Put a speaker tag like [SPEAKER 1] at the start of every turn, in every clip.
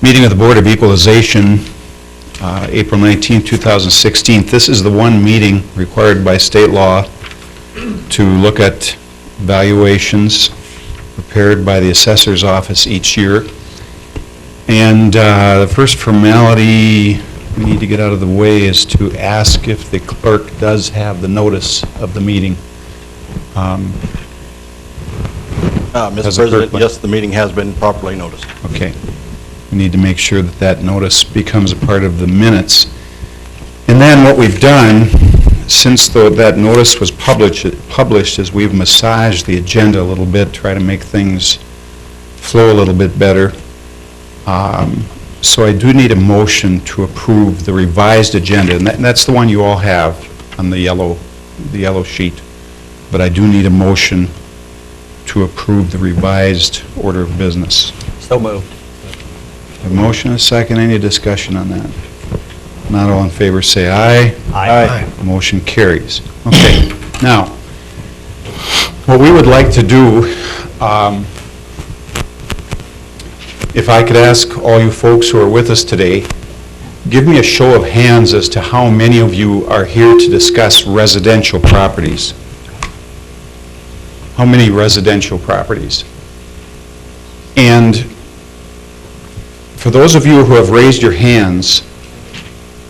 [SPEAKER 1] Meeting of the Board of Equalization, April 19, 2016. This is the one meeting required by state law to look at valuations prepared by the assessor's office each year. And the first formality we need to get out of the way is to ask if the clerk does have the notice of the meeting.
[SPEAKER 2] Mr. President, yes, the meeting has been properly noticed.
[SPEAKER 1] Okay. We need to make sure that that notice becomes a part of the minutes. And then what we've done, since that notice was published, is we've massaged the agenda a little bit, try to make things flow a little bit better. So I do need a motion to approve the revised agenda, and that's the one you all have on the yellow sheet. But I do need a motion to approve the revised order of business.
[SPEAKER 3] So moved.
[SPEAKER 1] A motion, a second, any discussion on that? Not all in favor, say aye.
[SPEAKER 3] Aye.
[SPEAKER 1] Motion carries. Okay, now, what we would like to do, if I could ask all you folks who are with us today, give me a show of hands as to how many of you are here to discuss residential properties. How many residential properties? And for those of you who have raised your hands,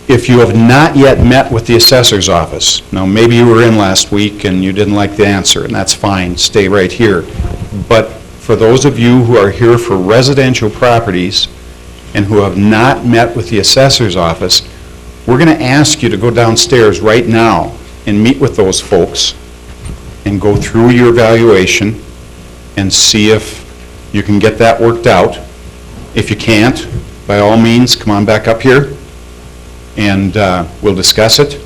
[SPEAKER 1] if you have not yet met with the assessor's office, now maybe you were in last week and you didn't like the answer, and that's fine, stay right here. But for those of you who are here for residential properties and who have not met with the assessor's office, we're going to ask you to go downstairs right now and meet with those folks and go through your evaluation and see if you can get that worked out. If you can't, by all means, come on back up here and we'll discuss it.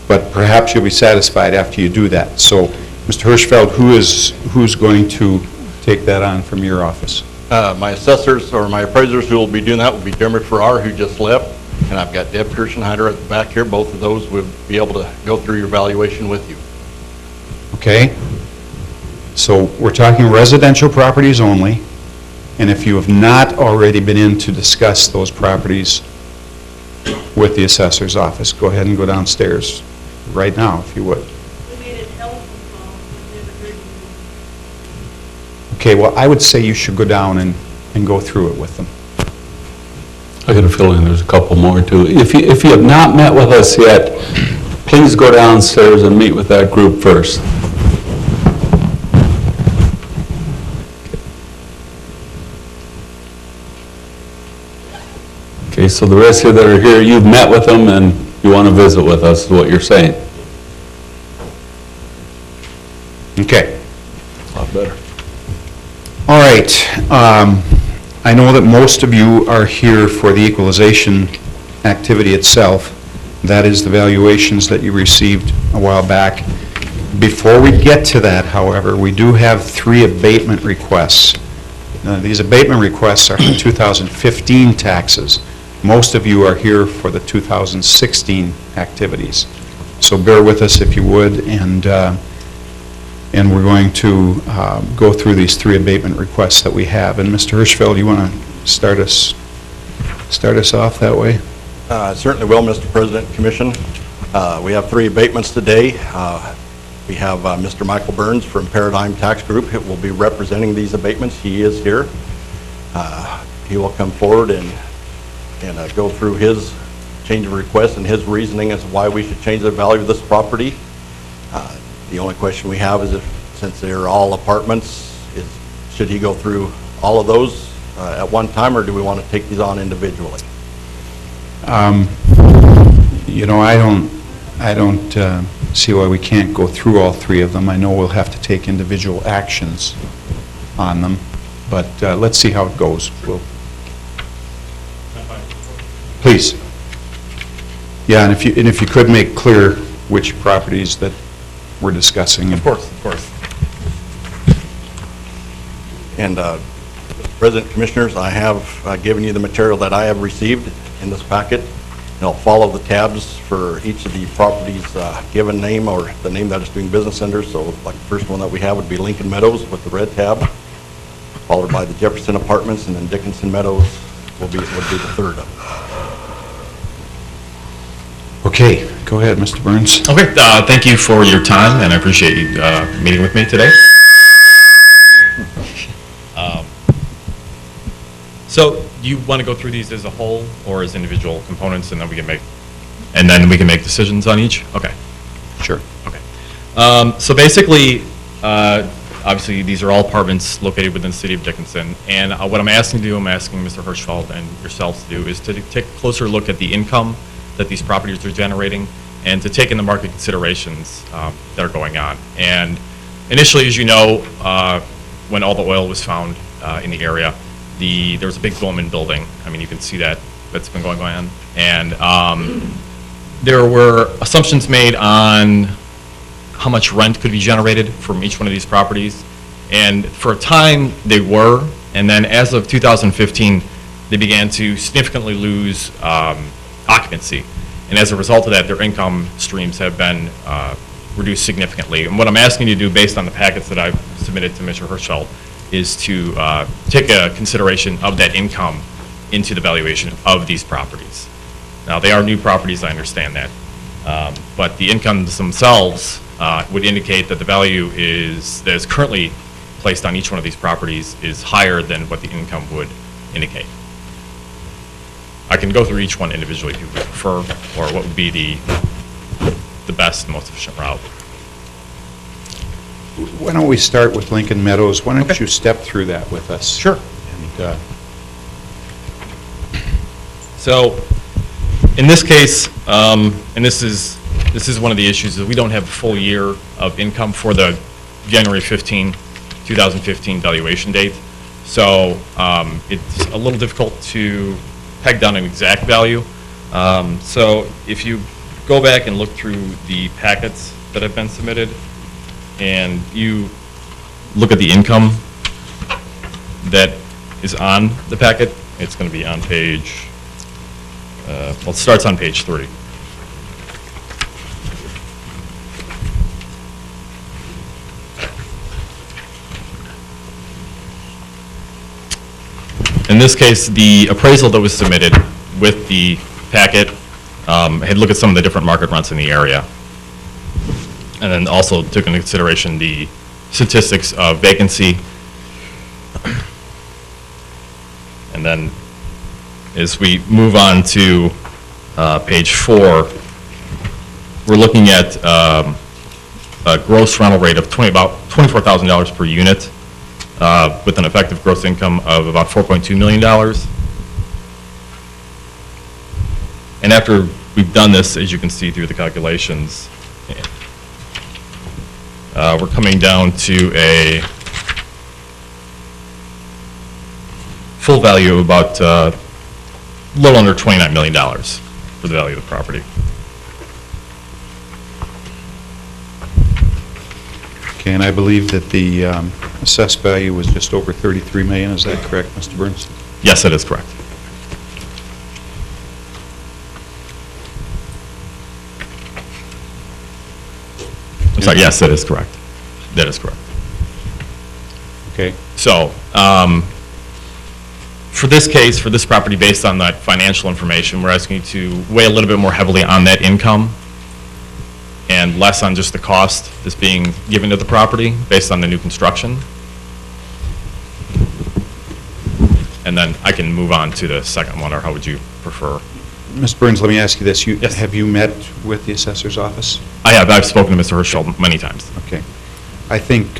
[SPEAKER 1] But perhaps you'll be satisfied after you do that. So, Mr. Hirschfeld, who's going to take that on from your office?
[SPEAKER 2] My assessors or my appraisers who will be doing that will be Dermot Farrar, who just left, and I've got Deb Kirschenheider at the back here. Both of those would be able to go through your evaluation with you.
[SPEAKER 1] Okay? So we're talking residential properties only, and if you have not already been in to discuss those properties with the assessor's office, go ahead and go downstairs right now, if you would.
[SPEAKER 4] We made a telephone call, but never heard anything.
[SPEAKER 1] Okay, well, I would say you should go down and go through it with them.
[SPEAKER 5] I got a feeling there's a couple more too. If you have not met with us yet, please go downstairs and meet with that group first. Okay, so the rest of you that are here, you've met with them and you want to visit with us, is what you're saying.
[SPEAKER 1] Okay.
[SPEAKER 5] A lot better.
[SPEAKER 1] All right. I know that most of you are here for the equalization activity itself. That is the valuations that you received a while back. Before we get to that, however, we do have 3 abatement requests. These abatement requests are for 2015 taxes. Most of you are here for the 2016 activities. So bear with us if you would, and we're going to go through these 3 abatement requests that we have. And Mr. Hirschfeld, you want to start us off that way?
[SPEAKER 2] Certainly will, Mr. President, Commission. We have 3 abatements today. We have Mr. Michael Burns from Paradigm Tax Group who will be representing these abatements. He is here. He will come forward and go through his change of request and his reasoning as to why we should change the value of this property. The only question we have is since they're all apartments, should he go through all of those at one time, or do we want to take these on individually?
[SPEAKER 1] You know, I don't see why we can't go through all 3 of them. I know we'll have to take individual actions on them, but let's see how it goes. Please. Yeah, and if you could make clear which properties that we're discussing.
[SPEAKER 2] Of course. And President, Commissioners, I have given you the material that I have received in this packet. And I'll follow the tabs for each of the properties given name or the name that is doing business under. So like the first one that we have would be Lincoln Meadows with the red tab. followed by the Jefferson Apartments, and then Dickinson Meadows would be the third of them.
[SPEAKER 1] Okay, go ahead, Mr. Burns.
[SPEAKER 3] Okay, thank you for your time, and I appreciate you meeting with me today. So, do you want to go through these as a whole or as individual components, and then we can make decisions on each? Okay.
[SPEAKER 1] Sure.
[SPEAKER 3] Okay. So basically, obviously, these are all apartments located within the city of Dickinson, and what I'm asking Mr. Hirschfeld and yourselves to do is to take a closer look at the income that these properties are generating, and to take in the market considerations that are going on. And initially, as you know, when all the oil was found in the area, there was a big boom in building. I mean, you can see that's been going on. And there were assumptions made on how much rent could be generated from each one of these properties. And for a time, they were. And then as of 2015, they began to significantly lose occupancy. And as a result of that, their income streams have been reduced significantly. And what I'm asking you to do, based on the packets that I've submitted to Mr. Hirschfeld, is to take a consideration of that income into the valuation of these properties. Now, they are new properties, I understand that. But the incomes themselves would indicate that the value that is currently placed on each one of these properties is higher than what the income would indicate. I can go through each one individually if you prefer, or what would be the best and most efficient route.
[SPEAKER 1] Why don't we start with Lincoln Meadows? Why don't
[SPEAKER 3] Okay.
[SPEAKER 1] you step through that with us?
[SPEAKER 3] Sure.
[SPEAKER 1] And,
[SPEAKER 3] So, in this case, and this is one of the issues, is we don't have a full year of income for the January 2015 valuation date. So, it's a little difficult to peg down an exact value. So, if you go back and look through the packets that have been submitted, and you look at the income that is on the packet, it's going to be on page, well, it starts on page 3. In this case, the appraisal that was submitted with the packet had looked at some of the different market rents in the area, and then also took into consideration the statistics of vacancy. And then as we move on to page 4, we're looking at a gross rental rate of about $24,000 per unit, with an effective gross income of about $4.2 million. And after we've done this, as you can see through the calculations, we're coming down to a full value of about a little under $29 million for the value of the property.
[SPEAKER 1] Okay, and I believe that the assessed value was just over $33 million. Is that correct, Mr. Burns?
[SPEAKER 3] Yes, that is correct. I'm sorry, yes, that is correct. That is correct.
[SPEAKER 1] Okay.
[SPEAKER 3] So, for this case, for this property, based on that financial information, we're asking you to weigh a little bit more heavily on that income and less on just the cost that's being given to the property based on the new construction. And then I can move on to the second one, or how would you prefer?
[SPEAKER 1] Mr. Burns, let me ask you this.
[SPEAKER 3] Yes.
[SPEAKER 1] Have you met with the assessor's office?
[SPEAKER 3] I have. I've spoken to Mr. Hirschfeld many times.
[SPEAKER 1] Okay. I think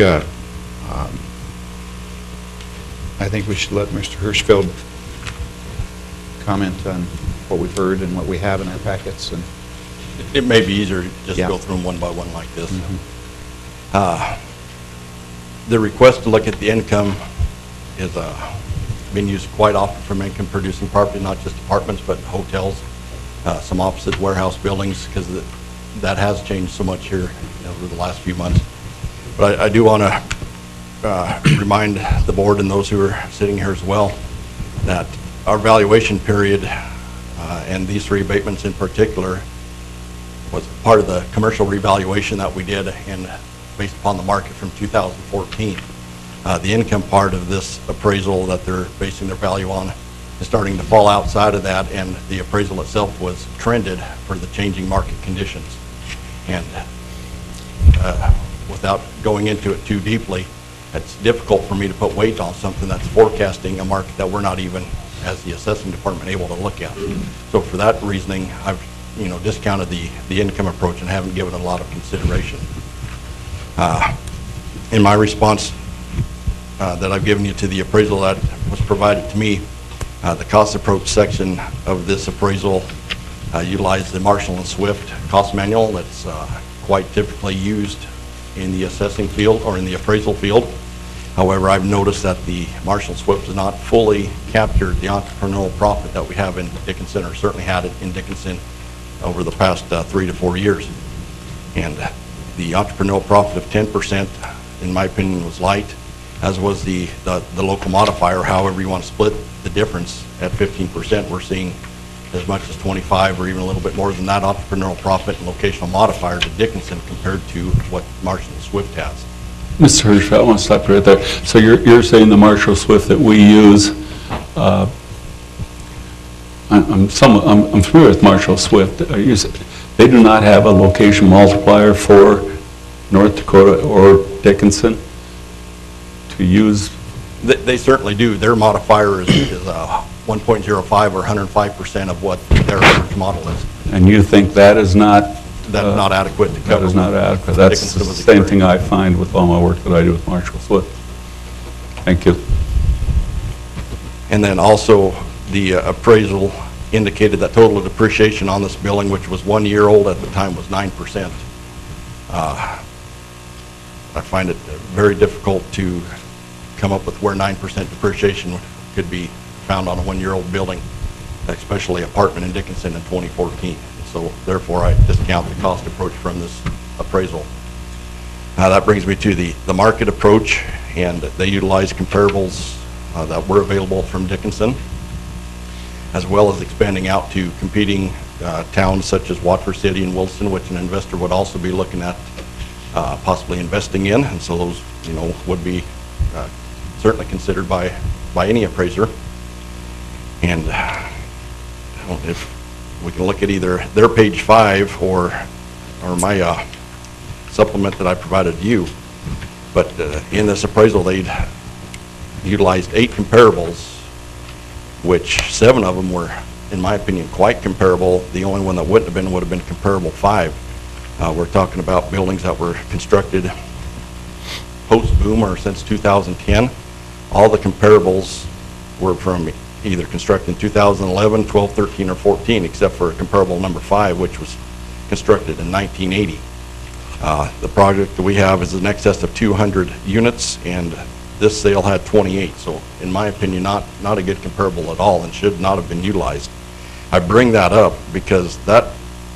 [SPEAKER 1] we should let Mr. Hirschfeld comment on what we've heard and what we have in our packets. And
[SPEAKER 2] It may be easier to just
[SPEAKER 1] Yeah.
[SPEAKER 2] go through them one by one like this.
[SPEAKER 1] Mhm.
[SPEAKER 2] The request to look at the income is being used quite often from income-producing property, not just apartments, but hotels, some offices, warehouse buildings, because that has changed so much here over the last few months. But I do want to remind the board and those who are sitting here as well that our valuation period, and these three abatements in particular, was part of the commercial revaluation that we did based upon the market from 2014. The income part of this appraisal that they're basing their value on is starting to fall outside of that, and the appraisal itself was trended for the changing market conditions. And without going into it too deeply, it's difficult for me to put weight on something that's forecasting a market that we're not even, as the assessing department, able to look at. So for that reasoning, I've discounted the income approach and haven't given it a lot of consideration. In my response that I've given you to the appraisal that was provided to me, the cost approach section of this appraisal utilized the Marshall and Swift cost manual that's quite typically used in the assessing field or in the appraisal field. However, I've noticed that the Marshall Swift has not fully captured the entrepreneurial profit that we have in Dickinson, or certainly had it in Dickinson over the past 3 to 4 years. And the entrepreneurial profit of 10%, in my opinion, was light, as was the local modifier. However you want to split the difference at 15%, we're seeing as much as 25 or even a little bit more than that entrepreneurial profit and locational modifier to Dickinson compared to what Marshall and Swift has.
[SPEAKER 5] Mr. Hirsch, I want to stop you right there. So you're saying the Marshall Swift that we use, I'm familiar with Marshall Swift. They do not have a location multiplier for North Dakota or Dickinson to use?
[SPEAKER 2] They certainly do. Their modifier is 1.05 or 105% of what their average model is.
[SPEAKER 5] And you think that is not?
[SPEAKER 2] That's not adequate to cover.
[SPEAKER 5] That is not adequate. That's
[SPEAKER 2] Dickinson
[SPEAKER 5] the
[SPEAKER 2] was
[SPEAKER 5] same thing
[SPEAKER 2] experienced.
[SPEAKER 5] I find with all my work that I do with Marshall Swift. Thank you.
[SPEAKER 2] And then also, the appraisal indicated that total depreciation on this building, which was 1 year old at the time, was 9%. I find it very difficult to come up with where 9% depreciation could be found on a 1-year-old building, especially apartment in Dickinson in 2014. So therefore, I discount the cost approach from this appraisal. Now that brings me to the market approach, and they utilize comparables that were available from Dickinson, as well as expanding out to competing towns such as Watford City and Wilson, which an investor would also be looking at possibly investing in, and so those, would be certainly considered by any appraiser. And if we can look at either their page 5 or my supplement that I provided you, but in this appraisal they'd utilized 8 comparables, which 7 of them were, in my opinion, quite comparable. The only one that wouldn't have been would have been comparable 5. We're talking about buildings that were constructed post-boom or since 2010. All the comparables were from either constructed in 2011, 12, 13, or 14, except for comparable number 5, which was constructed in 1980. The project that we have is in excess of 200 units, and this sale had 28. So, in my opinion, not a good comparable at all, and should not have been utilized. I bring that up because that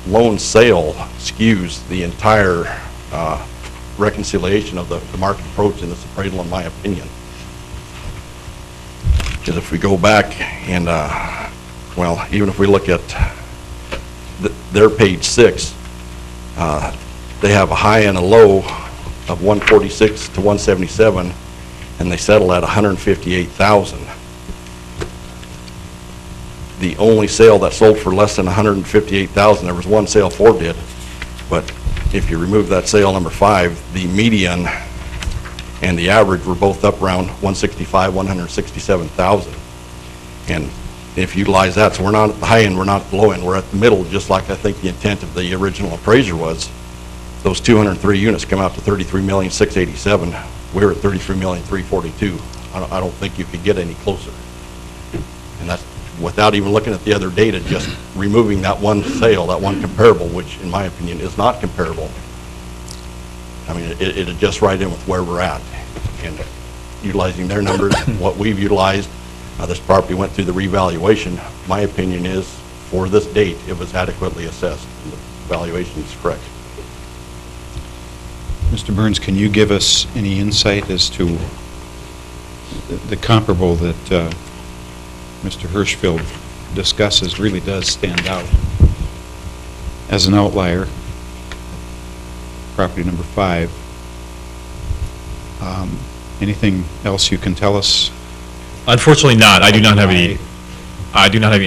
[SPEAKER 2] lone sale skews the entire reconciliation of the market approach in this appraisal, in my opinion. Because if we go back and, well, even if we look at their page 6, they have a high and a low of 146 to 177, and they settle at 158,000. The only sale that sold for less than 158,000, there was one sale 4 did, but if you remove that sale number 5, the median and the average were both up around 165, 167,000. And if you utilize that, so we're not at the high end, we're not at the low end, we're at the middle, just like I think the intent of the original appraiser was. Those 203 units come out to 33,687,000. We're at 33,342,000. I don't think you could get any closer. And that's without even looking at the other data, just removing that one sale, that one comparable, which in my opinion is not comparable. I mean, it adjusts right in with where we're at. And utilizing their numbers, what we've utilized, this property went through the revaluation. My opinion is, for this date, it was adequately assessed. And the valuation is correct.
[SPEAKER 1] Mr. Burns, can you give us any insight as to the comparable that Mr. Hirschfeld discusses really does stand out as an outlier? Property number 5. Anything else you can tell us?
[SPEAKER 3] Unfortunately not. I do not have any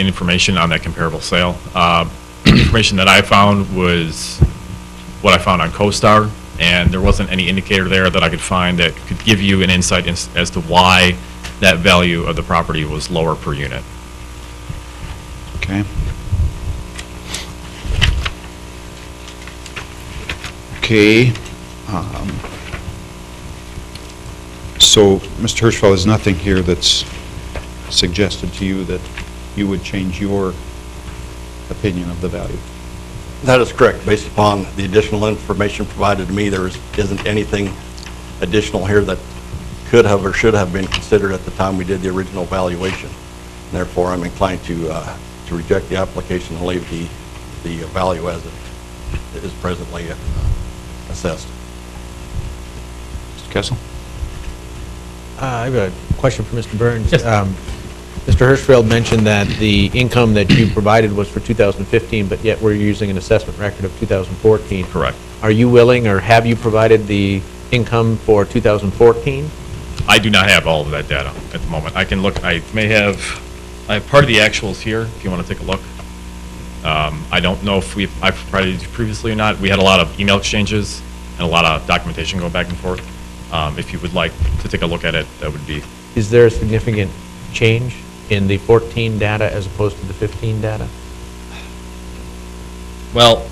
[SPEAKER 3] information on that comparable sale. Information that I found was what I found on CoStar, and there wasn't any indicator there that I could find that could give you an insight as to why that value of the property was lower per unit.
[SPEAKER 1] Okay. Okay. So, Mr. Hirschfeld, there's nothing here that's suggested to you that you would change your opinion of the value?
[SPEAKER 2] That is correct. Based upon the additional information provided to me, there isn't anything additional here that could have or should have been considered at the time we did the original valuation. Therefore, I'm inclined to reject the application and leave the value as it is presently assessed.
[SPEAKER 1] Mr. Kessel?
[SPEAKER 6] I have a question for Mr. Burns.
[SPEAKER 3] Yes.
[SPEAKER 6] Mr. Hirschfeld mentioned that the income that you provided was for 2015, but yet we're using an assessment record of 2014.
[SPEAKER 3] Correct.
[SPEAKER 6] Are you willing, or have you provided the income for 2014?
[SPEAKER 3] I do not have all of that data at the moment. I can look, I have part of the actuals here, if you want to take a look. I don't know if I've provided you previously or not. We had a lot of email exchanges and a lot of documentation going back and forth. If you would like to take a look at it, that would be.
[SPEAKER 6] Is there a significant change in the 14 data as opposed to the 15 data?
[SPEAKER 3] Well,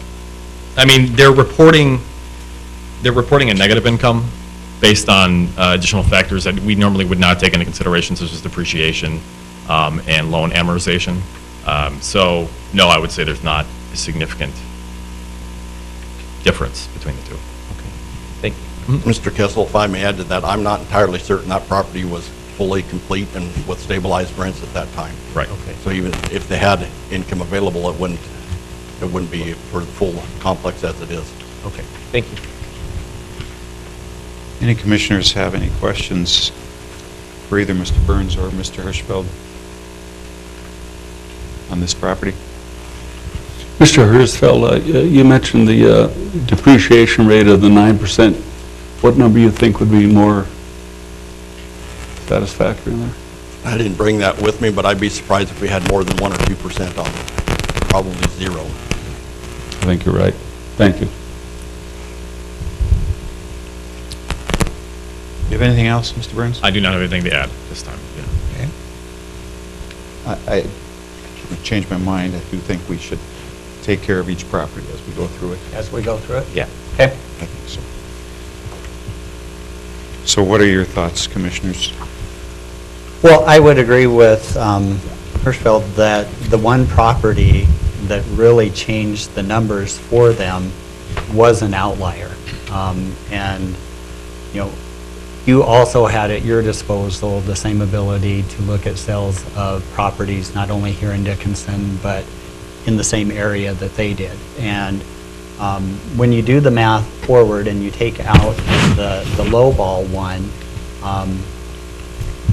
[SPEAKER 3] I mean, they're reporting a negative income based on additional factors that we normally would not take into consideration, such as depreciation and loan amortization. So, no, I would say there's not a significant difference between the two.
[SPEAKER 6] Okay, thank you.
[SPEAKER 2] Mr. Kessel, if I may add to that, I'm not entirely certain that property was fully complete and with stabilized rents at that time.
[SPEAKER 3] Right.
[SPEAKER 6] Okay.
[SPEAKER 2] So even if they had income available, it wouldn't be for the full complex as it is.
[SPEAKER 6] Okay, thank you.
[SPEAKER 1] Any commissioners have any questions for either Mr. Burns or Mr. Hirschfeld on this property?
[SPEAKER 5] Mr. Hirschfeld, you mentioned the depreciation rate of the 9%. What number you think would be more satisfactory in there?
[SPEAKER 2] I didn't bring that with me, but I'd be surprised if we had more than 1 or 2% on it. Probably 0.
[SPEAKER 5] I think you're right. Thank you.
[SPEAKER 1] You have anything else, Mr. Burns?
[SPEAKER 3] I do not have anything to add this time. Yeah.
[SPEAKER 1] Okay. I changed my mind. I do think we should take care of each property as we go through it.
[SPEAKER 7] As we go through it?
[SPEAKER 1] Yeah.
[SPEAKER 7] Okay.
[SPEAKER 1] I think so. So what are your thoughts, commissioners?
[SPEAKER 7] Well, I would agree with Hirschfeld that the one property that really changed the numbers for them was an outlier. And, you know, you also had at your disposal the same ability to look at sales of properties, not only here in Dickinson, but in the same area that they did. And when you do the math forward and you take out the lowball one,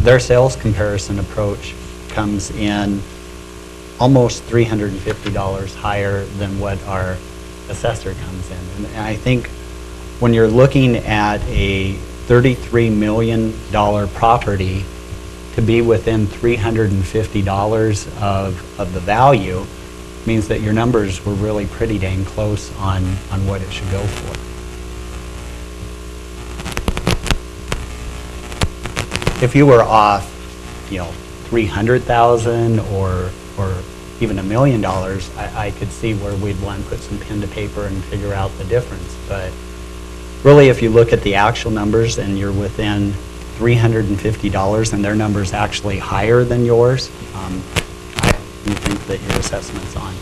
[SPEAKER 7] their sales comparison approach comes in almost $350 higher than what our assessor comes in. And I think when you're looking at a $33 million property, to be within $350 of the value means that your numbers were really pretty dang close on what it should go for. If you were off, you know, $300,000 or even $1 million, I could see where we'd want to put some pen to paper and figure out the difference. But really, if you look at the actual numbers and you're within $350 and their number's actually higher than yours, I do think that your assessment's on.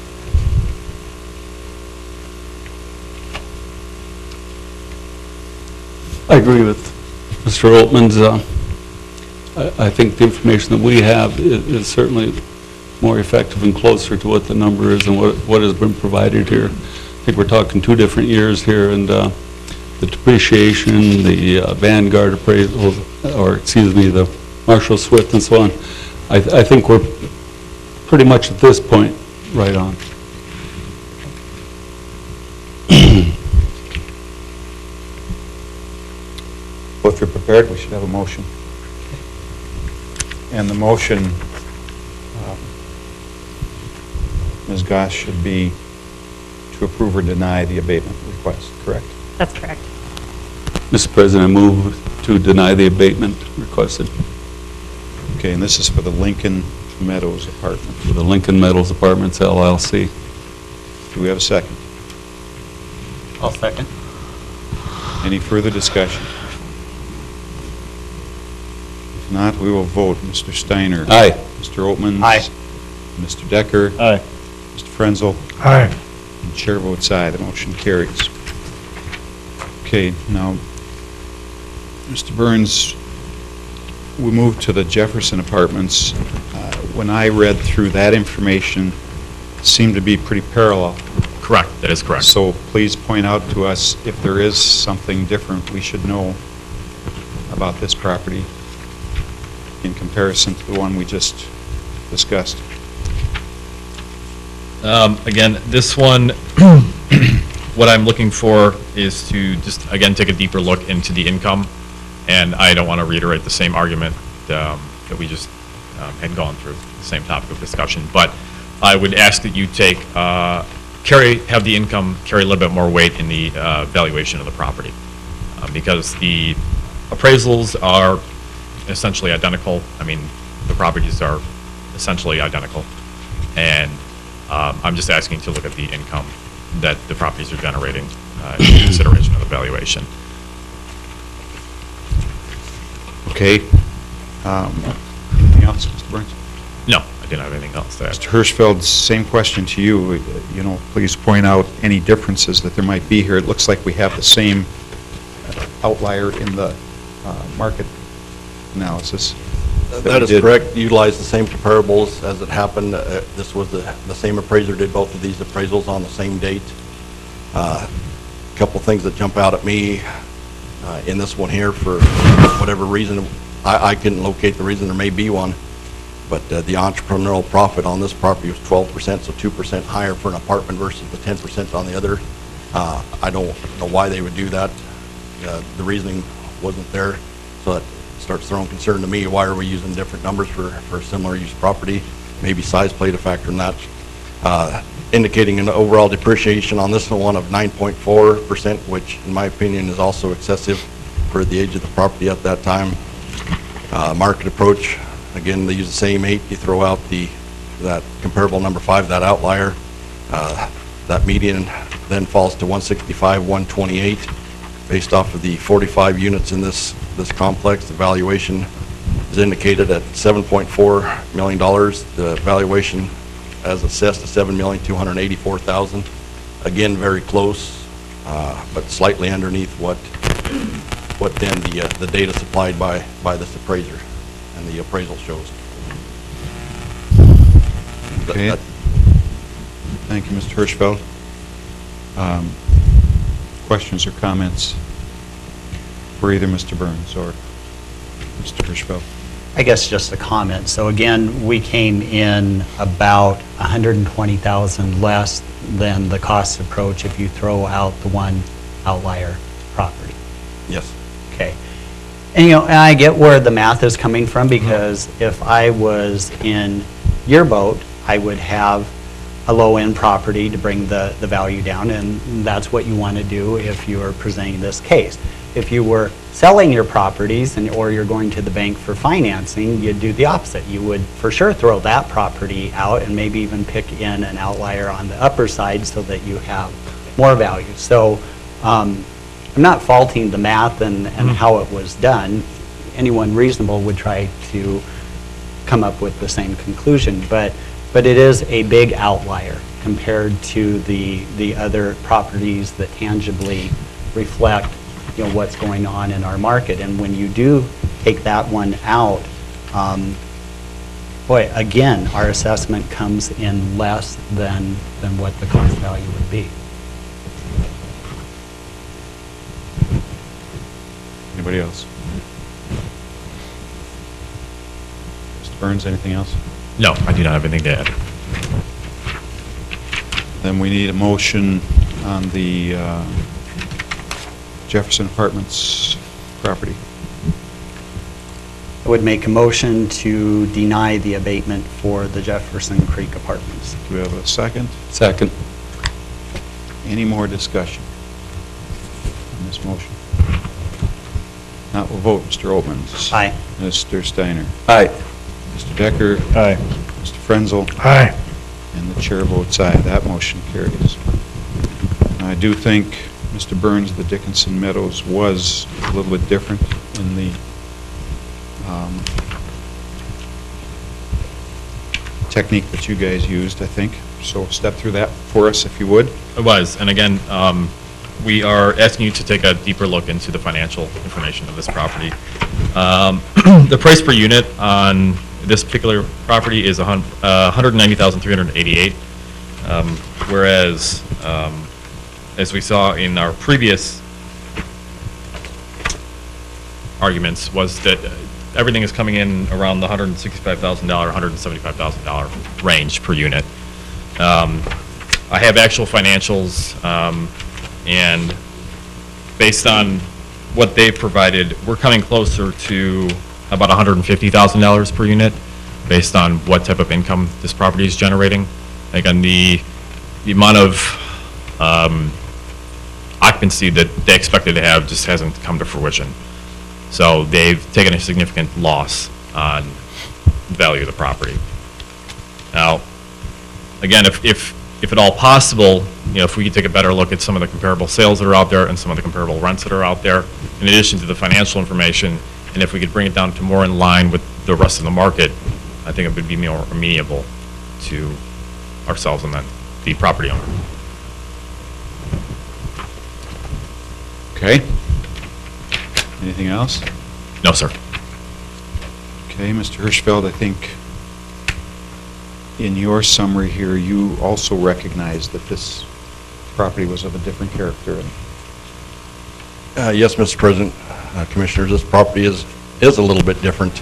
[SPEAKER 5] I agree with Mr. Altman's. I think the information that we have is certainly more effective and closer to what the number is and what has been provided here. I think we're talking 2 different years here, and the depreciation, the Vanguard appraisal, or excuse me, the Marshall Swift and so on. I think we're pretty much at this point right on.
[SPEAKER 1] Well, if you're prepared, we should have a motion. And the motion, Ms. Goss, should be to approve or deny the abatement request, correct?
[SPEAKER 8] That's correct.
[SPEAKER 5] Mr. President, I move to deny the abatement requested
[SPEAKER 1] Okay, and this is for the Lincoln Meadows apartment.
[SPEAKER 5] for the Lincoln Metals Apartments LLC.
[SPEAKER 1] Do we have a second?
[SPEAKER 7] I'll second.
[SPEAKER 1] Any further discussion? If not, we will vote. Mr. Steiner?
[SPEAKER 5] Aye.
[SPEAKER 1] Mr. Oltman?
[SPEAKER 7] Aye.
[SPEAKER 1] Mr. Decker?
[SPEAKER 5] Aye.
[SPEAKER 1] Mr. Frenzel?
[SPEAKER 9] Aye.
[SPEAKER 1] And chair votes aye, the motion carries. Okay, now, Mr. Burns, we moved to the Jefferson Apartments. When I read through that information, it seemed to be pretty parallel.
[SPEAKER 3] Correct, that is correct.
[SPEAKER 1] So please point out to us if there is something different we should know about this property in comparison to the one we just discussed.
[SPEAKER 3] Again, this one, what I'm looking for is to just, again, take a deeper look into the income, and I don't want to reiterate the same argument that we just had gone through, the same topic of discussion, but I would ask that you take, have the income carry a little bit more weight in the valuation of the property, because the appraisals are essentially identical. I mean, the properties are essentially identical, and I'm just asking to look at the income that the properties are generating in consideration of the valuation.
[SPEAKER 1] Okay. Anything else, Mr. Burns?
[SPEAKER 3] No, I didn't have anything else to add.
[SPEAKER 1] Mr. Hirschfeld, same question to you. You know, please point out any differences that there might be here. It looks like we have the same outlier in the market analysis.
[SPEAKER 2] That
[SPEAKER 1] we
[SPEAKER 2] is
[SPEAKER 1] did.
[SPEAKER 2] correct. Utilize the same comparables as it happened. This was the same appraiser did both of these appraisals on the same date. Couple things that jump out at me in this one here, for whatever reason, I couldn't locate the reason. There may be one, but the entrepreneurial profit on this property was 12%, so 2% higher for an apartment versus the 10% on the other. I don't know why they would do that. The reasoning wasn't there, so that starts throwing concern to me. Why are we using different numbers for a similar use property? Maybe size played a factor in that. Indicating an overall depreciation on this one of 9.4%, which in my opinion is also excessive for the age of the property at that time. Market approach, again, they use the same 8. You throw out that comparable number 5, that outlier. That median then falls to 165, 128. Based off of the 45 units in this complex, the valuation is indicated at $7.4 million. The valuation as assessed to $7,284,000. Again, very close, but slightly underneath what then the data supplied by this appraiser and the appraisal shows.
[SPEAKER 1] Okay. Thank you, Mr. Hirschfeld. Questions or comments for either Mr. Burns or Mr. Hirschfeld?
[SPEAKER 7] I guess just a comment. So again, we came in about 120,000 less than the cost approach if you throw out the one outlier property.
[SPEAKER 2] Yes.
[SPEAKER 7] Okay. And, you know, and I get where the math is coming from, because if I was in your boat, I would have a low-end property to bring the value down, and that's what you want to do if you are presenting this case. If you were selling your properties or you're going to the bank for financing, you'd do the opposite. You would for sure throw that property out and maybe even pick in an outlier on the upper side so that you have more value. So I'm not faulting the math and how it was done. Anyone reasonable would try to come up with the same conclusion, but it is a big outlier compared to the other properties that tangibly reflect, you know, what's going on in our market. And when you do take that one out, boy, again, our assessment comes in less than what the cost value would be.
[SPEAKER 1] Anybody else? Mr. Burns, anything else?
[SPEAKER 3] No, I do not have anything to add.
[SPEAKER 1] Then we need a motion on the Jefferson Apartments property.
[SPEAKER 7] I would make a motion to deny the abatement for the Jefferson Creek Apartments.
[SPEAKER 1] Do we have a second?
[SPEAKER 5] Second.
[SPEAKER 1] Any more discussion on this motion? Not, we'll vote. Mr. Opens.
[SPEAKER 7] Aye.
[SPEAKER 1] Mr. Steiner.
[SPEAKER 5] Aye.
[SPEAKER 1] Mr. Decker.
[SPEAKER 8] Aye.
[SPEAKER 1] Mr. Frenzel.
[SPEAKER 8] Aye.
[SPEAKER 1] And the chair votes aye. That motion carries. I do think, Mr. Burns, the Dickinson Meadows was a little bit different in the technique that you guys used, I think. So step through that for us, if you would.
[SPEAKER 3] It was, and again, we are asking you to take a deeper look into the financial information of this property. The price per unit on this particular property is $190,388, whereas, as we saw in our previous arguments, was that everything is coming in around the $165,000, $175,000 range per unit. I have actual financials, and based on what they've provided, we're coming closer to about $150,000 per unit, based on what type of income this property is generating. Again, the amount of occupancy that they expected to have just hasn't come to fruition. So they've taken a significant loss on the value of the property. Now, again, if at all possible, if we could take a better look at some of the comparable sales that are out there and some of the comparable rents that are out there, in addition to the financial information, and if we could bring it down to more in line with the rest of the market, I think it would be more amenable to ourselves and then the property owner.
[SPEAKER 1] Okay. Anything else?
[SPEAKER 3] No, sir.
[SPEAKER 1] Okay, Mr. Hirschfeld, I think in your summary here, you also recognize that this property was of a different character.
[SPEAKER 2] Yes, Mr. President, Commissioners, this property is a little bit different.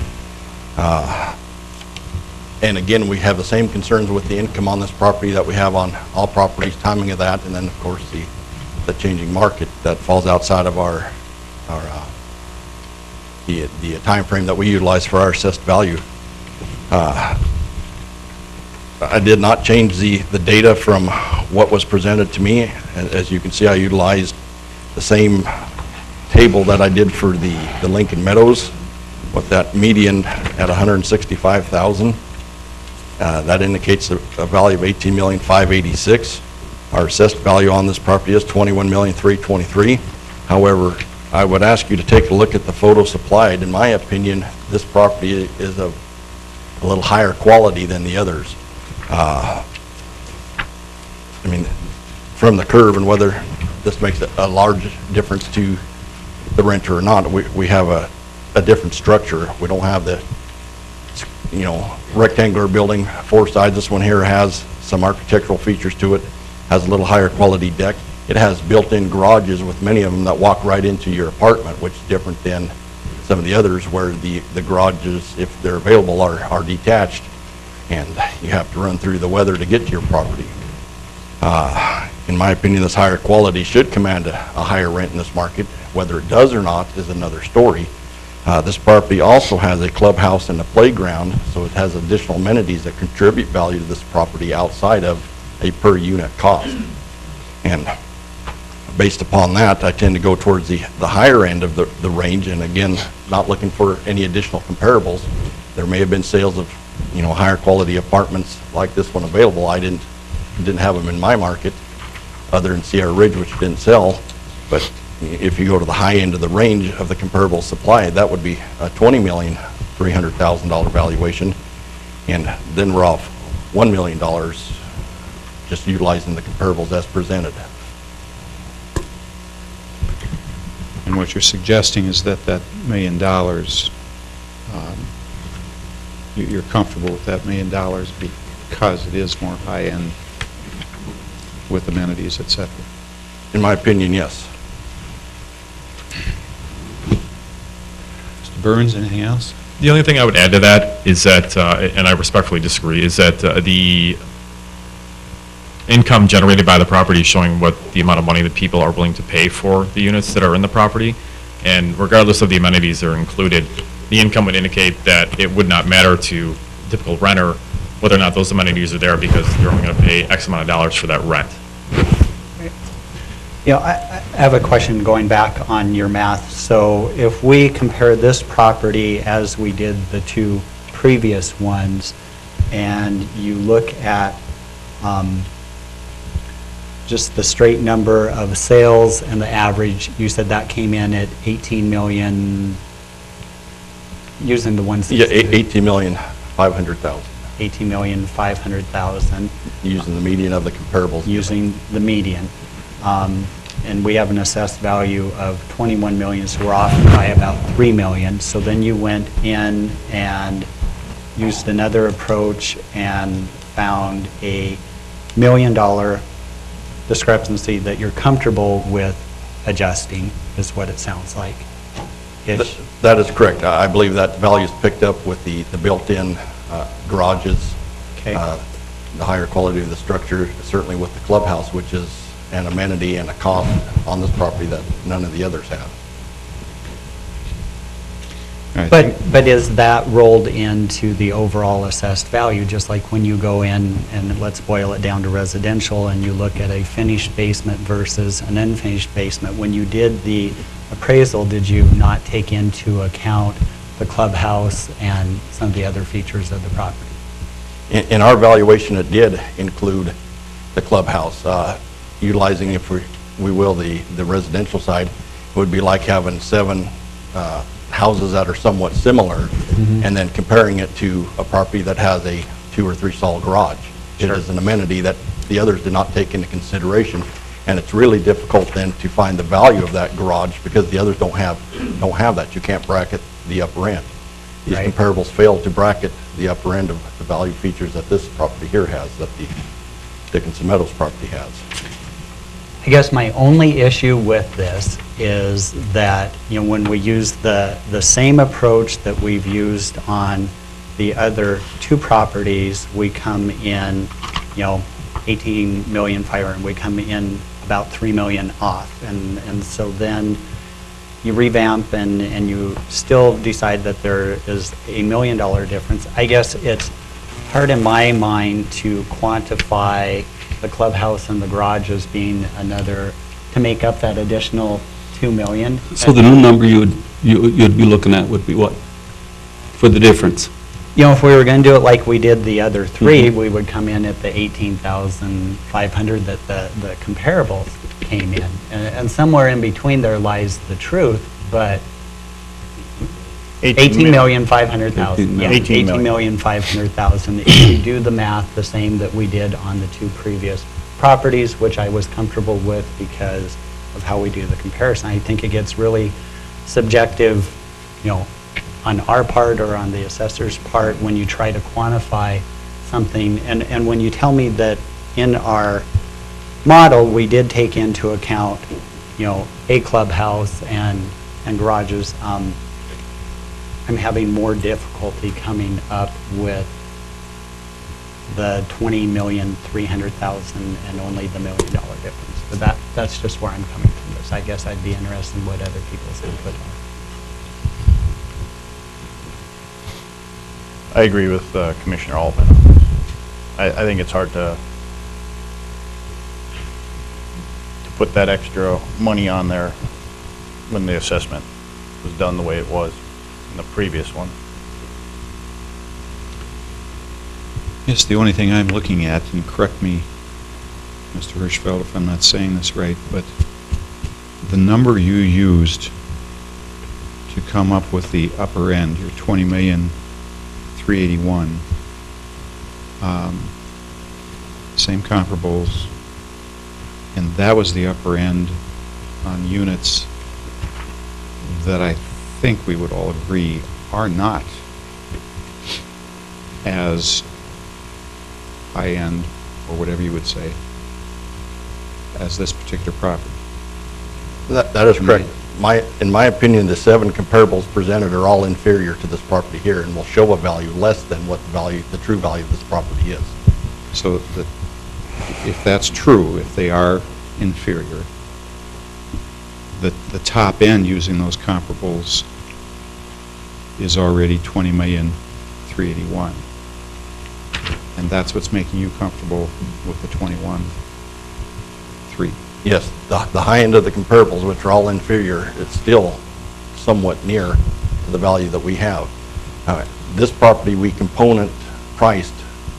[SPEAKER 2] And again, we have the same concerns with the income on this property that we have on all properties, timing of that, and then, of course, the changing market that falls outside of the time frame that we utilize for our assessed value. I did not change the data from what was presented to me. As you can see, I utilized the same table that I did for the Lincoln Meadows, with that median at $165,000. That indicates a value of $18,586,000. Our assessed value on this property is $21,323,000. However, I would ask you to take a look at the photo supplied. In my opinion, this property is of a little higher quality than the others. I mean, from the curve, and whether this makes a large difference to the renter or not, we have a different structure. We don't have the, rectangular building, four sides. This one here has some architectural features to it, has a little higher quality deck. It has built-in garages with many of them that walk right into your apartment, which is different than some of the others where the garages, if they're available, are detached, and you have to run through the weather to get to your property. In my opinion, this higher quality should command a higher rent in this market. Whether it does or not is another story. This property also has a clubhouse and a playground, so it has additional amenities that contribute value to this property outside of a per unit cost. And based upon that, I tend to go towards the higher end of the range, and again, not looking for any additional comparables. There may have been sales of, higher quality apartments like this one available. I didn't have them in my market, other than Sierra Ridge, which didn't sell. But if you go to the high end of the range of the comparable supply, that would be a $20,300,000 valuation, and then we're off $1 million just utilizing the comparables as presented.
[SPEAKER 1] And what you're suggesting is that $1 million, you're comfortable with that $1 million because it is more high-end with amenities, et cetera.
[SPEAKER 2] In my opinion, yes.
[SPEAKER 1] Mr. Burns, anything else?
[SPEAKER 3] The only thing I would add to that is that, and I respectfully disagree, is that the income generated by the property is showing what the amount of money that people are willing to pay for the units that are in the property. And regardless of the amenities that are included, the income would indicate that it would not matter to typical renter whether or not those amenities are there because you're only going to pay X amount of dollars for that rent.
[SPEAKER 7] You know, I have a question going back on your math. So if we compare this property as we did the two previous ones, and you look at just the straight number of sales and the average, you said that came in at 18 million, using the ones.
[SPEAKER 2] Yeah, 18,500,000,
[SPEAKER 7] 18,500,000.
[SPEAKER 2] using the median of the comparables.
[SPEAKER 7] Using the median. And we have an assessed value of 21 million, so we're off by about 3 million. So then you went in and used another approach and found a $1 million discrepancy that you're comfortable with adjusting, is what it sounds like. Ish.
[SPEAKER 2] That is correct. I believe that value is picked up with the built-in garages,
[SPEAKER 7] Okay.
[SPEAKER 2] the higher quality of the structure, certainly with the clubhouse, which is an amenity and a cost on this property that none of the others have.
[SPEAKER 1] I think-
[SPEAKER 7] But is that rolled into the overall assessed value, just like when you go in, and let's boil it down to residential, and you look at a finished basement versus an unfinished basement? When you did the appraisal, did you not take into account the clubhouse and some of the other features of the property?
[SPEAKER 2] In our valuation, it did include the clubhouse. Utilizing, if we will, the residential side, it would be like having 7 houses that are somewhat similar, and then comparing it to a property that has a 2 or 3 stall garage. It is an amenity that the others did not take into consideration, and it's really difficult then to find the value of that garage because the others don't have that. You can't bracket the upper end. These
[SPEAKER 7] Right.
[SPEAKER 2] comparables fail to bracket the upper end of the value features that this property here has, that the Dickinson Meadows property has.
[SPEAKER 7] I guess my only issue with this is that, you know, when we use the same approach that we've used on the other 2 properties, we come in, you know, 18 million fire, and we come in about 3 million off. And so then you revamp and you still decide that there is a $1 million difference. I guess it's hard in my mind to quantify the clubhouse and the garage as being another, to make up that additional 2 million.
[SPEAKER 5] So the new number you'd be looking at would be what? For the difference?
[SPEAKER 7] You know, if we were going to do it like we did the other 3, we would come in at the 18,500 that the comparables came in. And somewhere in between there lies the truth, but 18,500,000. Yeah, 18,500,000. If you do the math the same that we did on the 2 previous properties, which I was comfortable with because of how we do the comparison, I think it gets really subjective, you know, on our part or on the assessor's part when you try to quantify something. And when you tell me that in our model, we did take into account, you know, a clubhouse and garages, I'm having more difficulty coming up with the 20,300,000 and only the $1 million difference. But that's just where I'm coming from this. I guess I'd be interested in what other people's input are.
[SPEAKER 8] I agree with Commissioner Altman. I think it's hard to put that extra money on there when the assessment was done the way it was in the previous one.
[SPEAKER 1] Yes, the only thing I'm looking at, and correct me, Mr. Hirschfeld, if I'm not saying this right, but the number you used to come up with the upper end, your 20,381,000, same comparables, and that was the upper end on units that I think we would all agree are not as high-end, or whatever you would say, as this particular property.
[SPEAKER 2] That is correct. In my opinion, the 7 comparables presented are all inferior to this property here and will show a value less than what the true value of this property is.
[SPEAKER 1] So that, if that's true, if they are inferior, the top end using those comparables is already 20,381,000. And that's what's making you comfortable with the 21,300.
[SPEAKER 2] Yes, the high end of the comparables, which are all inferior, it's still somewhat near to the value that we have. This property, we component priced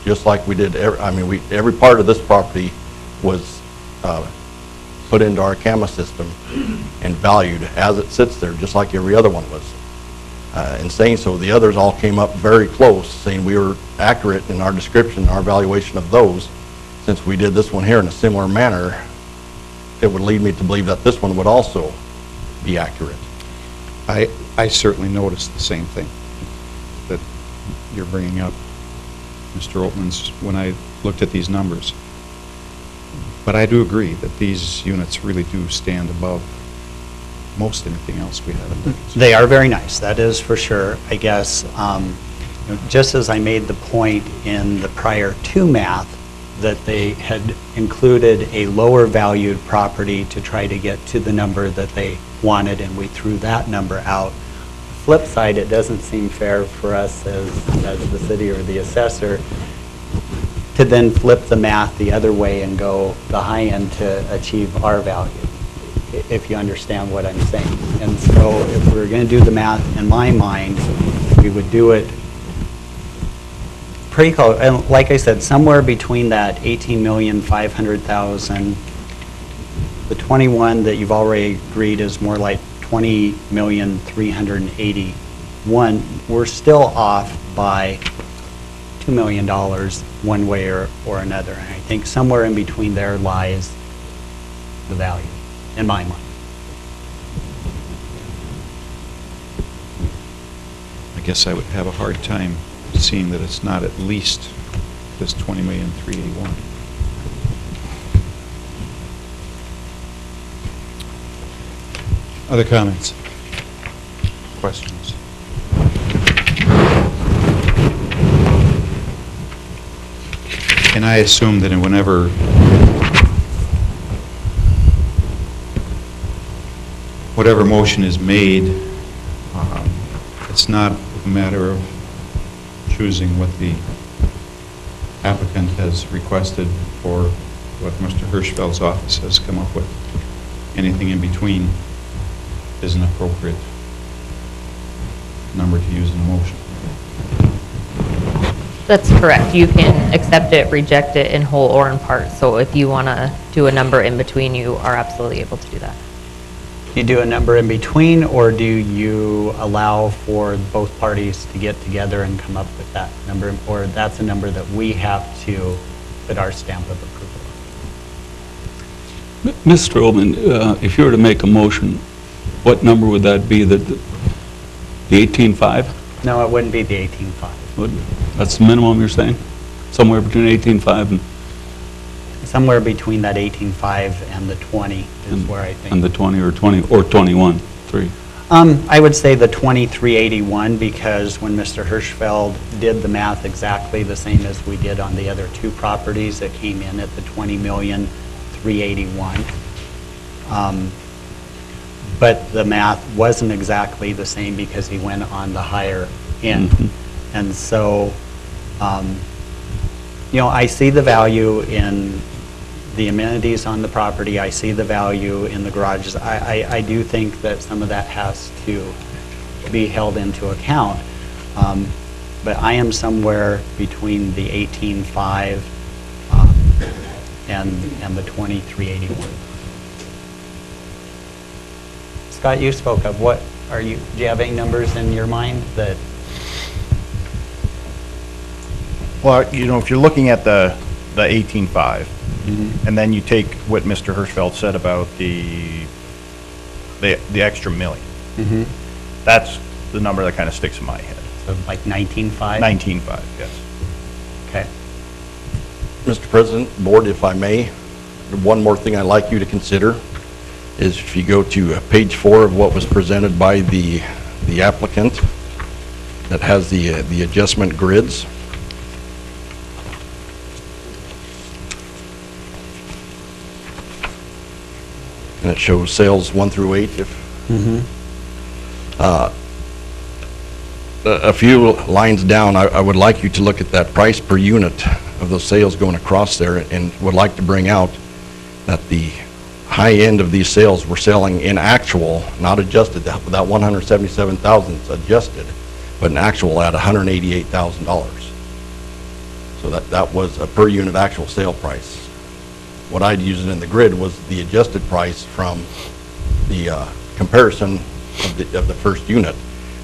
[SPEAKER 2] just like we did, every part of this property was put into our CAMA system and valued as it sits there, just like every other one was. In saying so, the others all came up very close, saying we were accurate in our description, our valuation of those. Since we did this one here in a similar manner, it would lead me to believe that this one would also be accurate.
[SPEAKER 1] I certainly noticed the same thing that you're bringing up, Mr. Oltmans, when I looked at these numbers. But I do agree that these units really do stand above most anything else we have in Dickinson.
[SPEAKER 7] They are very nice, that is for sure. I guess, just as I made the point in the prior two math, that they had included a lower valued property to try to get to the number that they wanted, and we threw that number out. Flip side, it doesn't seem fair for us as the city or the assessor to then flip the math the other way and go the high end to achieve our value, if you understand what I'm saying. And so if we're going to do the math, in my mind, we would do it pretty close, and like I said, somewhere between that 18,500,000, the 21 that you've already agreed is more like 20,381,000. We're still off by $2 million one way or another. And I think somewhere in between there lies the value, in my mind.
[SPEAKER 1] I guess I would have a hard time seeing that it's not at least this 20,381,000. Other comments? Questions? And I assume that whenever whatever motion is made, it's not a matter of choosing what the applicant has requested or what Mr. Hirschfeld's office has come up with. Anything in between is an appropriate number to use in a motion.
[SPEAKER 9] That's correct. You can accept it, reject it in whole or in part. So if you want to do a number in between, you are absolutely able to do that.
[SPEAKER 7] You do a number in between, or do you allow for both parties to get together and come up with that number, or that's a number that we have to put our stamp of approval on?
[SPEAKER 5] Mr. Ullman, if you were to make a motion, what number would that be? The 18.5?
[SPEAKER 7] No, it wouldn't be the 18.5.
[SPEAKER 5] That's the minimum you're saying? Somewhere between 18.5 and...
[SPEAKER 7] Somewhere between that 18.5 and the 20 is where I think.
[SPEAKER 5] And the 20 or 21.3.
[SPEAKER 7] I would say the 2381, because when Mr. Hirschfeld did the math exactly the same as we did on the other two properties, it came in at the 20,381,000. But the math wasn't exactly the same because he went on the higher end. And so, I see the value in the amenities on the property. I see the value in the garages. I do think that some of that has to be held into account. But I am somewhere between the 18.5 and the 2381. Scott, you spoke of do you have any numbers in your mind that?
[SPEAKER 8] Well, if you're looking at the 18.5, and then you take what Mr. Hirschfeld said about the extra million, that's the number that kind of sticks in my head.
[SPEAKER 7] So like 19.5?
[SPEAKER 8] 19.5, yes.
[SPEAKER 7] Okay.
[SPEAKER 2] Mr. President, Board, if I may, one more thing I'd like you to consider is if you go to page 4 of what was presented by the applicant that has the adjustment grids. And it shows sales 1 through 8. a few lines down, I would like you to look at that price per unit of those sales going across there, and would like to bring out that the high end of these sales were selling in actual, not adjusted, that 177,000 is adjusted, but in actual at $188,000. So that was a per unit actual sale price. What I'd used in the grid was the adjusted price from the comparison of the first unit.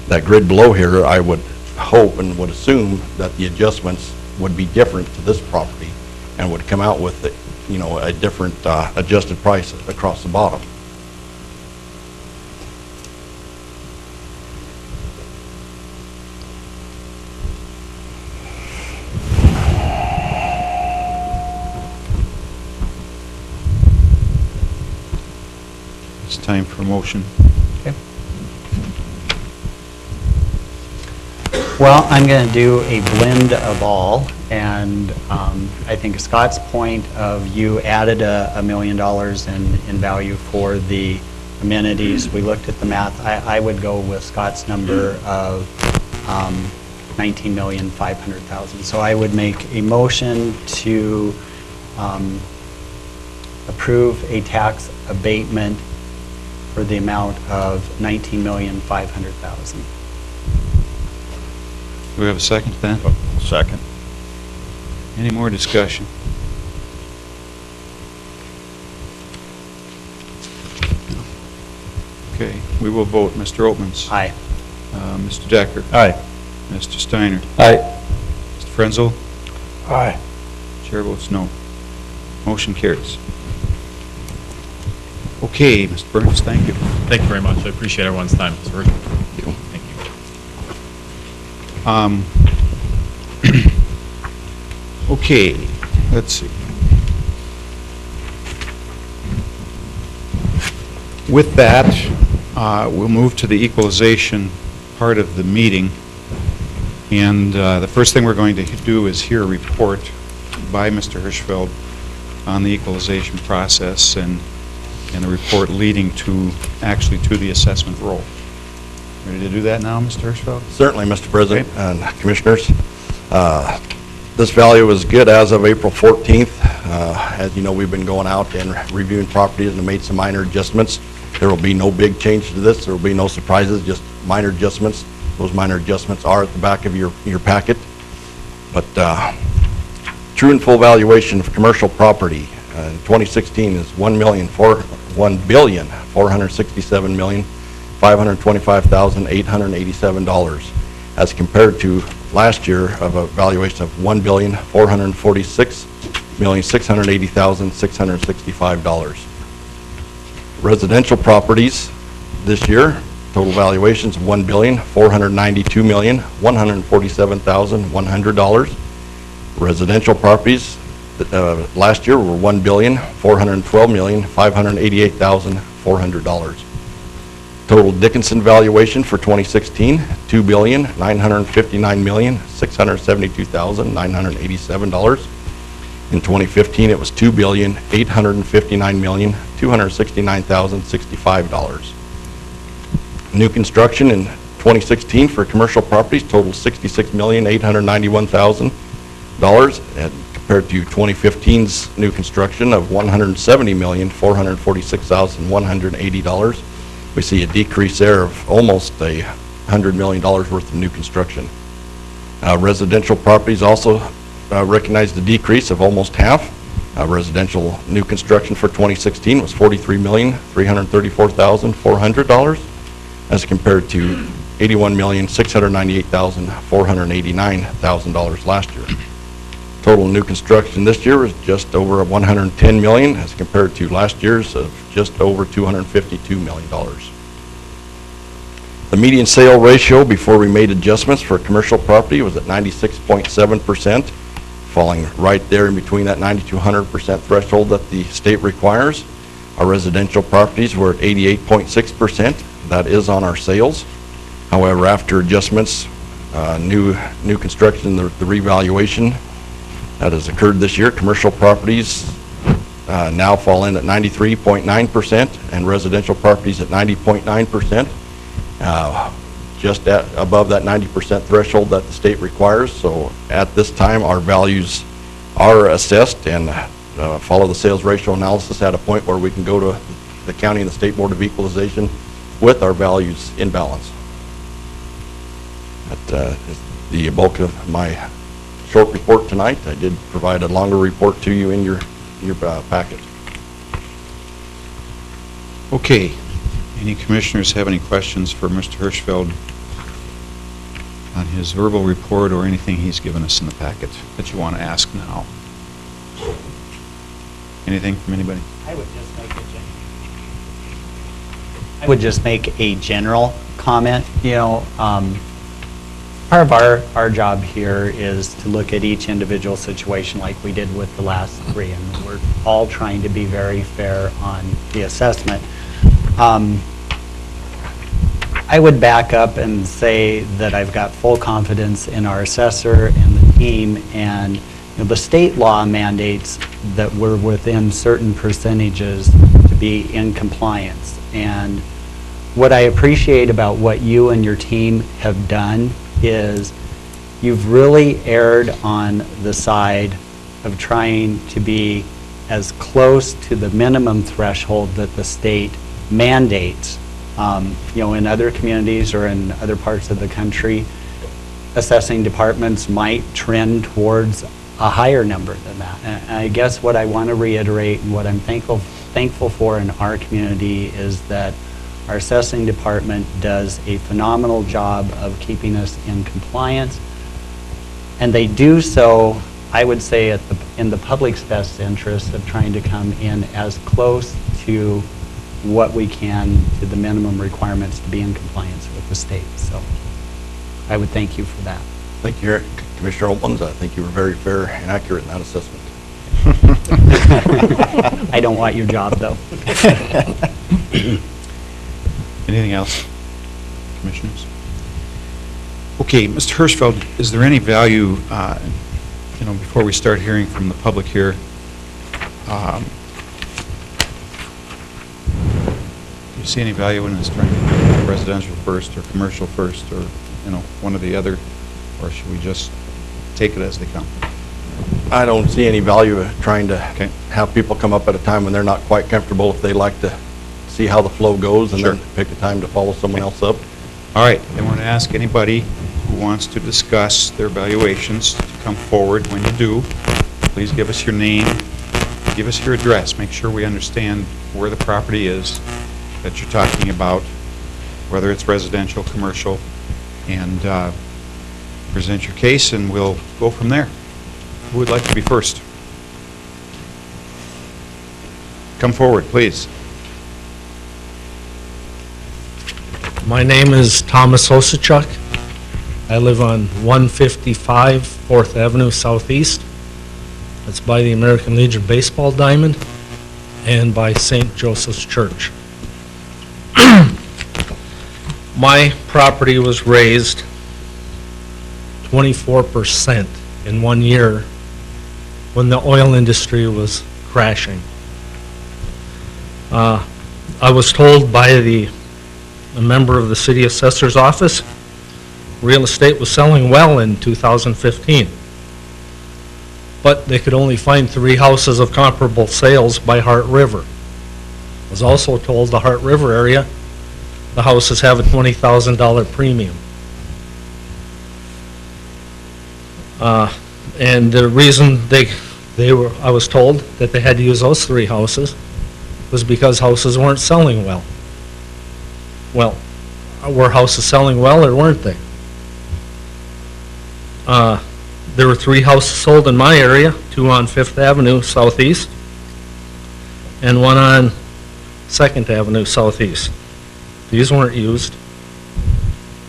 [SPEAKER 2] That grid below here, I would hope and would assume that the adjustments would be different to this property and would come out with, a different adjusted price across the bottom.
[SPEAKER 1] It's time for a motion.
[SPEAKER 7] Well, I'm going to do a blend of all, and I think Scott's point of you added $1 million in value for the amenities. We looked at the math. I would go with Scott's number of $19,500,000. So I would make a motion to approve a tax abatement for the amount of $19,500,000.
[SPEAKER 1] Do we have a second to that?
[SPEAKER 8] Second.
[SPEAKER 1] Any more discussion? Okay, we will vote. Mr. Oatmans?
[SPEAKER 7] Aye.
[SPEAKER 1] Mr. Decker?
[SPEAKER 8] Aye.
[SPEAKER 1] Mr. Steiner?
[SPEAKER 5] Aye.
[SPEAKER 1] Mr. Frenzel?
[SPEAKER 8] Aye.
[SPEAKER 1] Chair votes no. Motion carries. Okay, Mr. Burns, thank you.
[SPEAKER 3] Thank you very much. I appreciate everyone's time. Mr. Hirschfeld. Thank you.
[SPEAKER 1] Okay, let's see. With that, we'll move to the equalization part of the meeting. And the first thing we're going to do is hear a report by Mr. Hirschfeld on the equalization process and the report leading to the assessment roll. Ready to do that now, Mr. Hirschfeld?
[SPEAKER 2] Certainly, Mr. President and Commissioners. This value is good as of April 14th. As you know, we've been going out and reviewing properties and made some minor adjustments. There will be no big change to this. There will be no surprises, just minor adjustments. Those minor adjustments are at the back of your packet. But true and full valuation of commercial property in 2016 is $1,467,525,887, as compared to last year of a valuation of $1,446,680,665. Residential properties this year, total valuations of $1,492,147,100. Residential properties last year were $1,412,588,400. Total Dickinson valuation for 2016, $2,959,672,987. In 2015, it was $2,859,269,065. New construction in 2016 for commercial properties totaled $66,891,000, compared to 2015's new construction of $170,446,180. We see a decrease there of almost $100 million worth of new construction. Residential properties also recognized a decrease of almost half. Residential new construction for 2016 was $43,334,400, as compared to $81,698,489 last year. Total new construction this year is just over $110 million, as compared to last year's of just over $252 million. The median sale ratio before we made adjustments for commercial property was at 96.7%, falling right there in between that 90 to 100% threshold that the state requires. Our residential properties were at 88.6%. That is on our sales. However, after adjustments, new construction, the revaluation that has occurred this year, commercial properties now fall in at 93.9% and residential properties at 90.9%. just above that 90% threshold that the state requires. So at this time, our values are assessed and follow the sales ratio analysis at a point where we can go to the county and the State Board of Equalization with our values in balance. That is the bulk of my short report tonight. I did provide a longer report to you in your packet.
[SPEAKER 1] Okay. Any commissioners have any questions for Mr. Hirschfeld on his verbal report or anything he's given us in the packet that you want to ask now? Anything from anybody?
[SPEAKER 7] I would just make a general comment. You know, part of our job here is to look at each individual situation like we did with the last three, and we're all trying to be very fair on the assessment. I would back up and say that I've got full confidence in our assessor and the team, and you know, the state law mandates that we're within certain percentages to be in compliance. And what I appreciate about what you and your team have done is you've really erred on the side of trying to be as close to the minimum threshold that the state mandates. You know, in other communities or in other parts of the country, assessing departments might trend towards a higher number than that. And I guess what I want to reiterate and what I'm thankful for in our community is that our assessing department does a phenomenal job of keeping us in compliance. And they do so, I would say, in the public's best interest of trying to come in as close to what we can to the minimum requirements to be in compliance with the state. So I would thank you for that.
[SPEAKER 2] Thank you, Commissioner Olmans. I think you were very fair and accurate in that assessment.
[SPEAKER 7] I don't want your job, though.
[SPEAKER 1] Anything else, commissioners? Okay, Mr. Hirschfeld, is there any value, you know, before we start hearing from the public here, do you see any value in us trying to do residential first or commercial first, or, you know, one or the other, or should we just take it as they come?
[SPEAKER 2] I don't see any value of trying to
[SPEAKER 1] Okay.
[SPEAKER 2] have people come up at a time when they're not quite comfortable, if they like to see how the flow goes and
[SPEAKER 1] Sure.
[SPEAKER 2] then pick a time to follow someone else up.
[SPEAKER 1] All right, I want to ask anybody who wants to discuss their valuations to come forward. When you do, please give us your name, give us your address, make sure we understand where the property is that you're talking about, whether it's residential, commercial, and present your case, and we'll go from there. Who would like to be first? Come forward, please.
[SPEAKER 10] My name is Thomas Osachuk. I live on 155 4th Avenue Southeast. It's by the American Legion baseball diamond and by St. Joseph's Church. My property was raised 24% in 1 year when the oil industry was crashing. I was told by a member of the city assessor's office, real estate was selling well in 2015. But they could only find 3 houses of comparable sales by Hart River. I was also told the Hart River area, the houses have a $20,000 premium. And the reason I was told that they had to use those 3 houses was because houses weren't selling well. Well, were houses selling well or weren't they? There were 3 houses sold in my area, 2 on 5th Avenue Southeast, and 1 on 2nd Avenue Southeast. These weren't used.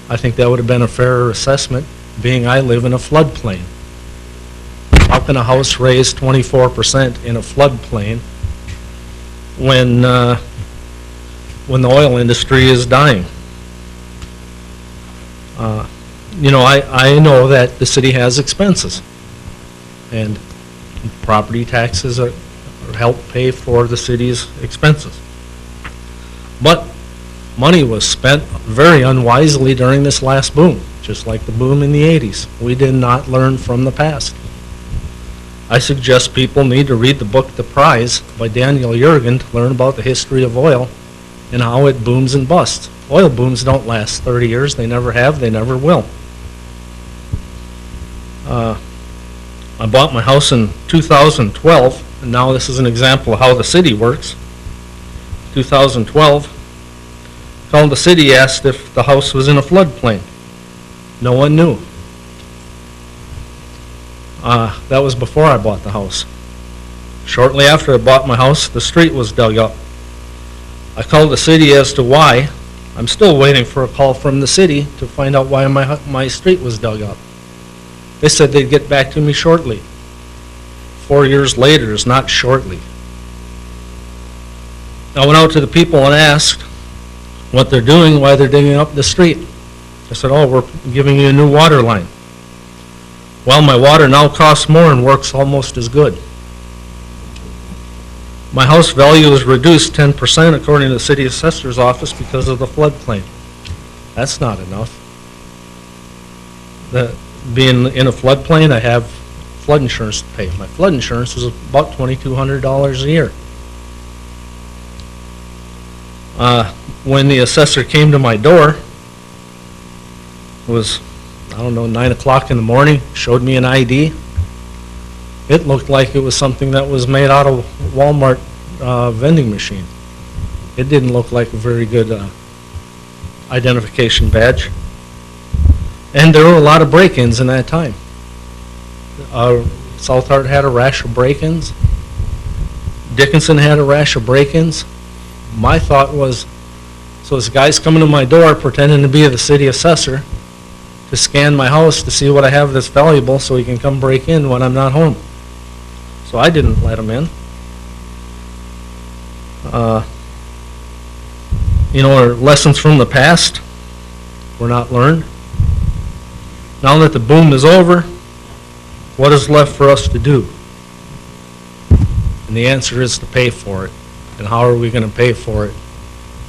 [SPEAKER 10] I think that would have been a fairer assessment, being I live in a floodplain. How can a house raise 24% in a floodplain when the oil industry is dying? You know, I know that the city has expenses, and property taxes help pay for the city's expenses. But money was spent very unwisely during this last boom, just like the boom in the 80s. We did not learn from the past. I suggest people need to read the book The Prize by Daniel Yergin to learn about the history of oil and how it booms and busts. Oil booms don't last 30 years. They never have. They never will. I bought my house in 2012, and now this is an example of how the city works. 2012, called the city, asked if the house was in a floodplain. No one knew. That was before I bought the house. Shortly after I bought my house, the street was dug up. I called the city as to why. I'm still waiting for a call from the city to find out why my street was dug up. They said they'd get back to me shortly. 4 years later is not shortly. I went out to the people and asked what they're doing, why they're digging up the street. I said, oh, we're giving you a new water line. Well, my water now costs more and works almost as good. My house value is reduced 10% according to the city assessor's office because of the floodplain. That's not enough. Being in a floodplain, I have flood insurance to pay. My flood insurance is about $2,200 a year. When the assessor came to my door, it was, I don't know, 9 o'clock in the morning, showed me an ID. It looked like it was something that was made out of Walmart vending machine. It didn't look like a very good identification badge. And there were a lot of break-ins in that time. South Hart had a rash of break-ins. Dickinson had a rash of break-ins. My thought was, so this guy's coming to my door pretending to be the city assessor to scan my house to see what I have that's valuable so he can come break in when I'm not home. So I didn't let him in. Our lessons from the past were not learned. Now that the boom is over, what is left for us to do? And the answer is to pay for it. And how are we going to pay for it?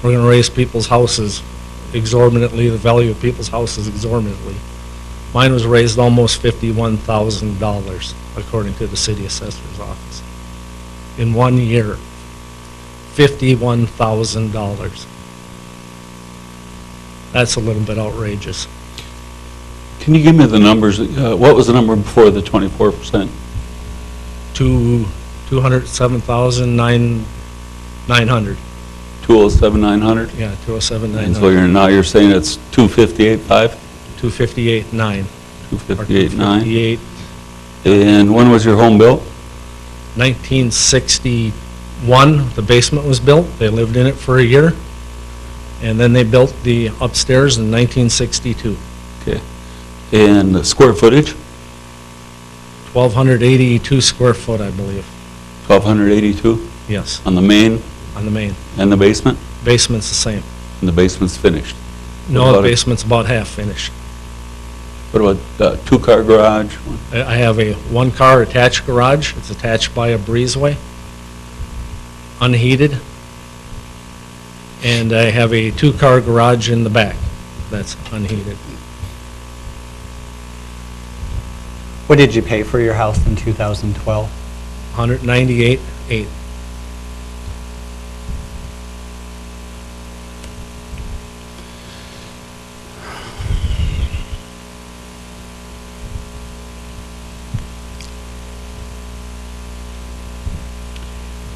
[SPEAKER 10] We're going to raise people's houses exorbitantly, the value of people's houses exorbitantly. Mine was raised almost $51,000, according to the city assessor's office. In 1 year, $51,000. That's a little bit outrageous.
[SPEAKER 5] Can you give me the numbers? What was the number before the 24%?
[SPEAKER 10] 207,900.
[SPEAKER 5] 207,900?
[SPEAKER 10] Yeah, 207,900.
[SPEAKER 5] And so you're saying it's 258,500?
[SPEAKER 10] 258,900.
[SPEAKER 5] 258,900. And when was your home built?
[SPEAKER 10] 1961, the basement was built. They lived in it for a year. And then they built the upstairs in 1962.
[SPEAKER 5] Okay. And the square footage?
[SPEAKER 10] 1,282 square foot, I believe.
[SPEAKER 5] 1,282
[SPEAKER 10] Yes,
[SPEAKER 5] on the main
[SPEAKER 10] on the main.
[SPEAKER 5] and the basement?
[SPEAKER 10] Basement's the same.
[SPEAKER 5] And the basement's finished?
[SPEAKER 10] No,
[SPEAKER 5] What
[SPEAKER 10] the
[SPEAKER 5] about it?
[SPEAKER 10] basement's about half finished.
[SPEAKER 5] What about two-car garage?
[SPEAKER 10] I have a one-car attached garage. It's attached by a breezeway, unheated. And I have a two-car garage in the back that's unheated.
[SPEAKER 7] What did you pay for your house in 2012?
[SPEAKER 10] $198,800.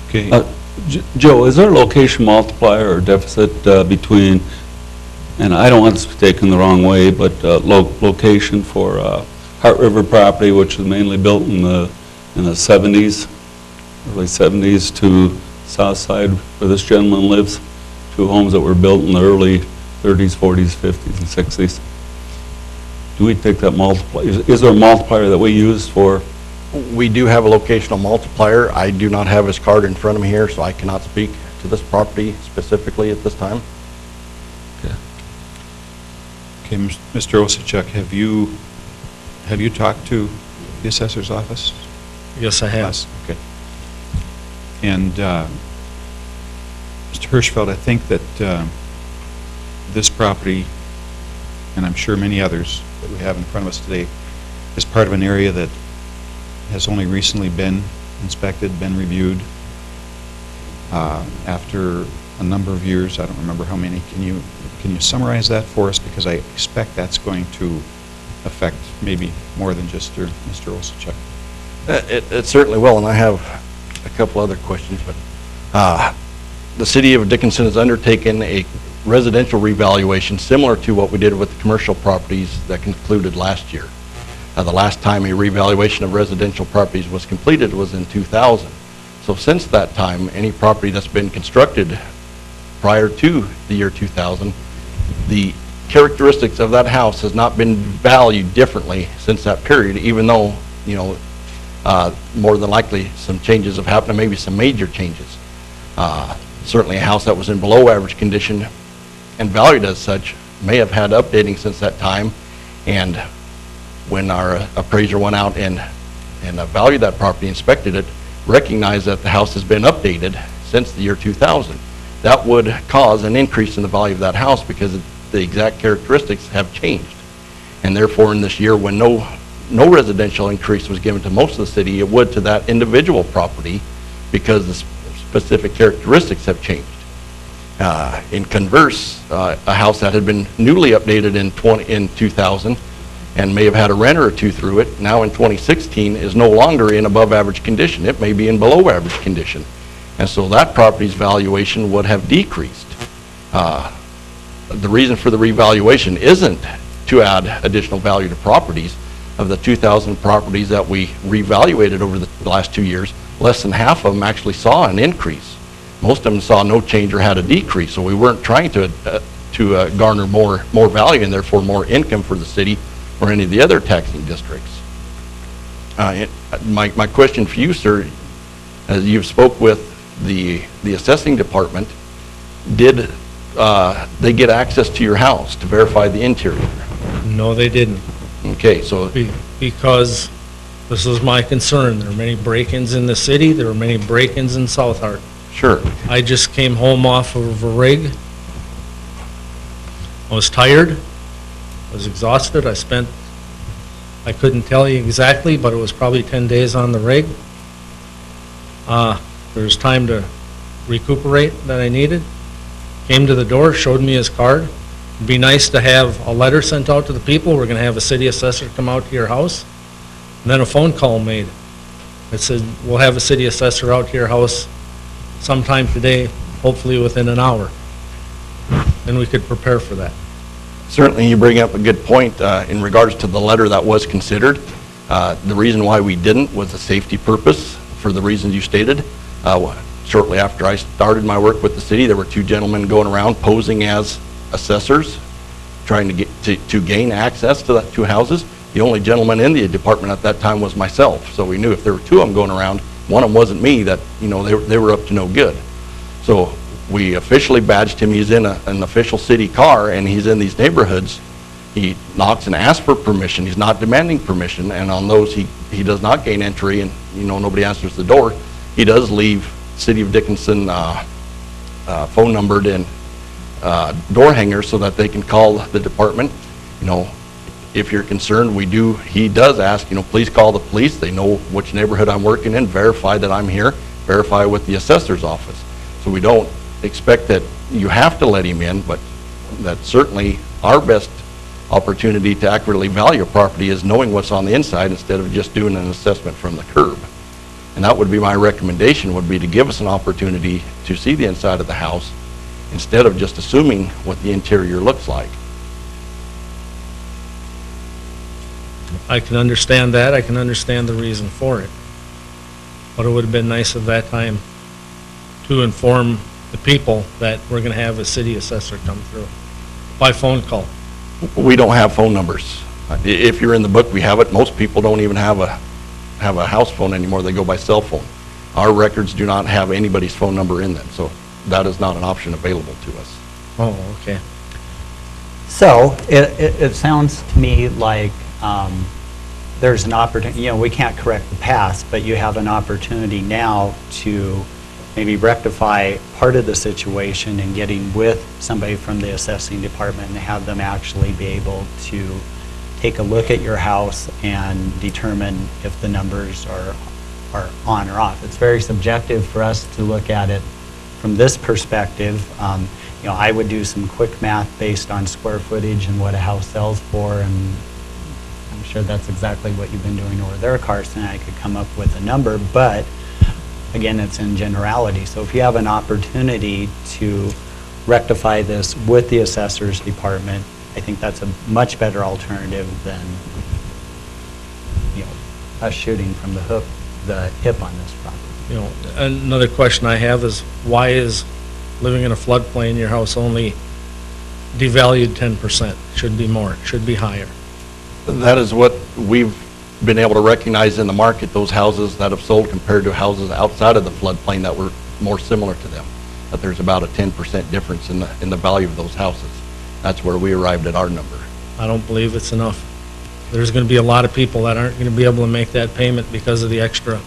[SPEAKER 1] Okay.
[SPEAKER 5] Joe, is there a location multiplier or deficit between, and I don't want this to be taken the wrong way, but location for Hart River property, which was mainly built in the 70s, early 70s, to south side where this gentleman lives, two homes that were built in the early 30s, 40s, 50s, and 60s. Do we take that multiplier? Is there a multiplier that we use for?
[SPEAKER 2] We do have a locational multiplier. I do not have his card in front of me here, so I cannot speak to this property specifically at this time.
[SPEAKER 1] Okay, Mr. Osachek, have you talked to the assessor's office?
[SPEAKER 10] Yes, I have.
[SPEAKER 1] Yes, okay. And Mr. Hirschfeld, I think that this property, and I'm sure many others that we have in front of us today, is part of an area that has only recently been inspected, been reviewed, after a number of years. I don't remember how many. Can you summarize that for us? Because I expect that's going to affect maybe more than just Mr. Olszewski.
[SPEAKER 2] It certainly will, and I have a couple other questions, but the city of Dickinson has undertaken a residential revaluation similar to what we did with the commercial properties that concluded last year. The last time a revaluation of residential properties was completed was in 2000. So since that time, any property that's been constructed prior to the year 2000, the characteristics of that house has not been valued differently since that period, even though, more than likely some changes have happened, maybe some major changes. Certainly a house that was in below average condition and valued as such may have had updating since that time, and when our appraiser went out and valued that property, inspected it, recognized that the house has been updated since the year 2000. That would cause an increase in the value of that house because the exact characteristics have changed. And therefore, in this year, when no residential increase was given to most of the city, it would to that individual property because the specific characteristics have changed. In converse, a house that had been newly updated in 2000 and may have had a renter or two through it, now in 2016 is no longer in above average condition. It may be in below average condition. And so that property's valuation would have decreased. The reason for the revaluation isn't to add additional value to properties. Of the 2,000 properties that we revaluated over the last 2 years, less than half of them actually saw an increase. Most of them saw no change or had a decrease, so we weren't trying to garner more value and therefore more income for the city or any of the other taxing districts. My question for you, sir, as you've spoke with the assessing department, did they get access to your house to verify the interior?
[SPEAKER 10] No, they didn't.
[SPEAKER 2] Okay, so
[SPEAKER 10] Because this was my concern. There were many break-ins in the city. There were many break-ins in South Hart.
[SPEAKER 2] sure.
[SPEAKER 10] I just came home off of a rig. I was tired. I was exhausted. I couldn't tell you exactly, but it was probably 10 days on the rig. There was time to recuperate that I needed. Came to the door, showed me his card. It'd be nice to have a letter sent out to the people. We're going to have a city assessor come out to your house. And then a phone call made. It said, we'll have a city assessor out to your house sometime today, hopefully within an hour. And we could prepare for that.
[SPEAKER 2] Certainly, you bring up a good point in regards to the letter that was considered. The reason why we didn't was a safety purpose, for the reasons you stated. Shortly after I started my work with the city, there were two gentlemen going around posing as assessors, trying to gain access to the two houses. The only gentleman in the department at that time was myself, so we knew if there were two of them going around, one of them wasn't me, that they were up to no good. So we officially badged him. He's in an official city car, and he's in these neighborhoods. He knocks and asks for permission. He's not demanding permission, and on those he does not gain entry, and nobody answers the door. He does leave City of Dickinson phone numbered and door hangers so that they can call the department. If you're concerned, he does ask, please call the police. They know which neighborhood I'm working in, verify that I'm here, verify with the assessor's office. So we don't expect that you have to let him in, but that's certainly our best opportunity to accurately value a property is knowing what's on the inside instead of just doing an assessment from the curb. And that would be my recommendation, would be to give us an opportunity to see the inside of the house instead of just assuming what the interior looks like.
[SPEAKER 10] I can understand that. I can understand the reason for it. But it would have been nice at that time to inform the people that we're going to have a city assessor come through by phone call.
[SPEAKER 2] We don't have phone numbers. If you're in the book, we have it. Most people don't even have a house phone anymore. They go by cell phone. Our records do not have anybody's phone number in them, so that is not an option available to us.
[SPEAKER 10] Oh, okay.
[SPEAKER 7] So it sounds to me like there's an opportunity, we can't correct the past, but you have an opportunity now to maybe rectify part of the situation and getting with somebody from the assessing department and have them actually be able to take a look at your house and determine if the numbers are on or off. It's very subjective for us to look at it from this perspective. You know, I would do some quick math based on square footage and what a house sells for, and I'm sure that's exactly what you've been doing over there, Carson. I could come up with a number, but again, it's in generality. So if you have an opportunity to rectify this with the assessor's department, I think that's a much better alternative than, you know, us shooting from the hip on this property.
[SPEAKER 10] You know, another question I have is, why is living in a floodplain, your house only devalued 10%? Should be more, should be higher.
[SPEAKER 2] That is what we've been able to recognize in the market, those houses that have sold compared to houses outside of the floodplain that were more similar to them, that there's about a 10% difference in the value of those houses. That's where we arrived at our number.
[SPEAKER 10] I don't believe it's enough. There's going to be a lot of people that aren't going to be able to make that payment because of the extra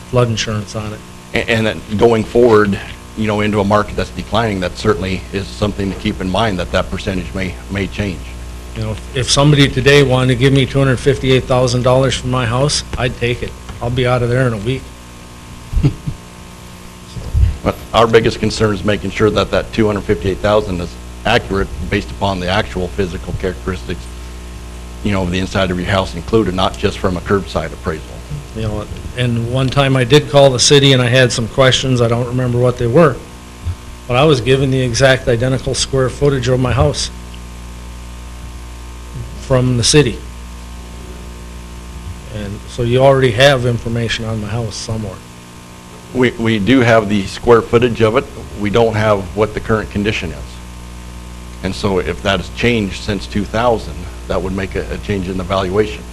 [SPEAKER 10] flood insurance on it.
[SPEAKER 2] And then going forward, you know, into a market that's declining, that certainly is something to keep in mind, that percentage may change.
[SPEAKER 10] You know, if somebody today wanted to give me $258,000 for my house, I'd take it. I'll be out of there in a week.
[SPEAKER 2] But our biggest concern is making sure that that $258,000 is accurate based upon the actual physical characteristics, you know, of the inside of your house included, not just from a curbside appraisal.
[SPEAKER 10] You know, and one time I did call the city and I had some questions. I don't remember what they were, but I was given the exact identical square footage of my house from the city. And so you already have information on my house somewhere.
[SPEAKER 2] We do have the square footage of it. We don't have what the current condition is. And so if that has changed since 2000, that would make a change in the valuation.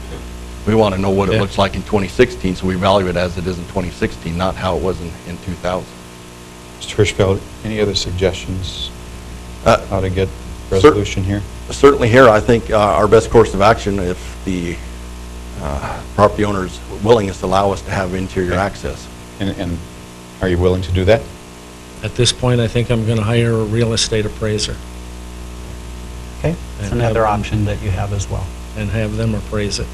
[SPEAKER 2] We want to know what it
[SPEAKER 10] Yeah.
[SPEAKER 2] looks like in 2016, so we value it as it is in 2016, not how it was in 2000.
[SPEAKER 1] Mr. Hirschfeld, any other suggestions how to get
[SPEAKER 2] Sir-
[SPEAKER 1] resolution here?
[SPEAKER 2] Certainly here, I think our best course of action, if the property owner's willingness to allow us to have interior access.
[SPEAKER 1] And are you willing to do that?
[SPEAKER 10] At this point, I think I'm going to hire a real estate appraiser
[SPEAKER 7] Okay, it's
[SPEAKER 10] And
[SPEAKER 7] another
[SPEAKER 10] have-
[SPEAKER 7] option that you have as well.
[SPEAKER 10] and have them appraise it.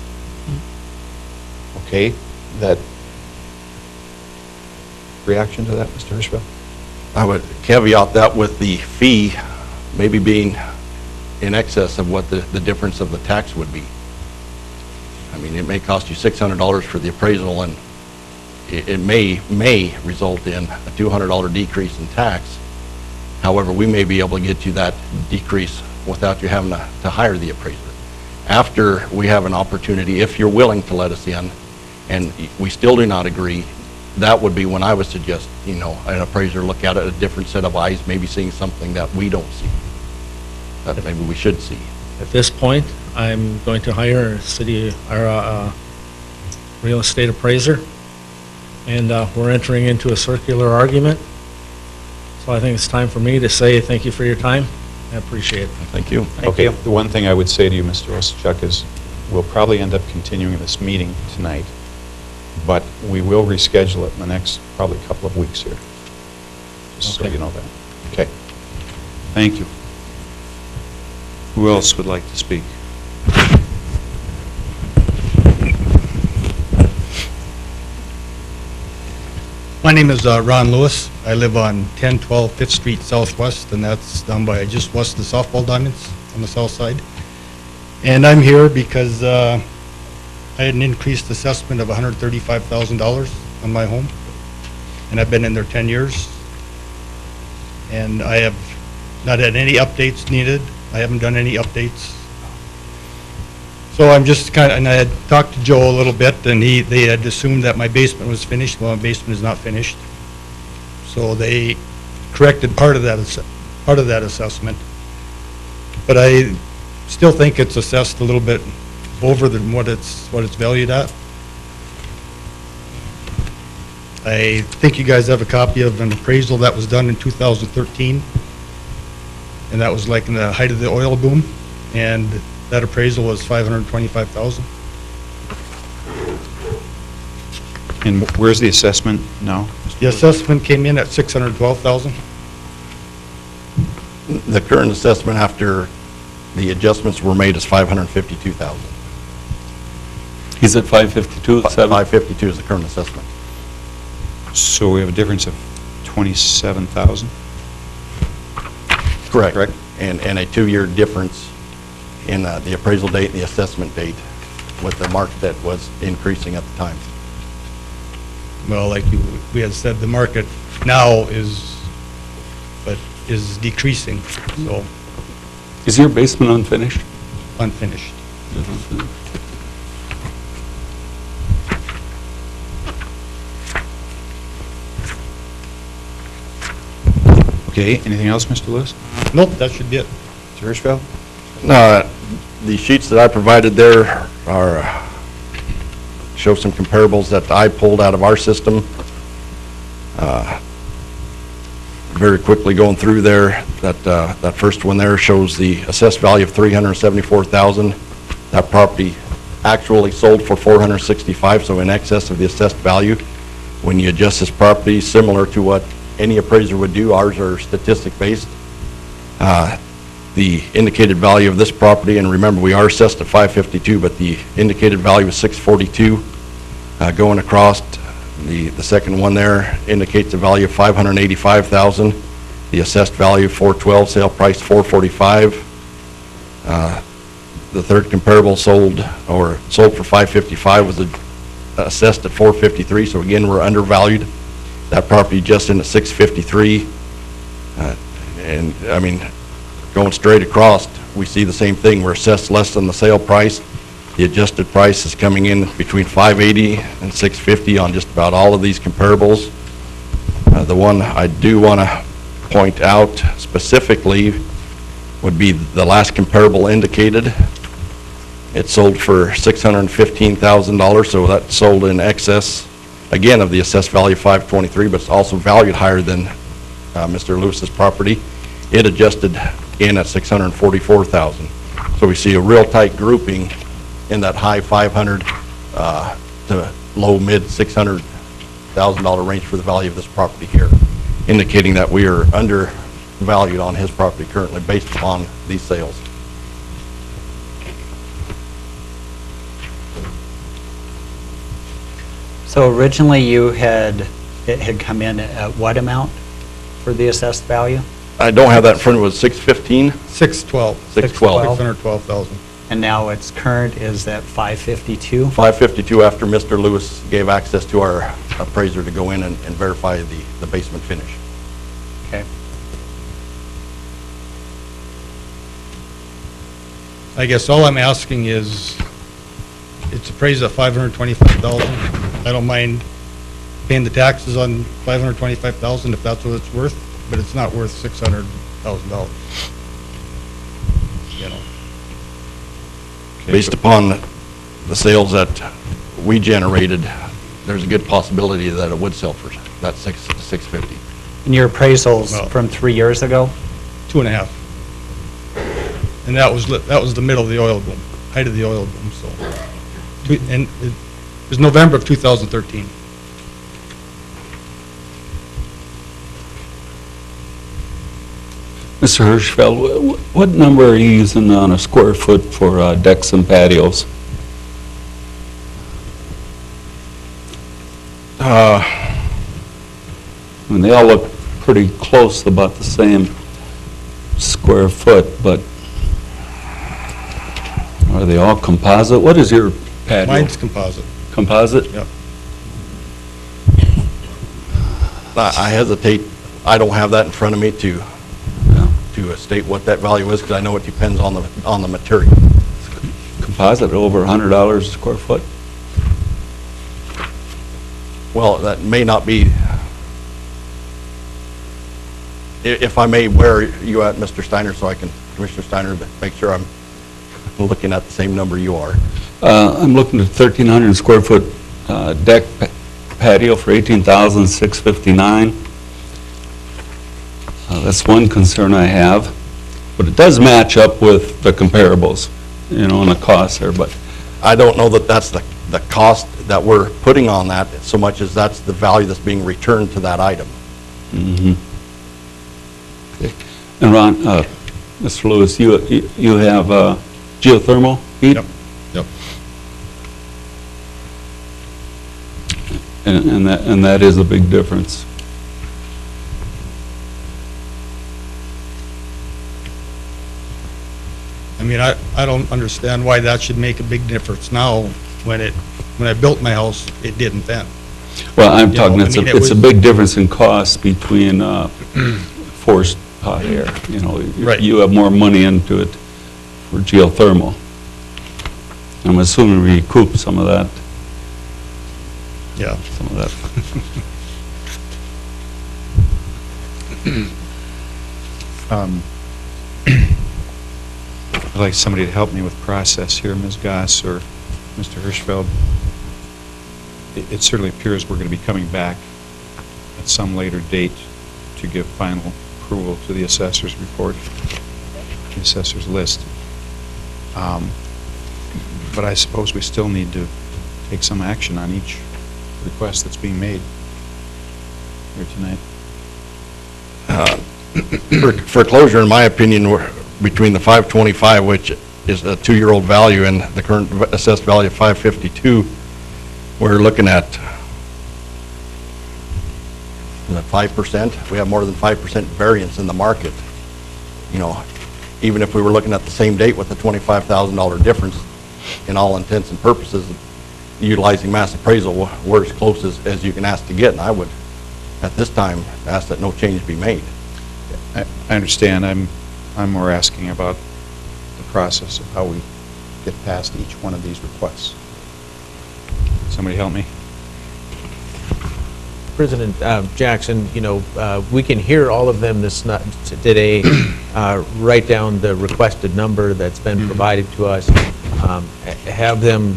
[SPEAKER 1] Okay, that reaction to that, Mr. Hirschfeld?
[SPEAKER 2] I would caveat that with the fee maybe being in excess of what the difference of the tax would be. I mean, it may cost you $600 for the appraisal, and it may result in a $200 decrease in tax. However, we may be able to get you that decrease without you having to hire the appraiser. After we have an opportunity, if you're willing to let us in, and we still do not agree, that would be when I would suggest, you know, an appraiser look at it, a different set of eyes, maybe seeing something that we don't see, that maybe we should see.
[SPEAKER 10] At this point, I'm going to hire a city, or a real estate appraiser, and we're entering into a circular argument. So I think it's time for me to say thank you for your time. I appreciate it.
[SPEAKER 2] Thank you.
[SPEAKER 7] Thank you.
[SPEAKER 1] The one thing I would say to you, Mr. Osachuk, is we'll probably end up continuing this meeting tonight, but we will reschedule it in the next probably couple of weeks here, just so
[SPEAKER 10] Okay.
[SPEAKER 1] you know that. Okay. Thank you. Who else would like to speak?
[SPEAKER 11] My name is Ron Lewis. I live on 1012 Fifth Street Southwest, and that's down by just west of the softball diamonds on the south side. And I'm here because I had an increased assessment of $135,000 on my home, and I've been in there 10 years. And I have not had any updates needed. I haven't done any updates. So I'm just and I had talked to Joe a little bit, and they had assumed that my basement was finished. Well, my basement is not finished. So they corrected part of that assessment. But I still think it's assessed a little bit over than what it's valued at. I think you guys have a copy of an appraisal that was done in 2013. And that was like in the height of the oil boom. And that appraisal was $525,000.
[SPEAKER 1] And where's the assessment now, Mr.
[SPEAKER 11] The assessment came in at 612,000.
[SPEAKER 2] The current assessment after the adjustments were made is 552,000.
[SPEAKER 5] He's at 552, 7?
[SPEAKER 2] 552 is the current assessment.
[SPEAKER 1] So we have a difference of 27,000?
[SPEAKER 2] Correct.
[SPEAKER 1] Correct.
[SPEAKER 2] And a 2-year difference in the appraisal date and the assessment date with the market that was increasing at the time.
[SPEAKER 11] Well, like we had said, the market now is decreasing, so
[SPEAKER 5] Is your basement unfinished?
[SPEAKER 11] unfinished.
[SPEAKER 1] Okay, anything else, Mr. Lewis?
[SPEAKER 11] Nope, that should be it.
[SPEAKER 1] Mr. Hirschfeld?
[SPEAKER 2] The sheets that I provided there are, show some comparables that I pulled out of our system. Very quickly going through there, that first one there shows the assessed value of $374,000. That property actually sold for $465,000, so in excess of the assessed value. When you adjust this property, similar to what any appraiser would do, ours are statistic-based. The indicated value of this property, and remember, we are assessed at $552,000, but the indicated value is $642,000. Going across, the second one there indicates a value of $585,000. The assessed value $412,000, sale price $445,000. The third comparable sold for $555,000 was assessed at $453,000. So again, we're undervalued. That property just in at $653,000. And I mean, going straight across, we see the same thing. We're assessed less than the sale price. The adjusted price is coming in between $580,000 and $650,000 on just about all of these comparables. The one I do want to point out specifically would be the last comparable indicated. It sold for $615,000, so that sold in excess, again, of the assessed value of $523,000, but it's also valued higher than Mr. Lewis's property. It adjusted in at $644,000. So we see a real tight grouping in that high $500,000 to low mid $600,000 range for the value of this property here, indicating that we are undervalued on his property currently based upon these sales.
[SPEAKER 7] So originally it had come in at what amount for the assessed value?
[SPEAKER 2] I don't have that in front of me. Was 615?
[SPEAKER 11] 612.
[SPEAKER 2] 612.
[SPEAKER 11] 612,000.
[SPEAKER 7] And now its current is at 552?
[SPEAKER 2] 552 after Mr. Lewis gave access to our appraiser to go in and verify the basement finish.
[SPEAKER 7] Okay.
[SPEAKER 11] I guess all I'm asking is, it's appraised at $525,000. I don't mind paying the taxes on $525,000 if that's what it's worth, but it's not worth $600,000. You know.
[SPEAKER 2] Based upon the sales that we generated, there's a good possibility that it would sell for that $650,000.
[SPEAKER 7] And your appraisals
[SPEAKER 11] Well-
[SPEAKER 7] from 3 years ago?
[SPEAKER 11] 2.5. And that was the middle of the oil boom, height of the oil boom, so. And it was November of 2013.
[SPEAKER 5] Mr. Hirschfeld, what number are you using on a square foot for decks and patios? I mean, they all look pretty close, about the same square foot, but are they all composite? What is your patio?
[SPEAKER 11] Mine's composite.
[SPEAKER 5] Composite?
[SPEAKER 11] Yep.
[SPEAKER 2] I hesitate, I don't have that in front of me to state what that value is, because I know it depends on the material.
[SPEAKER 5] Composite, over $100 a square foot?
[SPEAKER 2] Well, that may not be, if I may, where are you at, Mr. Steiner, so I can, Commissioner Steiner, make sure I'm looking at the same number you are.
[SPEAKER 5] I'm looking at 1,300 square foot deck patio for $18,659. That's one concern I have, but it does match up with the comparables, you know, and the costs there, but
[SPEAKER 2] I don't know that that's the cost. that we're putting on that so much as that's the value that's being returned to that item.
[SPEAKER 5] Okay. And Ron, Mr. Lewis, you have geothermal heat?
[SPEAKER 11] Yep, yep.
[SPEAKER 5] And that is a big difference.
[SPEAKER 11] I mean, I don't understand why that should make a big difference now when I built my house, it didn't then.
[SPEAKER 5] Well, I'm
[SPEAKER 11] You know,
[SPEAKER 5] talking,
[SPEAKER 11] I mean, it
[SPEAKER 5] it's a
[SPEAKER 11] was-
[SPEAKER 5] big difference in cost between forced hot air. You know,
[SPEAKER 11] Right.
[SPEAKER 5] you have more money into it for geothermal. I'm assuming we recoup some of that,
[SPEAKER 11] Yeah.
[SPEAKER 5] some of that.
[SPEAKER 1] I'd like somebody to help me with process here, Ms. Goss or Mr. Hirschfeld. It certainly appears we're going to be coming back at some later date to give final approval to the assessor's report, the assessor's list. But I suppose we still need to take some action on each request that's being made here tonight.
[SPEAKER 2] For closure, in my opinion, we're between the 525, which is a 2-year-old value, and the current assessed value of 552, we're looking at 5%. We have more than 5% variance in the market. You know, even if we were looking at the same date with a $25,000 difference, in all intents and purposes, utilizing mass appraisal, we're as close as you can ask to get, and I would, at this time, ask that no change be made.
[SPEAKER 1] I understand. I'm more asking about the process of how we get past each one of these requests. Somebody help me?
[SPEAKER 6] President Jackson, you know, we can hear all of them today, write down the requested number that's been provided to us, have them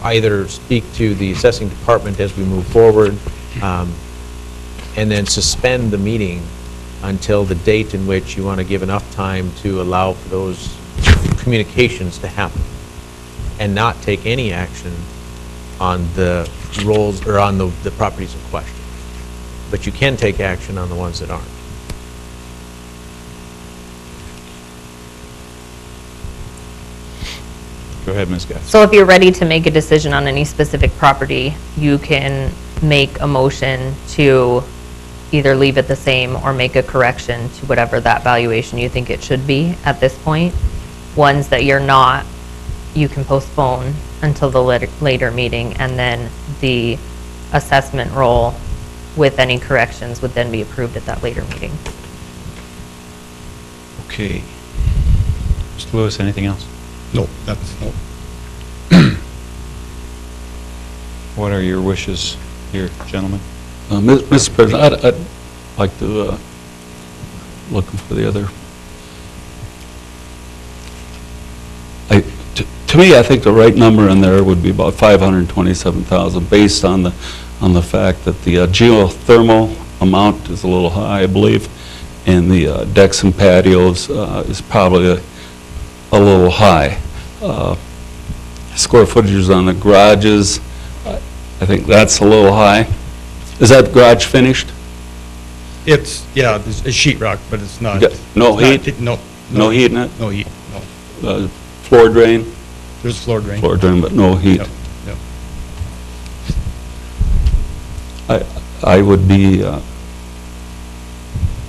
[SPEAKER 6] either speak to the assessing department as we move forward, and then suspend the meeting until the date in which you want to give enough time to allow for those communications to happen, and not take any action on the rolls, or on the properties in question. But you can take action on the ones that aren't.
[SPEAKER 1] Go ahead, Ms. Goss.
[SPEAKER 9] So if you're ready to make a decision on any specific property, you can make a motion to either leave it the same or make a correction to whatever that valuation you think it should be at this point. Ones that you're not, you can postpone until the later meeting, and then the assessment roll with any corrections would then be approved at that later meeting.
[SPEAKER 1] Okay. Mr. Lewis, anything else?
[SPEAKER 11] No, that's, no.
[SPEAKER 1] What are your wishes here, gentlemen?
[SPEAKER 5] Mr. President, I'd like to, looking for the other. To me, I think the right number in there would be about 527,000, based on the fact that the geothermal amount is a little high, I believe, and the decks and patios is probably a little high. Square footages on the garages, I think that's a little high. Is that garage finished?
[SPEAKER 11] It's, yeah, it's sheet rock, but it's not.
[SPEAKER 5] No
[SPEAKER 11] it's
[SPEAKER 5] heat?
[SPEAKER 11] not-
[SPEAKER 5] No heat in it?
[SPEAKER 11] No heat, no.
[SPEAKER 5] Floor drain?
[SPEAKER 11] There's floor drain.
[SPEAKER 5] Floor drain, but no heat.
[SPEAKER 11] Yep, yep.
[SPEAKER 5] I would be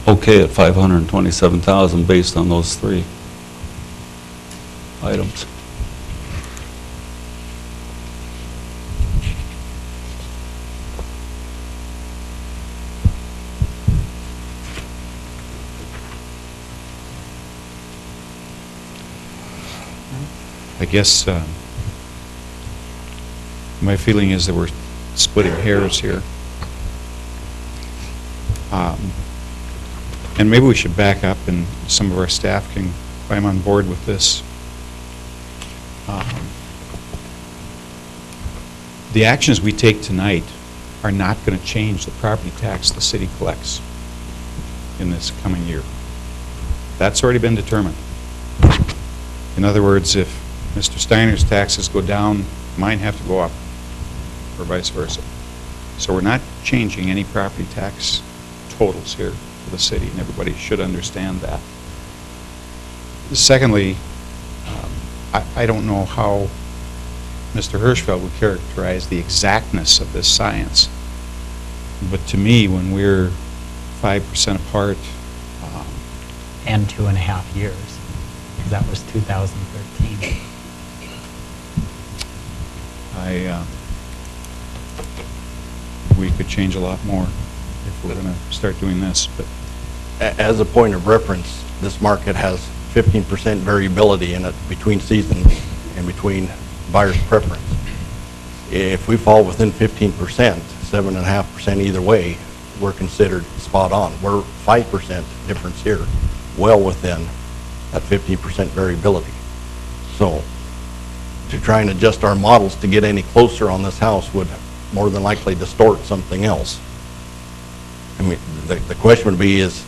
[SPEAKER 5] okay at 527,000 based on those three items.
[SPEAKER 1] I guess my feeling is that we're splitting hairs here. And maybe we should back up and some of our staff can climb on board with this. The actions we take tonight are not going to change the property tax the city collects in this coming year. That's already been determined. In other words, if Mr. Steiner's taxes go down, mine have to go up. or vice versa. So we're not changing any property tax totals here for the city, and everybody should understand that. Secondly, I don't know how Mr. Hirschfeld would characterize the exactness of this science, but to me, when we're 5% apart,
[SPEAKER 7] And 2.5 years, because that was 2013.
[SPEAKER 1] We could change a lot more if we're going to start doing this, but
[SPEAKER 2] As a point of reference, this market has 15% variability in it between seasons and between buyer's preference. If we fall within 15%, 7.5% either way, we're considered spot on. We're 5% difference here, well within that 15% variability. So to try and adjust our models to get any closer on this house would more than likely distort something else. I mean, the question would be is,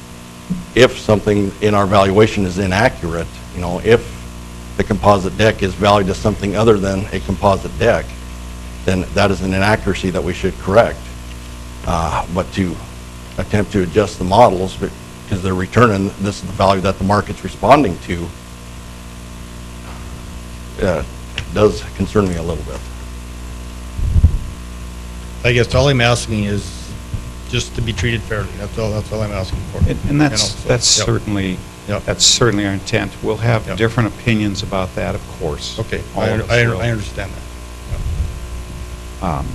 [SPEAKER 2] if something in our valuation is inaccurate, you know, if the composite deck is valued as something other than a composite deck, then that is an inaccuracy that we should correct. But to attempt to adjust the models because they're returning, this is the value that the market's responding to, does concern me a little bit.
[SPEAKER 11] I guess all I'm asking is just to be treated fairly. That's all I'm asking for.
[SPEAKER 1] And that's
[SPEAKER 11] Yep.
[SPEAKER 1] certainly,
[SPEAKER 11] Yep.
[SPEAKER 1] that's certainly our intent. We'll have
[SPEAKER 11] Yep.
[SPEAKER 1] different opinions about that, of course.
[SPEAKER 11] Okay,
[SPEAKER 1] All
[SPEAKER 11] I
[SPEAKER 1] of us will.
[SPEAKER 11] understand that.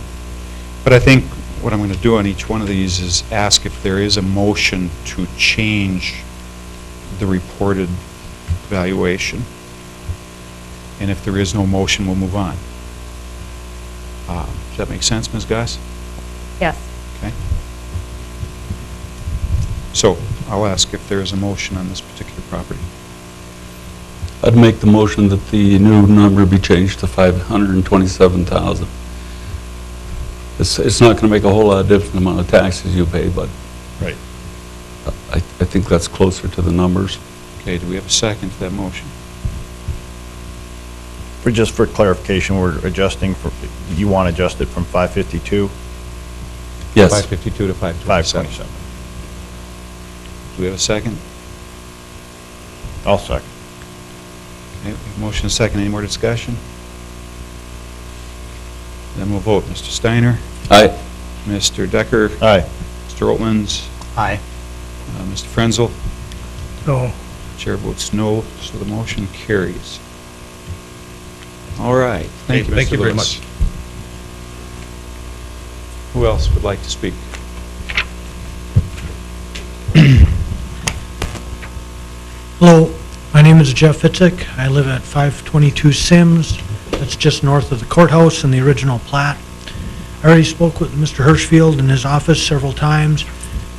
[SPEAKER 1] But I think what I'm going to do on each one of these is ask if there is a motion to change the reported valuation. And if there is no motion, we'll move on. Does that make sense, Ms. Goss?
[SPEAKER 9] Yes.
[SPEAKER 1] Okay. So I'll ask if there is a motion on this particular property.
[SPEAKER 5] I'd make the motion that the new number be changed to 527,000. It's not going to make a whole lot of different amount of taxes you pay, but
[SPEAKER 11] Right.
[SPEAKER 5] I think that's closer to the numbers.
[SPEAKER 1] Okay, do we have a second to that motion?
[SPEAKER 8] Just for clarification, we're adjusting for, you want to adjust it from 552?
[SPEAKER 5] Yes.
[SPEAKER 1] 552 to 527.
[SPEAKER 8] 527.
[SPEAKER 1] Do we have a second?
[SPEAKER 8] I'll second.
[SPEAKER 1] Okay, we have a motion and a second. Any more discussion? Then we'll vote. Mr. Steiner?
[SPEAKER 5] Aye.
[SPEAKER 1] Mr. Decker?
[SPEAKER 8] Aye.
[SPEAKER 1] Mr. Oltmans?
[SPEAKER 7] Aye.
[SPEAKER 1] Mr. Frenzel?
[SPEAKER 10] No.
[SPEAKER 1] Chair votes no, so the motion carries. All right. Thank you,
[SPEAKER 11] Thank
[SPEAKER 1] Mr.
[SPEAKER 11] you very
[SPEAKER 1] Lewis.
[SPEAKER 11] much.
[SPEAKER 1] Who else would like to speak?
[SPEAKER 12] Hello, my name is Jeff Fitzik. I live at 522 Sims. That's just north of the courthouse and the original plat. I already spoke with Mr. Hirschfield in his office several times,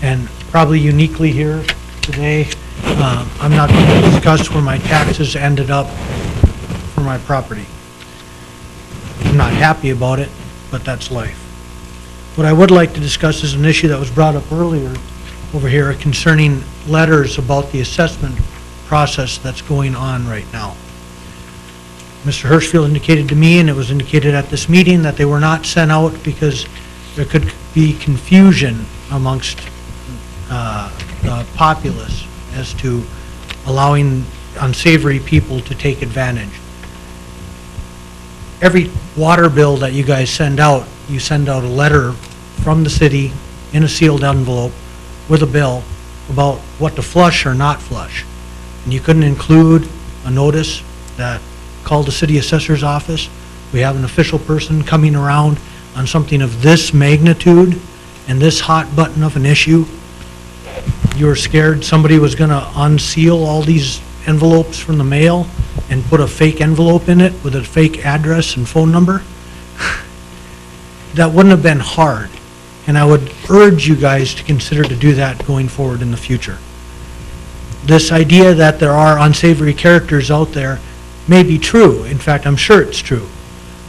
[SPEAKER 12] and probably uniquely here today, I'm not going to discuss where my taxes ended up for my property. I'm not happy about it, but that's life. What I would like to discuss is an issue that was brought up earlier over here concerning letters about the assessment process that's going on right now. Mr. Hirschfield indicated to me, and it was indicated at this meeting, that they were not sent out because there could be confusion amongst the populace as to allowing unsavory people to take advantage. Every water bill that you guys send out, you send out a letter from the city in a sealed envelope with a bill about what to flush or not flush. And you couldn't include a notice that called the city assessor's office. We have an official person coming around on something of this magnitude and this hot button of an issue. You were scared somebody was going to unseal all these envelopes from the mail and put a fake envelope in it with a fake address and phone number. That wouldn't have been hard, and I would urge you guys to consider to do that going forward in the future. This idea that there are unsavory characters out there may be true. In fact, I'm sure it's true.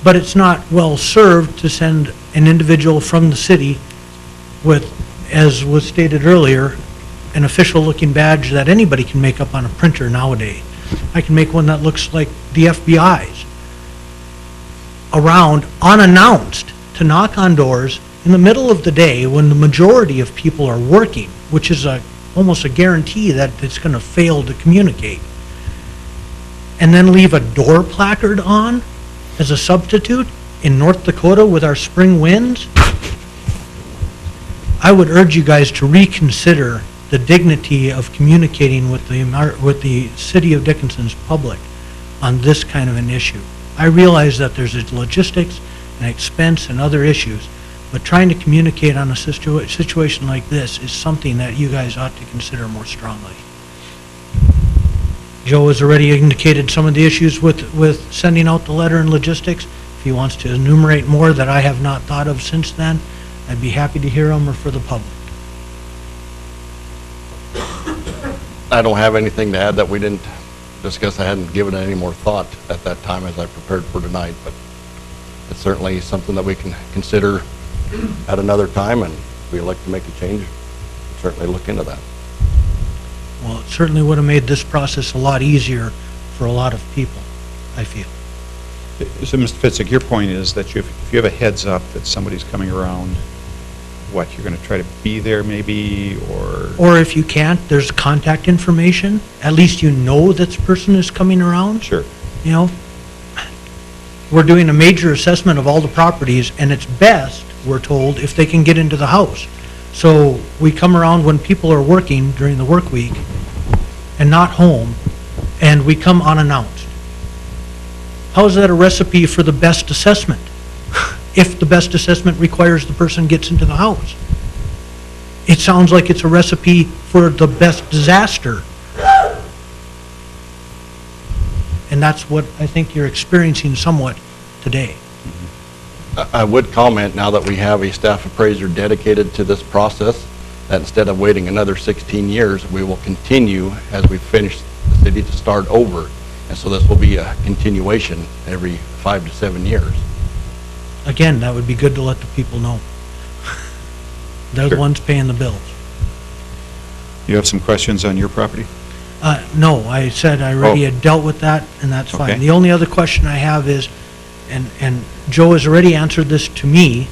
[SPEAKER 12] But it's not well served to send an individual from the city with, as was stated earlier, an official-looking badge that anybody can make up on a printer nowadays. I can make one that looks like the FBI's, around unannounced, to knock on doors in the middle of the day when the majority of people are working, which is almost a guarantee that it's going to fail to communicate, and then leave a door placard on as a substitute in North Dakota with our spring winds? I would urge you guys to reconsider the dignity of communicating with the city of Dickinson's public on this kind of an issue. I realize that there's logistics and expense and other issues, but trying to communicate on a situation like this is something that you guys ought to consider more strongly. Joe has already indicated some of the issues with sending out the letter and logistics. If he wants to enumerate more that I have not thought of since then, I'd be happy to hear them or for the public.
[SPEAKER 2] I don't have anything to add that we didn't discuss. I hadn't given it any more thought at that time as I prepared for tonight, but it's certainly something that we can consider at another time, and if we'd like to make a change, certainly look into that.
[SPEAKER 12] Well, it certainly would have made this process a lot easier for a lot of people, I feel.
[SPEAKER 1] So, Mr. Fitzik, your point is that if you have a heads up that somebody's coming around, what, you're going to try to be there maybe, or?
[SPEAKER 12] Or if you can't, there's contact information. At least you know this person is coming around.
[SPEAKER 1] Sure.
[SPEAKER 12] You know, we're doing a major assessment of all the properties, and it's best, we're told, if they can get into the house. So we come around when people are working during the work week and not home, and we come unannounced. How is that a recipe for the best assessment? If the best assessment requires the person gets into the house. It sounds like it's a recipe for the best disaster. And that's what I think you're experiencing somewhat today.
[SPEAKER 2] I would comment, now that we have a staff appraiser dedicated to this process, that instead of waiting another 16 years, we will continue as we finish the city to start over. And so this will be a continuation every 5 to 7 years.
[SPEAKER 12] Again, that would be good to let the people know. They're the
[SPEAKER 1] Sure.
[SPEAKER 12] ones paying the bills.
[SPEAKER 1] You have some questions on your property?
[SPEAKER 12] No, I said I already
[SPEAKER 1] Oh.
[SPEAKER 12] had dealt with that, and that's fine.
[SPEAKER 1] Okay.
[SPEAKER 12] The only other question I have is, and Joe has already answered this to me,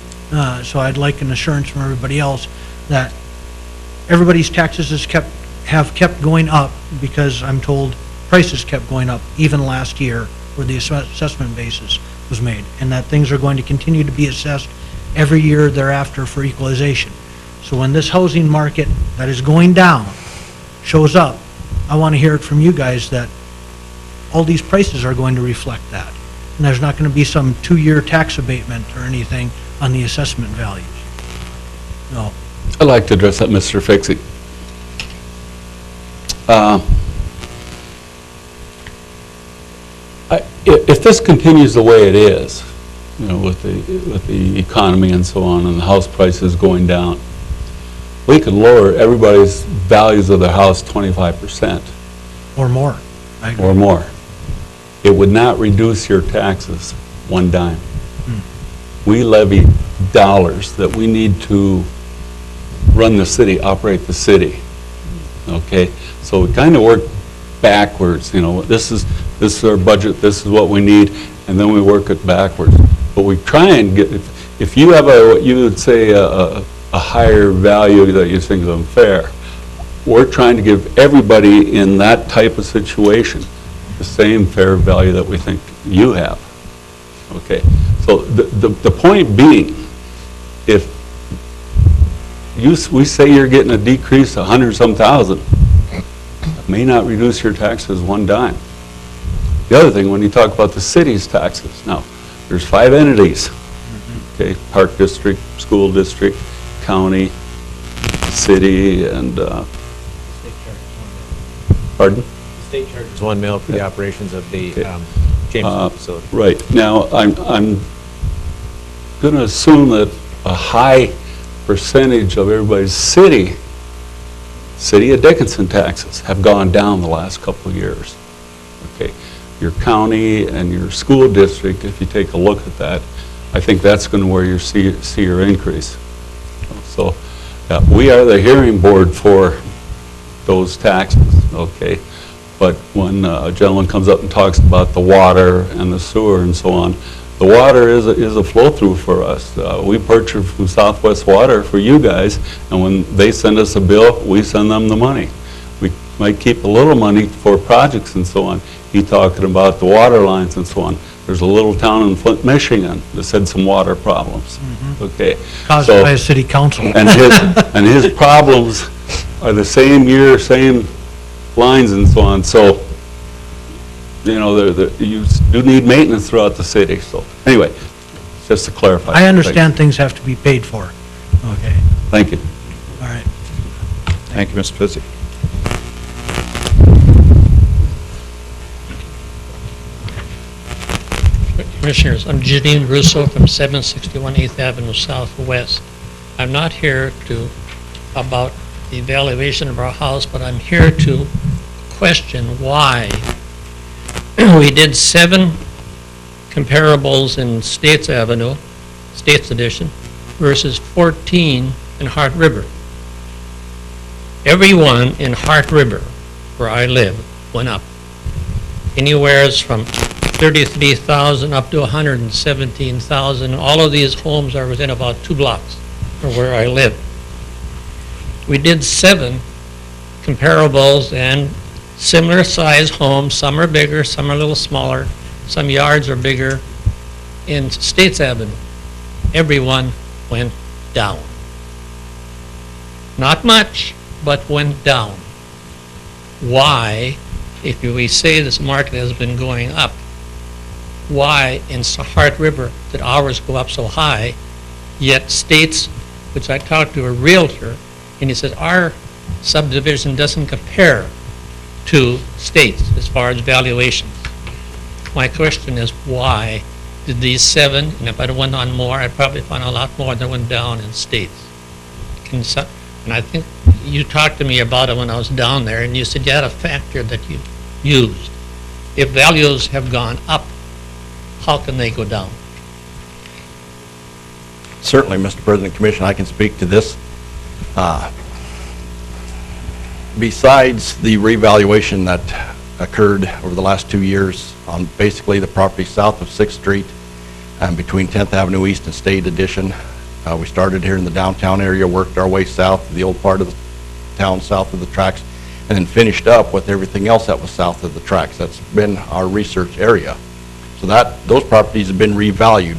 [SPEAKER 12] so I'd like an assurance from everybody else, that everybody's taxes have kept going up, because I'm told prices kept going up, even last year, where the assessment basis was made, and that things are going to continue to be assessed every year thereafter for equalization. So when this housing market that is going down shows up, I want to hear it from you guys that all these prices are going to reflect that. And there's not going to be some 2-year tax abatement or anything on the assessment values. No.
[SPEAKER 5] I'd like to address that, Mr. Fixie. If this continues the way it is, you know, with the economy and so on, and the house prices going down, we could lower everybody's values of their house 25%.
[SPEAKER 12] Or more. I agree.
[SPEAKER 5] Or more. It would not reduce your taxes one dime. We levy dollars that we need to run the city, operate the city. Okay? So we kind of work backwards, you know, this is our budget, this is what we need, and then we work it backwards. But we try and get, if you have what you would say a higher value that you think is unfair, we're trying to give everybody in that type of situation the same fair value that we think you have. Okay, so the point being, if we say you're getting a decrease of 100-some thousand, it may not reduce your taxes one dime. The other thing, when you talk about the city's taxes, now, there's 5 entities, okay, Park District, School District, County, City, and, pardon?
[SPEAKER 6] The state charges one mil for the operations of the Jamestown facility.
[SPEAKER 5] Right. Now, I'm going to assume that a high percentage of everybody's city of Dickinson taxes have gone down the last couple of years. Okay. Your county and your school district, if you take a look at that, I think that's going to where you see your increase. So we are the hearing board for those taxes, okay? But when a gentleman comes up and talks about the water and the sewer and so on, the water is a flow-through for us. We purchase from Southwest Water for you guys, and when they send us a bill, we send them the money. We might keep a little money for projects and so on. He talking about the water lines and so on. There's a little town in Flint, Michigan that's had some water problems, okay?
[SPEAKER 12] Caused
[SPEAKER 5] So-
[SPEAKER 12] by a city council.
[SPEAKER 5] and his problems are the same year, same lines and so on. So, you know, you do need maintenance throughout the city. So, anyway, just to clarify.
[SPEAKER 12] I understand things have to be paid for. Okay,
[SPEAKER 5] Thank you.
[SPEAKER 12] all right.
[SPEAKER 1] Thank you, Mr. Fitzik.
[SPEAKER 13] Commissioners, I'm Janine Russo from 761 8th Avenue Southwest. I'm not here about the evaluation of our house, but I'm here to question why we did 7 comparables in States Avenue, States Edition, versus 14 in Hart River. Every one in Hart River, where I live, went up. Anywheres from 33,000 up to 117,000. All of these homes are within about 2 blocks of where I live. We did 7 comparables and similar size homes. Some are bigger, some are a little smaller, some yards are bigger in States Avenue. Everyone went down. Not much, but went down. Why, if we say this market has been going up, why in Hart River did ours go up so high, yet States, which I talked to a realtor, and he said, our subdivision doesn't compare to States as far as valuations. My question is, why did these 7, and if I'd went on more, I'd probably find a lot more that went down in States? And I think you talked to me about it when I was down there, and you said you had a factor that you used. If values have gone up, how can they go down?
[SPEAKER 2] Certainly, Mr. President, Commission, I can speak to this. Besides the revaluation that occurred over the last 2 years on basically the property south of 6th Street and between 10th Avenue East and State Edition, we started here in the downtown area, worked our way south to the old part of the town south of the tracks, and then finished up with everything else that was south of the tracks. That's been our research area. So those properties have been revalued.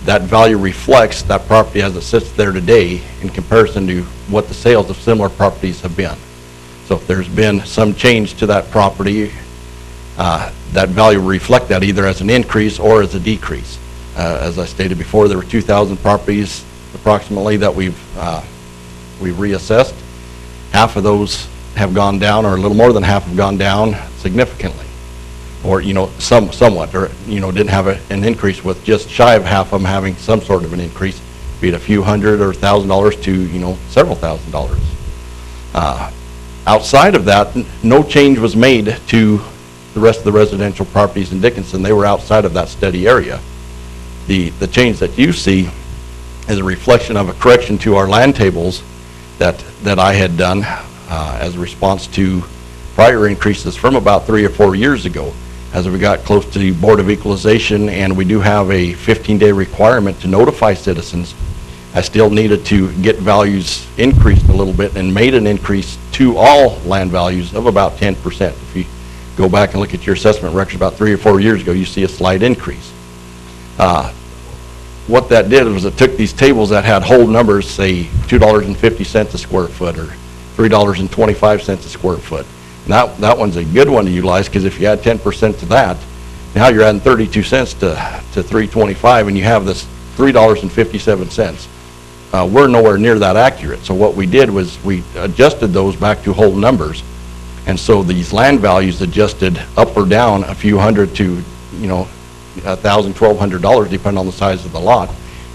[SPEAKER 2] That value reflects that property as it sits there today in comparison to what the sales of similar properties have been. So if there's been some change to that property, that value will reflect that either as an increase or as a decrease. As I stated before, there were 2,000 properties approximately that we've reassessed. Half of those have gone down, or a little more than half have gone down significantly, or, you know, somewhat, or, you know, didn't have an increase, with just shy of half of them having some sort of an increase, be it a few hundred or $1,000 to, you know, several $1,000s. Outside of that, no change was made to the rest of the residential properties in Dickinson. They were outside of that steady area. The change that you see is a reflection of a correction to our land tables that I had done as a response to prior increases from about 3 or 4 years ago. As we got close to the Board of Equalization, and we do have a 15-day requirement to notify citizens, I still needed to get values increased a little bit, and made an increase to all land values of about 10%. If you go back and look at your assessment records about 3 or 4 years ago, you see a slight increase. What that did was it took these tables that had whole numbers, say $2.50 a square foot or $3.25 a square foot. And that one's a good one to utilize, because if you add 10% to that, now you're adding 32 cents to $3.25, and you have this $3.57. We're nowhere near that accurate. So what we did was we adjusted those back to whole numbers. And so these land values adjusted up or down a few hundred to, you know, $1,000, $1,200, depending on the size of the lot,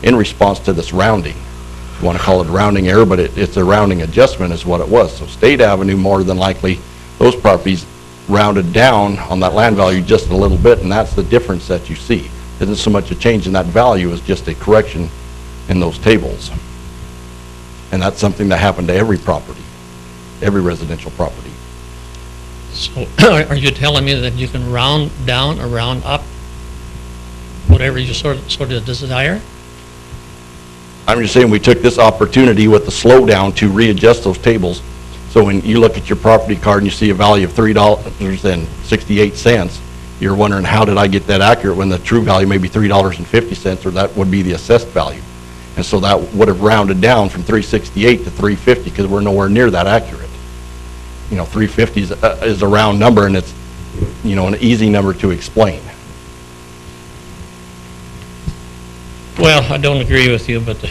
[SPEAKER 2] in response to this rounding. You want to call it a rounding error, but it's a rounding adjustment is what it was. So State Avenue, more than likely, those properties rounded down on that land value just a little bit, and that's the difference that you see. It isn't so much a change in that value as just a correction in those tables. And that's something that happened to every property, every residential property.
[SPEAKER 13] So are you telling me that you can round down or round up whatever you sort of desire?
[SPEAKER 2] I'm just saying, we took this opportunity with the slowdown to readjust those tables. So when you look at your property card and you see a value of $3.68, you're wondering, how did I get that accurate when the true value may be $3.50, or that would be the assessed value? And so that would have rounded down from 368 to 350, because we're nowhere near that accurate. 350 is a round number, and it's, an easy number to explain.
[SPEAKER 13] Well, I don't agree with you, but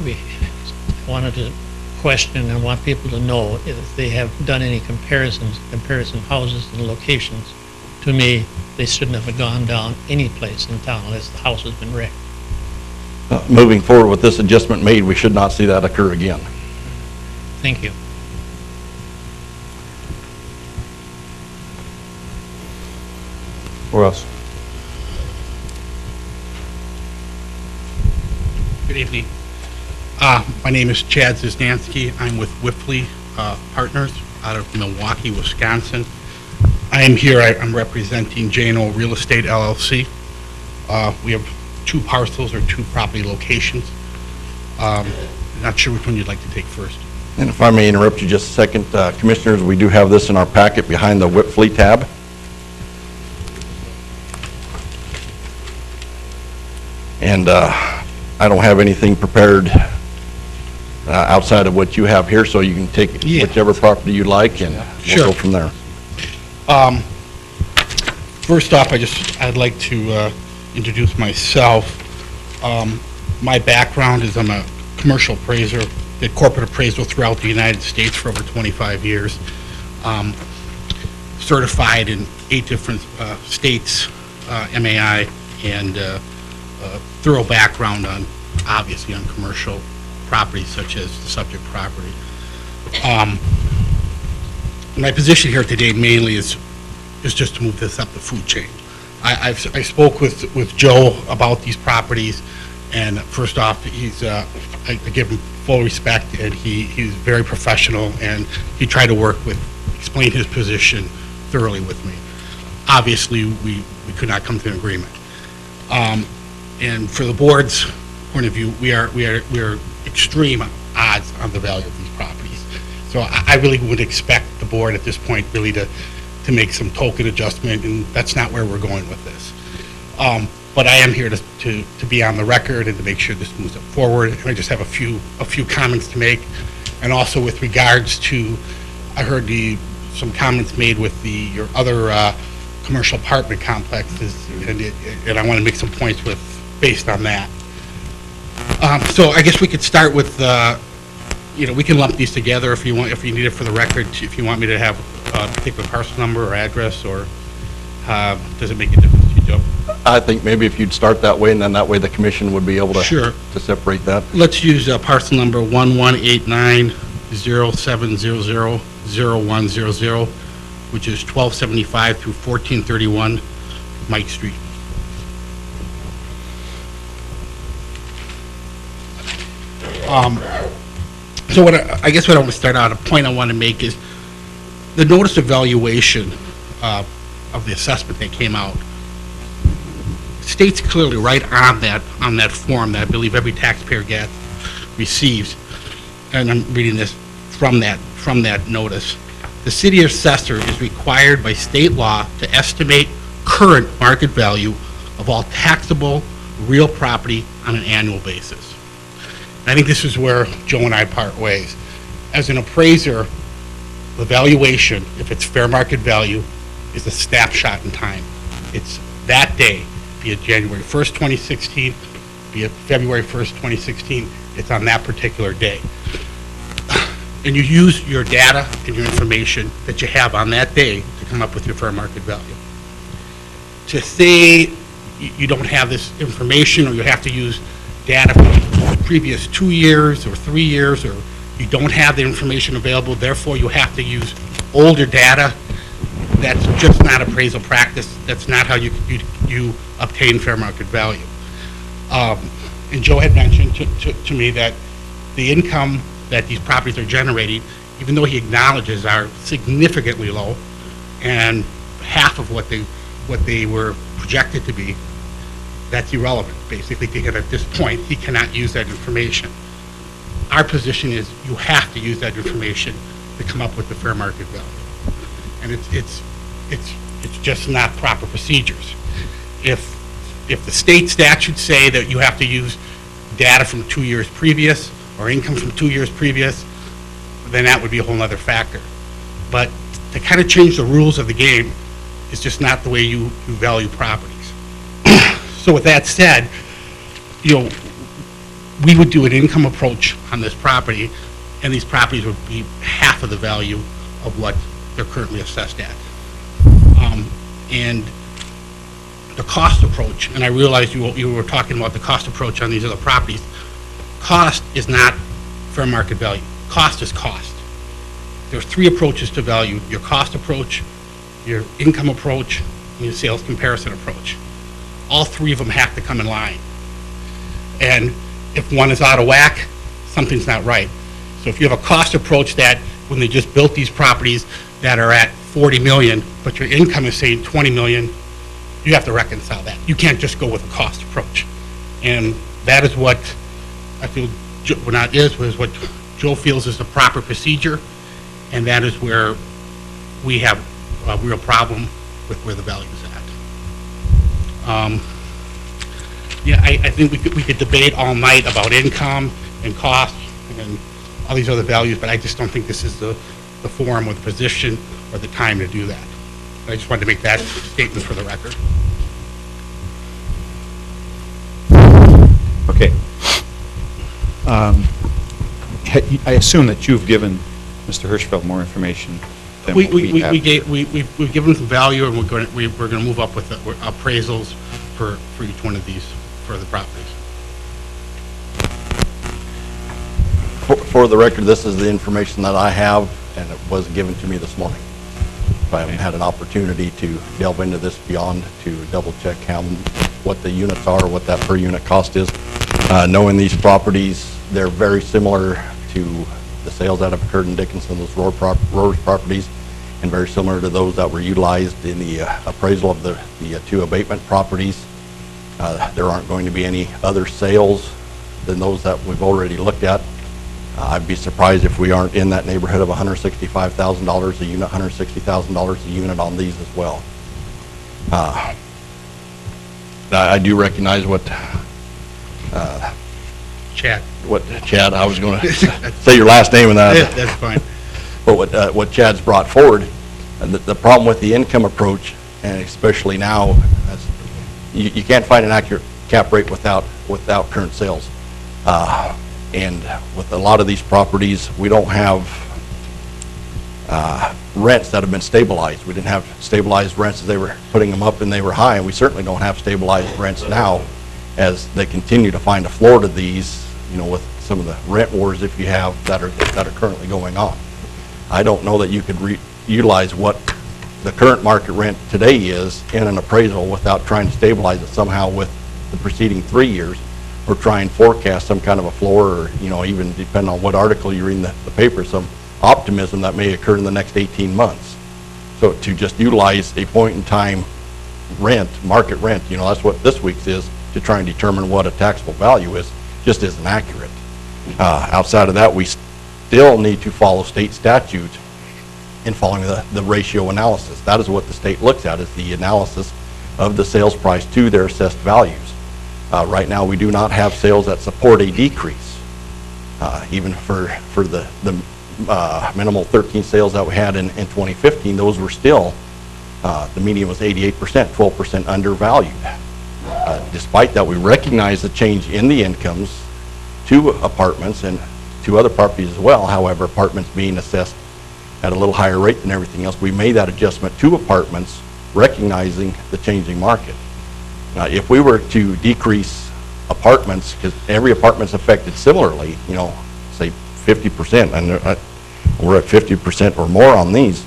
[SPEAKER 13] we wanted to question and want people to know if they have done any comparison houses and locations. To me, they shouldn't have gone down any place in town unless the house has been wrecked.
[SPEAKER 2] Moving forward with this adjustment made, we should not see that occur again.
[SPEAKER 13] Thank you.
[SPEAKER 1] Who else?
[SPEAKER 14] Good evening. My name is Chad Zizdansky. I'm with Whiffley Partners out of Milwaukee, Wisconsin. I am here, I'm representing J&O Real Estate LLC. We have 2 parcels or 2 property locations. Not sure which one you'd like to take first.
[SPEAKER 2] And if I may interrupt you just a second, Commissioners, we do have this in our packet behind the Whipfly tab. And I don't have anything prepared outside of what you have here, so you can take whichever property you like, and we'll go from there.
[SPEAKER 14] First off, I'd like to introduce myself. My background is I'm a commercial appraiser, did corporate appraisal throughout the United States for over 25 years. Certified in 8 different states, MAI, and thorough background obviously on commercial properties such as the subject property. My position here today mainly is just to move this up the food chain. I spoke with Joe about these properties, and first off, I give him full respect, and he's very professional, and he tried to explain his position thoroughly with me. Obviously, we could not come to an agreement. And for the board's point of view, we are extreme odds on the value of these properties. So I really would expect the board at this point really to make some token adjustment, and that's not where we're going with this. But I am here to be on the record and to make sure this moves up forward. And I just have a few comments to make, and also with regards to, I heard some comments made with your other commercial apartment complexes, and I want to make some points based on that. So I guess we could start with, we can lump these together if you need it for the record, if you want me to have a particular parcel number or address, or does it make a difference to you, Joe?
[SPEAKER 2] I think maybe if you'd start that way, and then that way the commission would be able to
[SPEAKER 14] Sure.
[SPEAKER 2] to separate that.
[SPEAKER 14] Let's use parcel number 118907000100, which is 1275 through 1431 Mike Street. So I guess what I want to start out, a point I want to make is the notice of valuation of the assessment that came out states clearly right on that form that I believe every taxpayer receives, and I'm reading this from that notice. The city assessor is required by state law to estimate current market value of all taxable real property on an annual basis. I think this is where Joe and I part ways. As an appraiser, the valuation, if it's fair market value, is a snapshot in time. It's that day, be it January 1st, 2016, be it February 1st, 2016, it's on that particular day. And you use your data and your information that you have on that day to come up with your fair market value. To say you don't have this information, or you have to use data from the previous 2 years or 3 years, or you don't have the information available, therefore you have to use older data, that's just not appraisal practice. That's not how you obtain fair market value. And Joe had mentioned to me that the income that these properties are generating, even though he acknowledges are significantly low, and half of what they were projected to be, that's irrelevant, basically, to him at this point. He cannot use that information. Our position is you have to use that information to come up with the fair market value. And it's just not proper procedures. If the state statutes say that you have to use data from 2 years previous or income from 2 years previous, then that would be a whole other factor. But to kind of change the rules of the game is just not the way you value properties. So with that said, you know, we would do an income approach on this property, and these properties would be half of the value of what they're currently assessed at. And the cost approach, and I realize you were talking about the cost approach on these other properties. Cost is not fair market value. Cost is cost. There's 3 approaches to value: your cost approach, your income approach, and your sales comparison approach. All 3 of them have to come in line. And if one is out of whack, something's not right. So if you have a cost approach that when they just built these properties that are at 40 million, but your income is saying 20 million, you have to reconcile that. You can't just go with a cost approach. And that is what I feel, was what Joe feels is the proper procedure, and that is where we have a real problem with where the value is at. Yeah, I think we could debate all night about income and cost and all these other values, but I just don't think this is the forum or the position or the time to do that. I just wanted to make that statement for the record.
[SPEAKER 1] Okay. I assume that you've given Mr. Hirschfeld more information than what we have.
[SPEAKER 14] We've given some value, and we're going to move up with the appraisals for each one of these for the properties.
[SPEAKER 2] For the record, this is the information that I have, and it was given to me this morning. I haven't had an opportunity to delve into this beyond to double check what the units are, what that per unit cost is. Knowing these properties, they're very similar to the sales that have occurred in Dickinson, those Roars properties, and very similar to those that were utilized in the appraisal of the 2 abatement properties. There aren't going to be any other sales than those that we've already looked at. I'd be surprised if we aren't in that neighborhood of $165,000 a unit, $160,000 a unit on these as well. I do recognize what Chad, I was going to say your last name and that.
[SPEAKER 14] That's fine.
[SPEAKER 2] But what Chad's brought forward, the problem with the income approach, and especially now, you can't find an accurate cap rate without current sales. And with a lot of these properties, we don't have rents that have been stabilized. We didn't have stabilized rents as they were putting them up and they were high, and we certainly don't have stabilized rents now as they continue to find a floor to these, you know, with some of the rent wars if you have that are currently going on. I don't know that you could utilize what the current market rent today is in an appraisal without trying to stabilize it somehow with the preceding 3 years, or try and forecast some kind of a floor, or, you know, even depending on what article you read in the paper, some optimism that may occur in the next 18 months. So to just utilize a point-in-time rent, market rent, you know, that's what this week's is, to try and determine what a taxable value is, just isn't accurate. Outside of that, we still need to follow state statute in following the ratio analysis. That is what the state looks at, is the analysis of the sales price to their assessed values. Right now, we do not have sales that support a decrease. Even for the minimal 13 sales that we had in 2015, those were still, the median was 88%, 12% undervalued. Despite that, we recognize the change in the incomes to apartments and to other properties as well. However, apartments being assessed at a little higher rate than everything else, we made that adjustment to apartments, recognizing the changing market. If we were to decrease apartments, because every apartment's affected similarly, you know, say 50%, and we're at 50% or more on these,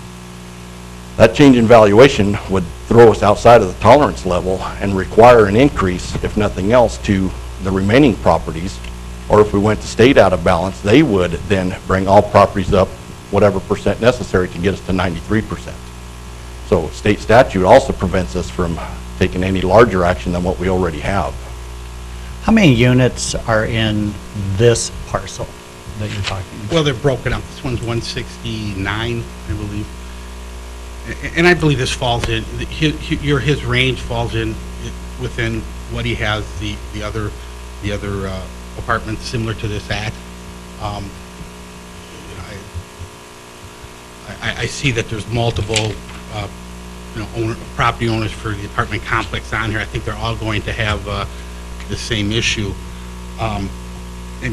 [SPEAKER 2] that change in valuation would throw us outside of the tolerance level and require an increase, if nothing else, to the remaining properties. Or if we went to state out of balance, they would then bring all properties up whatever percent necessary to get us to 93%. So state statute also prevents us from taking any larger action than what we already have.
[SPEAKER 7] How many units are in this parcel that you're talking about?
[SPEAKER 14] Well, they're broken up. This one's 169, I believe. And I believe this falls in, his range falls in within what he has the other apartments similar to this at. I see that there's multiple, property owners for the apartment complex on here. I think they're all going to have the same issue. And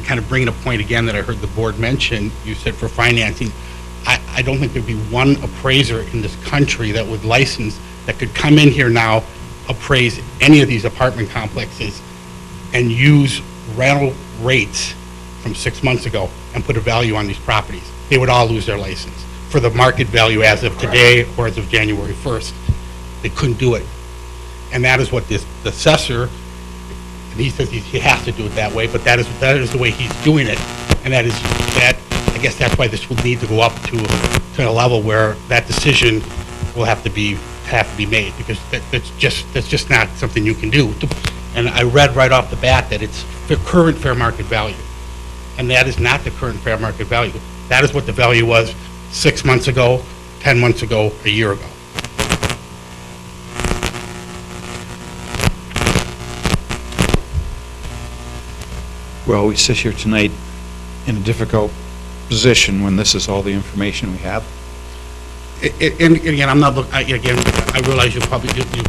[SPEAKER 14] kind of bringing a point again that I heard the board mention, you said for financing, I don't think there'd be one appraiser in this country that would license, that could come in here now, appraise any of these apartment complexes, and use rental rates from 6 months ago and put a value on these properties. They would all lose their license for the market value as of today or as of January 1st. They couldn't do it. And that is what the assessor, and he says he has to do it that way, but that is the way he's doing it. And I guess that's why this will need to go up to a level where that decision will have to be made, because that's just not something you can do. And I read right off the bat that it's the current fair market value. And that is not the current fair market value. That is what the value was 6 months ago, 10 months ago, a year ago.
[SPEAKER 1] Well, we sit here tonight in a difficult position when this is all the information we have.
[SPEAKER 14] And again, I'm not, again, I realize you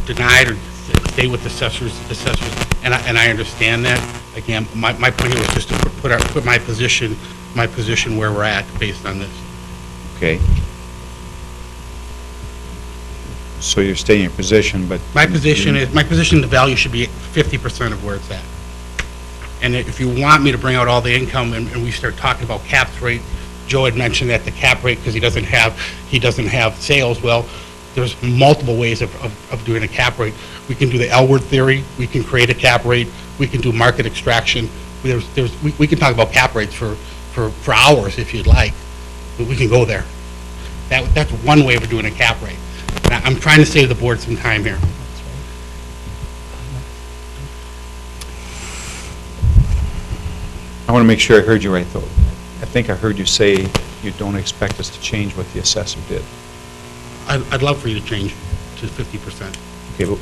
[SPEAKER 14] denied or stay with the assessors, and I understand that. Again, my point here was just to put my position where we're at based on this.
[SPEAKER 1] Okay. So you're staying in your position, but...
[SPEAKER 14] My position, the value should be 50% of where it's at. And if you want me to bring out all the income and we start talking about caps rate, Joe had mentioned that the cap rate, because he doesn't have sales. Well, there's multiple ways of doing a cap rate. We can do the L-word theory. We can create a cap rate. We can do market extraction. We can talk about cap rates for hours if you'd like. But we can go there. That's one way of doing a cap rate. Now, I'm trying to save the board some time here.
[SPEAKER 1] I want to make sure I heard you right, though. I think I heard you say you don't expect us to change what the assessor did.
[SPEAKER 14] I'd love for you to change to 50%.
[SPEAKER 1] Okay, but,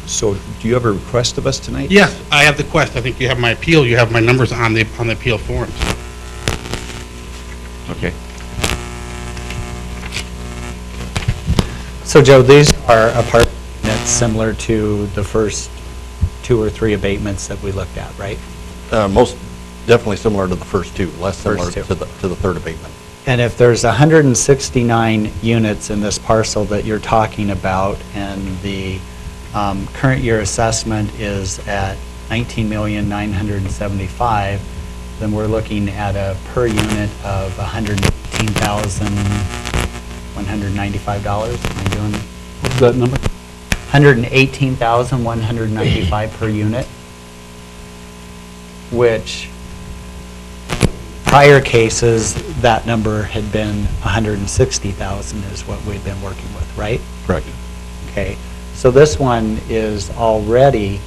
[SPEAKER 1] so do you have a request of us tonight?
[SPEAKER 14] Yes, I have the quest. I think you have my appeal. You have my numbers on the appeal forms.
[SPEAKER 1] Okay.
[SPEAKER 7] So Joe, these are apartment units similar to the first 2 or 3 abatements that we looked at, right?
[SPEAKER 2] Most definitely similar to the first two, less similar
[SPEAKER 7] First two.
[SPEAKER 2] to the third abatement.
[SPEAKER 7] And if there's 169 units in this parcel that you're talking about, and the current year assessment is at $19,975,000, then we're looking at a per unit of $118,195. Am I doing?
[SPEAKER 5] What's that number?
[SPEAKER 7] $118,195 per unit, which prior cases, that number had been $160,000 is what we've been working with, right?
[SPEAKER 2] Correct.
[SPEAKER 7] Okay, so this one is already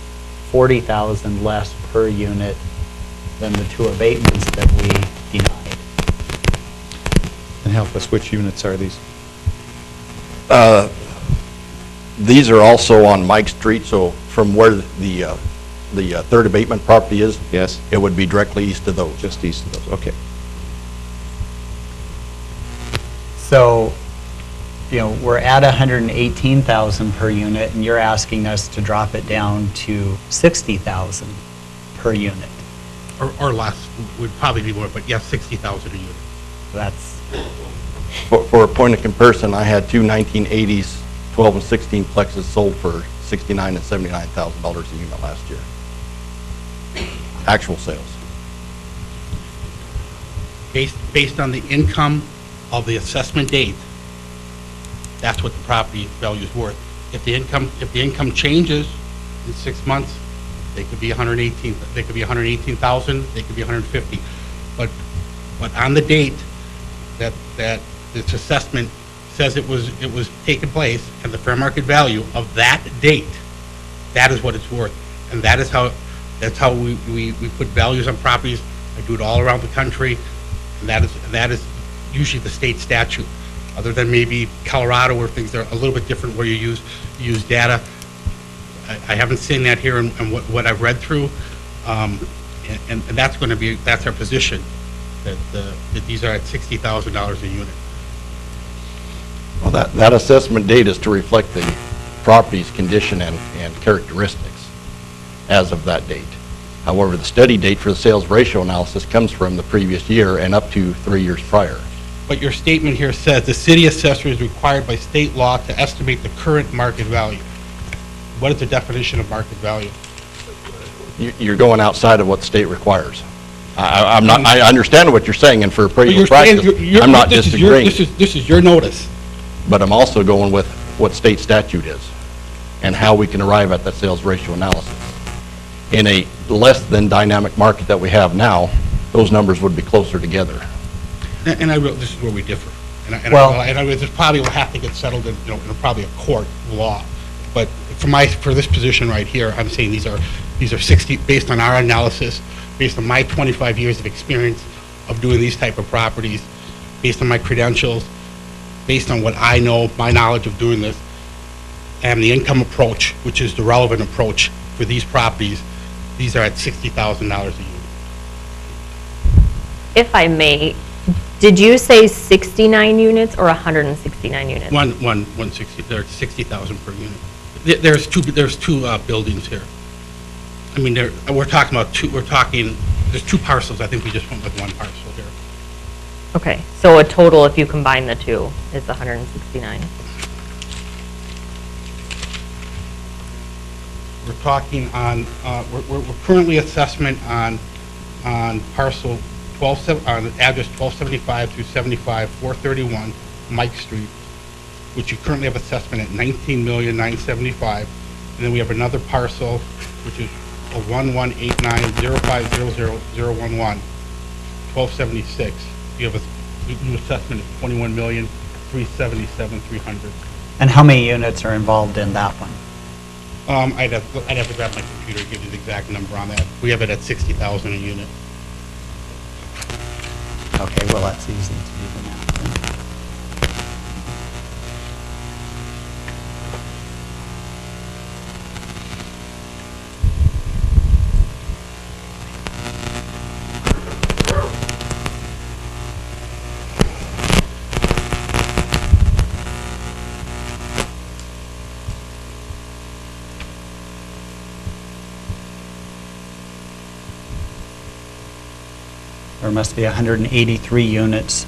[SPEAKER 7] $40,000 less per unit than the 2 abatements that we denied.
[SPEAKER 1] And help us, which units are these?
[SPEAKER 2] These are also on Mike Street, so from where the third abatement property is,
[SPEAKER 1] Yes,
[SPEAKER 2] it would be directly east of those.
[SPEAKER 1] just east of those, okay.
[SPEAKER 7] So, we're at $118,000 per unit, and you're asking us to drop it down to $60,000 per unit.
[SPEAKER 14] Or less, would probably be more, but yes, 60,000 a unit.
[SPEAKER 7] That's,
[SPEAKER 2] For a point of comparison, I had two 1980s 12 and 16 plexes sold for $69,000 and $79,000 a unit last year. Actual sales.
[SPEAKER 14] Based on the income of the assessment date, that's what the property value is worth. If the income changes in 6 months, they could be 118, they could be 118,000, they could be 150. But on the date that this assessment says it was taken place, and the fair market value of that date that is what it's worth. And that's how we put values on properties. I do it all around the country, and that is usually the state statute, other than maybe Colorado where things are a little bit different, where you use data. I haven't seen that here in what I've read through, and that's our position, that these are at $60,000 a unit.
[SPEAKER 2] Well, that assessment date is to reflect the property's condition and characteristics as of that date. However, the study date for the sales ratio analysis comes from the previous year and up to 3 years prior.
[SPEAKER 14] But your statement here says the city assessor is required by state law to estimate the current market value. What is the definition of market value?
[SPEAKER 2] You're going outside of what the state requires. I understand what you're saying, and for appraisal practice, I'm not disagreeing.
[SPEAKER 14] This is your notice.
[SPEAKER 2] But I'm also going with what state statute is and how we can arrive at that sales ratio analysis. In a less than dynamic market that we have now, those numbers would be closer together.
[SPEAKER 14] And this is where we differ. And this probably will have to get settled in, in probably a court law. But for this position right here, I'm saying these are 60, based on our analysis, based on my 25 years of experience of doing these type of properties, based on my credentials, based on what I know, my knowledge of doing this, and the income approach, which is the relevant approach for these properties, these are at $60,000 a unit.
[SPEAKER 9] If I may, did you say 69 units or 169 units?
[SPEAKER 14] 160, there's 60,000 per unit. There's two buildings here. I mean, we're talking about there's two parcels. I think we just went with one parcel here.
[SPEAKER 9] Okay, so a total, if you combine the two, is 169.
[SPEAKER 14] We're talking on, we're currently assessment on parcel 12, on address 1275 through 75, 431 Mike Street, which you currently have assessment at $19,975,000. And then we have another parcel, which is a 118905000011, 1276. You have a new assessment of $21,377,300.
[SPEAKER 7] And how many units are involved in that one?
[SPEAKER 14] I'd have to grab my computer to give you the exact number on that. We have it at 60,000 a unit.
[SPEAKER 7] Okay, well, that's easy to do the math then. There must be 183 units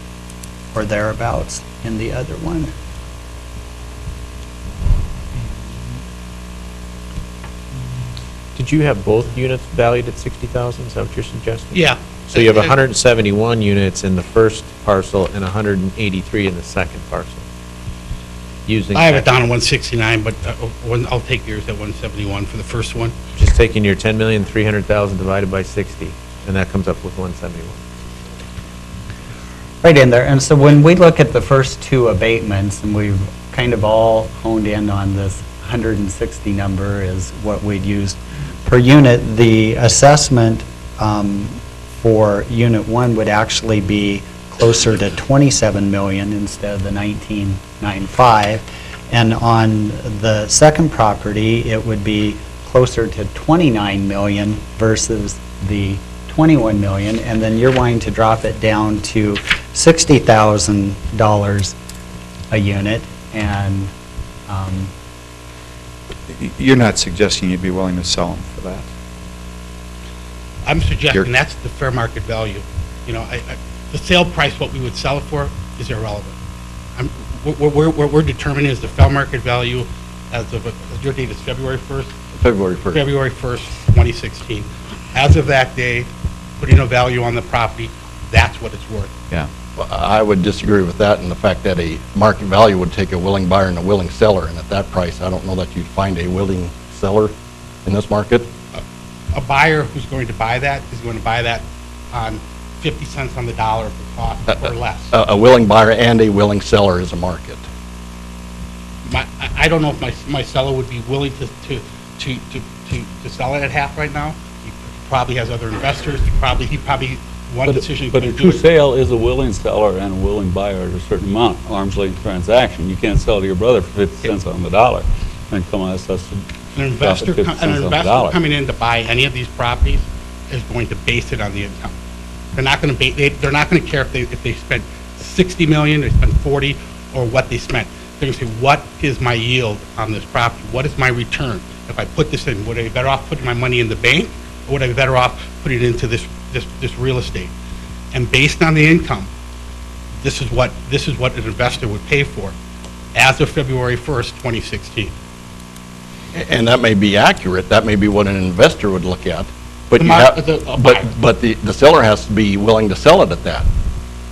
[SPEAKER 7] or thereabouts in the other one.
[SPEAKER 6] Did you have both units valued at 60,000? Is that what you're suggesting?
[SPEAKER 14] Yeah.
[SPEAKER 6] So you have 171 units in the first parcel and 183 in the second parcel? Using
[SPEAKER 14] I have it down at 169, but I'll take yours at 171 for the first one.
[SPEAKER 6] Just taking your 10,300,000 divided by 60, and that comes up with 171.
[SPEAKER 7] Right in there. And so when we look at the first two abatements, and we've kind of all honed in on this 160 number is what we'd use per unit, the assessment for unit one would actually be closer to 27 million instead of the 19.95. And on the second property, it would be closer to 29 million versus the 21 million, and then you're wanting to drop it down to $60,000 a unit, and
[SPEAKER 1] You're not suggesting you'd be willing to sell them for that?
[SPEAKER 14] I'm suggesting that's the fair market value. You know, the sale price, what we would sell it for, is irrelevant. What we're determining is the fair market value as of, your date is February 1st?
[SPEAKER 2] February 1st.
[SPEAKER 14] February 1st, 2016. As of that day, putting a value on the property, that's what it's worth.
[SPEAKER 1] Yeah.
[SPEAKER 2] Well, I would disagree with that, and the fact that a market value would take a willing buyer and a willing seller, and at that price, I don't know that you'd find a willing seller in this market.
[SPEAKER 14] A buyer who's going to buy that is going to buy that on 50 cents on the dollar of the cost or less.
[SPEAKER 2] A willing buyer and a willing seller is a market.
[SPEAKER 14] I don't know if my seller would be willing to to sell it at half right now. He probably has other investors, he probably, one decision he
[SPEAKER 5] But a
[SPEAKER 14] couldn't
[SPEAKER 5] true
[SPEAKER 14] do it.
[SPEAKER 5] sale is a willing seller and a willing buyer at a certain amount, arm's length transaction. You can't sell to your brother for 50 cents on the dollar and come ask us to
[SPEAKER 14] An investor,
[SPEAKER 5] profit 50
[SPEAKER 14] an
[SPEAKER 5] cents on the
[SPEAKER 14] investor
[SPEAKER 5] dollar.
[SPEAKER 14] coming in to buy any of these properties is going to base it on the income. They're not going to they're not going to care if they spent 60 million, they spent 40, or what they spent. They're going to say, what is my yield on this property? What is my return? If I put this in, would I be better off putting my money in the bank, or would I be better off putting it into this real estate? And based on the income, this is what an investor would pay for as of February 1st, 2016.
[SPEAKER 2] And that may be accurate, that may be what an investor would look at, but
[SPEAKER 14] The
[SPEAKER 2] you
[SPEAKER 14] mar-
[SPEAKER 2] have,
[SPEAKER 14] the- a buyer.
[SPEAKER 2] but the seller has to be willing to sell it at that.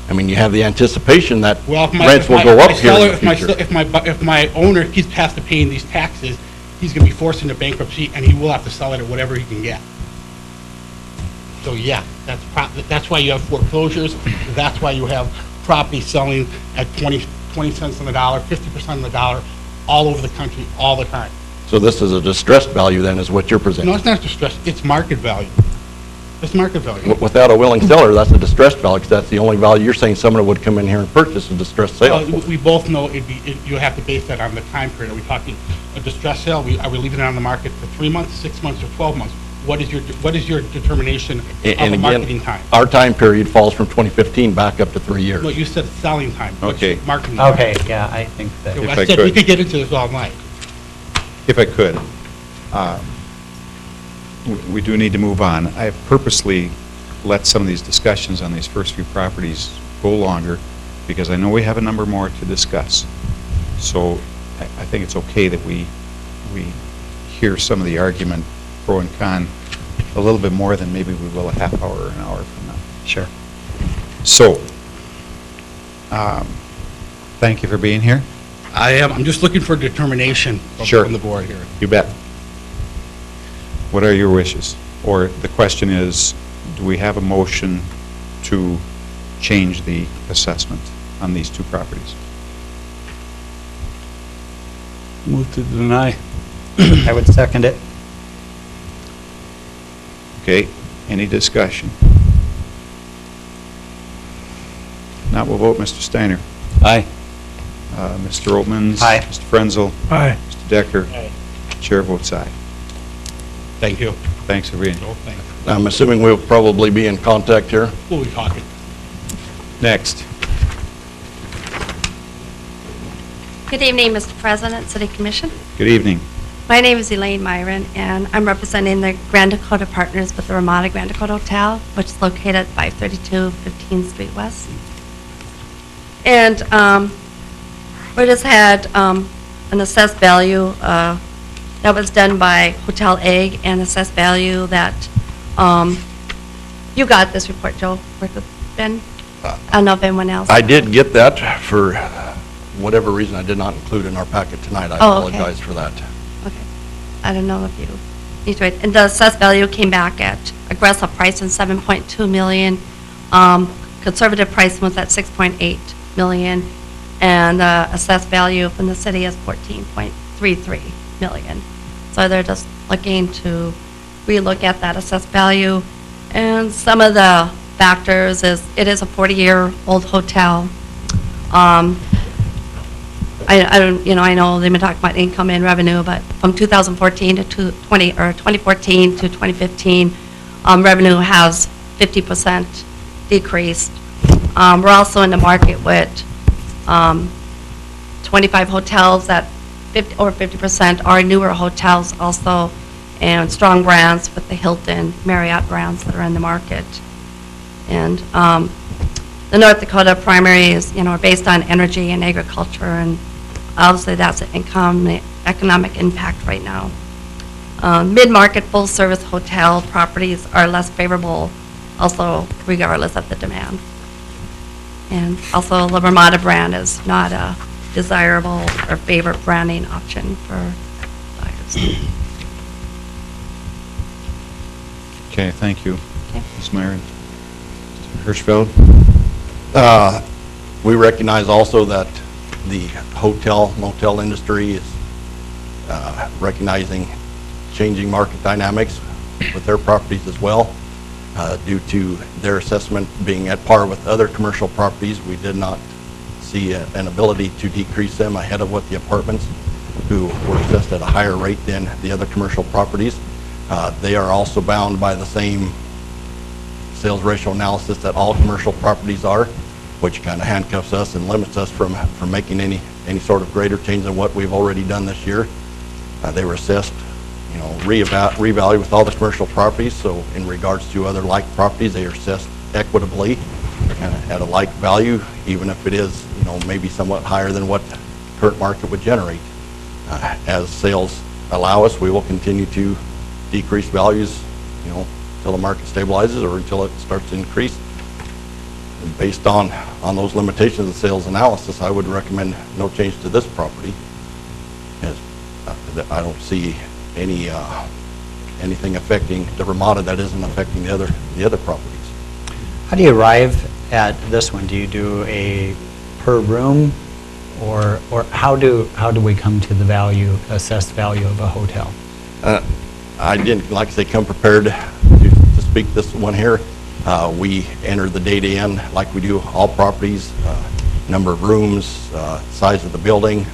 [SPEAKER 2] I mean, you have the anticipation that
[SPEAKER 14] Well, if my,
[SPEAKER 2] rents
[SPEAKER 14] if
[SPEAKER 2] will
[SPEAKER 14] my,
[SPEAKER 2] go
[SPEAKER 14] if
[SPEAKER 2] up
[SPEAKER 14] my
[SPEAKER 2] here
[SPEAKER 14] seller,
[SPEAKER 2] in the future.
[SPEAKER 14] if my owner keeps past to paying these taxes, he's gonna be forced into bankruptcy, and he will have to sell it at whatever he can get. So, yeah, that's why you have foreclosures, that's why you have property selling at 20 cents on the dollar, 50% on the dollar, all over the country, all the time.
[SPEAKER 2] So this is a distressed value then, is what you're
[SPEAKER 14] No,
[SPEAKER 2] presenting.
[SPEAKER 14] it's not distressed, it's market value. It's market value.
[SPEAKER 2] Without a willing seller, that's a distressed value, because that's the only value you're saying someone would come in here and purchase a distressed sale.
[SPEAKER 14] We both know you have to base that on the time period. Are we talking a distressed sale? Are we leaving it on the market for 3 months, 6 months, or 12 months? What is your determination
[SPEAKER 2] And
[SPEAKER 14] of a marketing
[SPEAKER 2] again,
[SPEAKER 14] time?
[SPEAKER 2] our time period falls from 2015 back up to 3 years.
[SPEAKER 14] No, you said selling time. What's
[SPEAKER 1] Okay.
[SPEAKER 14] your marketing time?
[SPEAKER 7] Okay, yeah, I think that,
[SPEAKER 1] If
[SPEAKER 14] I
[SPEAKER 1] I
[SPEAKER 14] said we
[SPEAKER 1] could.
[SPEAKER 14] could get into this all night.
[SPEAKER 1] If I could, we do need to move on. I have purposely let some of these discussions on these first few properties go longer, because I know we have a number more to discuss. So I think it's okay that we hear some of the argument, pro and con, a little bit more than maybe we will a half hour or an hour from now.
[SPEAKER 7] sure.
[SPEAKER 1] So, thank you for being here.
[SPEAKER 14] I'm just looking for determination
[SPEAKER 1] Sure.
[SPEAKER 14] from the board here.
[SPEAKER 1] You bet. What are your wishes? Or the question is, do we have a motion to change the assessment on these two properties?
[SPEAKER 5] Move to deny.
[SPEAKER 7] I would second it.
[SPEAKER 1] Okay, any discussion? Not, we'll vote Mr. Steiner.
[SPEAKER 5] Aye.
[SPEAKER 1] Mr. Oltmans.
[SPEAKER 7] Aye.
[SPEAKER 1] Mr. Frenzel.
[SPEAKER 12] Aye.
[SPEAKER 1] Mr. Decker.
[SPEAKER 14] Aye.
[SPEAKER 1] Chair votes aye.
[SPEAKER 14] Thank you.
[SPEAKER 1] Thanks for being here.
[SPEAKER 14] Joel, thanks.
[SPEAKER 2] I'm assuming we'll probably be in contact here.
[SPEAKER 14] We'll be talking.
[SPEAKER 1] Next.
[SPEAKER 15] Good evening, Mr. President, City Commission.
[SPEAKER 1] Good evening.
[SPEAKER 15] My name is Elaine Myron, and I'm representing the Grand Dakota Partners with the Ramada Grand Dakota Hotel, which is located at 532 15th Street West. And we just had an assessed value that was done by Hotel Egg, and assessed value that, you got this report, Joe, worked with Ben? I don't know if anyone else.
[SPEAKER 2] I did get that. For whatever reason, I did not include in our packet tonight. I
[SPEAKER 15] Oh, okay.
[SPEAKER 2] apologize for that.
[SPEAKER 15] Okay. I don't know if you need to wait. And the assessed value came back at aggressive price in 7.2 million. Conservative price was at 6.8 million. And assessed value from the city is 14.33 million. So they're just looking to relook at that assessed value. And some of the factors is, it is a 40-year-old hotel. I don't, I know they've been talking about income and revenue, but from 2014 to 2014 to 2015, revenue has 50% decreased. We're also in the market with 25 hotels that 50% are newer hotels also, and strong brands with the Hilton, Marriott brands that are in the market. And the North Dakota primaries, are based on energy and agriculture, and obviously that's an economic impact right now. Mid-market full-service hotel properties are less favorable, also regardless of the demand. And also, the Ramada brand is not a desirable or favorite branding option for buyers.
[SPEAKER 1] Okay, thank you.
[SPEAKER 15] Okay.
[SPEAKER 1] Ms. Myron. Mr. Hirschfeld?
[SPEAKER 2] We recognize also that the hotel, motel industry is recognizing changing market dynamics with their properties as well. Due to their assessment being at par with other commercial properties, we did not see an ability to decrease them ahead of what the apartments, who were assessed at a higher rate than the other commercial properties. They are also bound by the same sales ratio analysis that all commercial properties are, which kind of handcuffs us and limits us from making any sort of greater change than what we've already done this year. They were assessed, revalued with all the commercial properties, so in regards to other like properties, they are assessed equitably and at a like value, even if it is, maybe somewhat higher than what current market would generate. As sales allow us, we will continue to decrease values, until the market stabilizes or until it starts to increase. And based on those limitations of sales analysis, I would recommend no change to this property, as I don't see anything affecting the Ramada that isn't affecting the other properties.
[SPEAKER 7] How do you arrive at this one? Do you do a per room, or how do we come to the assessed value of a hotel?
[SPEAKER 2] I didn't, like I say, come prepared to speak this one here. We enter the data in like we do all properties, number of rooms, size of the building,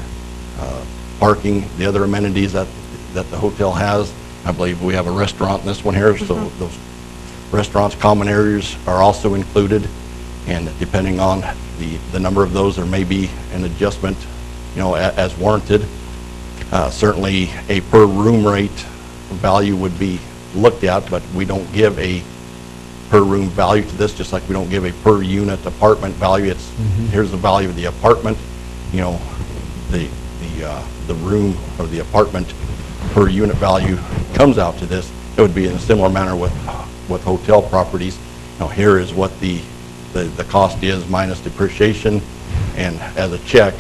[SPEAKER 2] parking, the other amenities that the hotel has. I believe we have a restaurant in this one here, so those restaurants, common areas are also included, and depending on the number of those, there may be an adjustment, as warranted. Certainly a per room rate value would be looked at, but we don't give a per room value to this, just like we don't give a per unit apartment value. It's here's the value of the apartment, the room or the apartment per unit value comes out to this. It would be in a similar manner with hotel properties. Here is what the cost is minus depreciation, and as a check,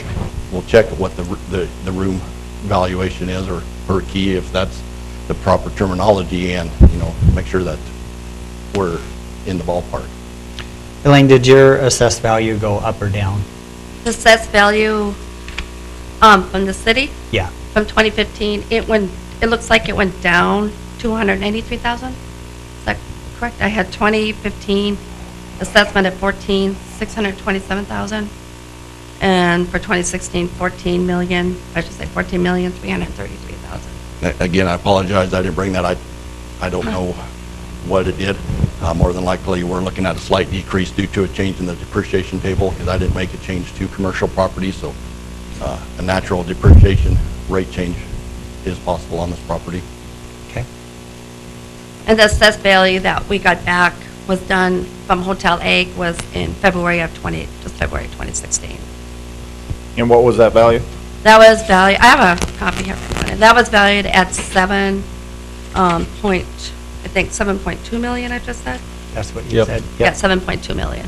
[SPEAKER 2] we'll check what the room valuation is, or per key, if that's the proper terminology, and make sure that we're in the ballpark.
[SPEAKER 7] Elaine, did your assessed value go up or down?
[SPEAKER 15] The assessed value from the city,
[SPEAKER 7] Yeah.
[SPEAKER 15] from 2015, it looks like it went down 293,000. Is that correct? I had 2015 assessment at 627,000. And for 2016, 14,333,000.
[SPEAKER 2] Again, I apologize, I didn't bring that. I don't know what it did. More than likely, we're looking at a slight decrease due to a change in the depreciation table, because I didn't make a change to commercial properties, so a natural depreciation rate change is possible on this property.
[SPEAKER 7] Okay.
[SPEAKER 15] And the assessed value that we got back was done from Hotel A was in February 2016.
[SPEAKER 8] And what was that value?
[SPEAKER 15] That was valued, I have a copy here from it. That was valued at 7.2 million, I just said?
[SPEAKER 7] That's what you said?
[SPEAKER 15] Yeah, 7.2 million.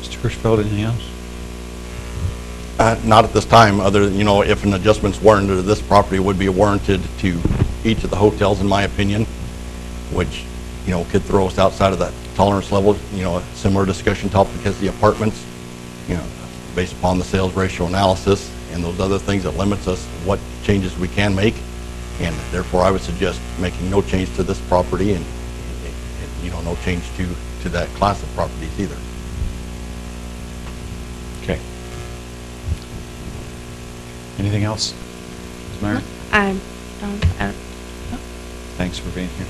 [SPEAKER 1] Mr. Hirschfeld, anything else?
[SPEAKER 2] Not at this time, other than, if an adjustment's warranted to this property, would be warranted to each of the hotels, in my opinion, which, could throw us outside of that tolerance level. A similar discussion topic as the apartments, based upon the sales ratio analysis and those other things that limits us what changes we can make. And therefore, I would suggest making no change to this property and no change to that class of properties either.
[SPEAKER 1] Okay. Anything else? Ms. Meyer?
[SPEAKER 15] I'm done.
[SPEAKER 1] Thanks for being here.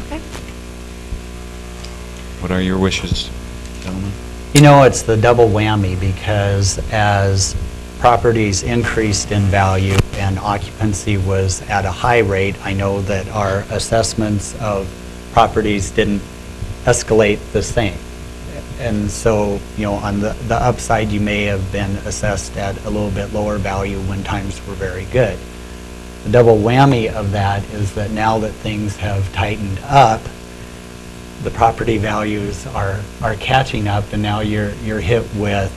[SPEAKER 15] Okay.
[SPEAKER 1] What are your wishes, gentlemen?
[SPEAKER 7] It's the double whammy, because as properties increased in value and occupancy was at a high rate, I know that our assessments of properties didn't escalate the same. And so, on the upside, you may have been assessed at a little bit lower value when times were very good. The double whammy of that is that now that things have tightened up, the property values are catching up, and now you're hit with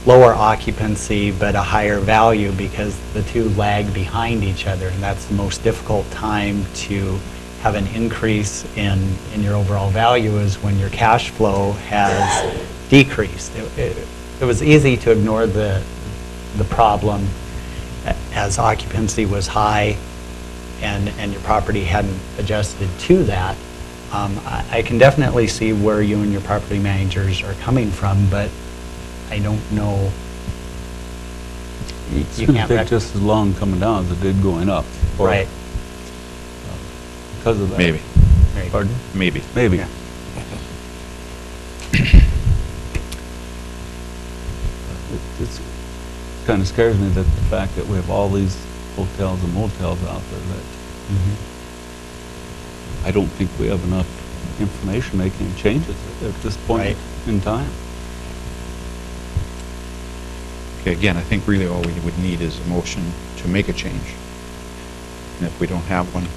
[SPEAKER 7] lower occupancy but a higher value, because the two lag behind each other, and that's the most difficult time to have an increase in your overall value is when your cash flow has decreased. It was easy to ignore the problem as occupancy was high and your property hadn't adjusted to that. I can definitely see where you and your property managers are coming from, but I don't know.
[SPEAKER 5] It's
[SPEAKER 7] You
[SPEAKER 5] going to
[SPEAKER 7] can't
[SPEAKER 5] take
[SPEAKER 7] rec-
[SPEAKER 5] just as long coming down as it did going up. or-
[SPEAKER 7] Right.
[SPEAKER 5] Because of that.
[SPEAKER 1] Maybe,
[SPEAKER 5] Pardon?
[SPEAKER 1] maybe.
[SPEAKER 5] Maybe.
[SPEAKER 7] Yeah.
[SPEAKER 5] It kind of scares me that the fact that we have all these hotels and motels out there that I don't think we have enough information making changes at this point
[SPEAKER 7] Right.
[SPEAKER 5] in time.
[SPEAKER 1] Okay, again, I think really all we would need is a motion to make a change. And if we don't have one,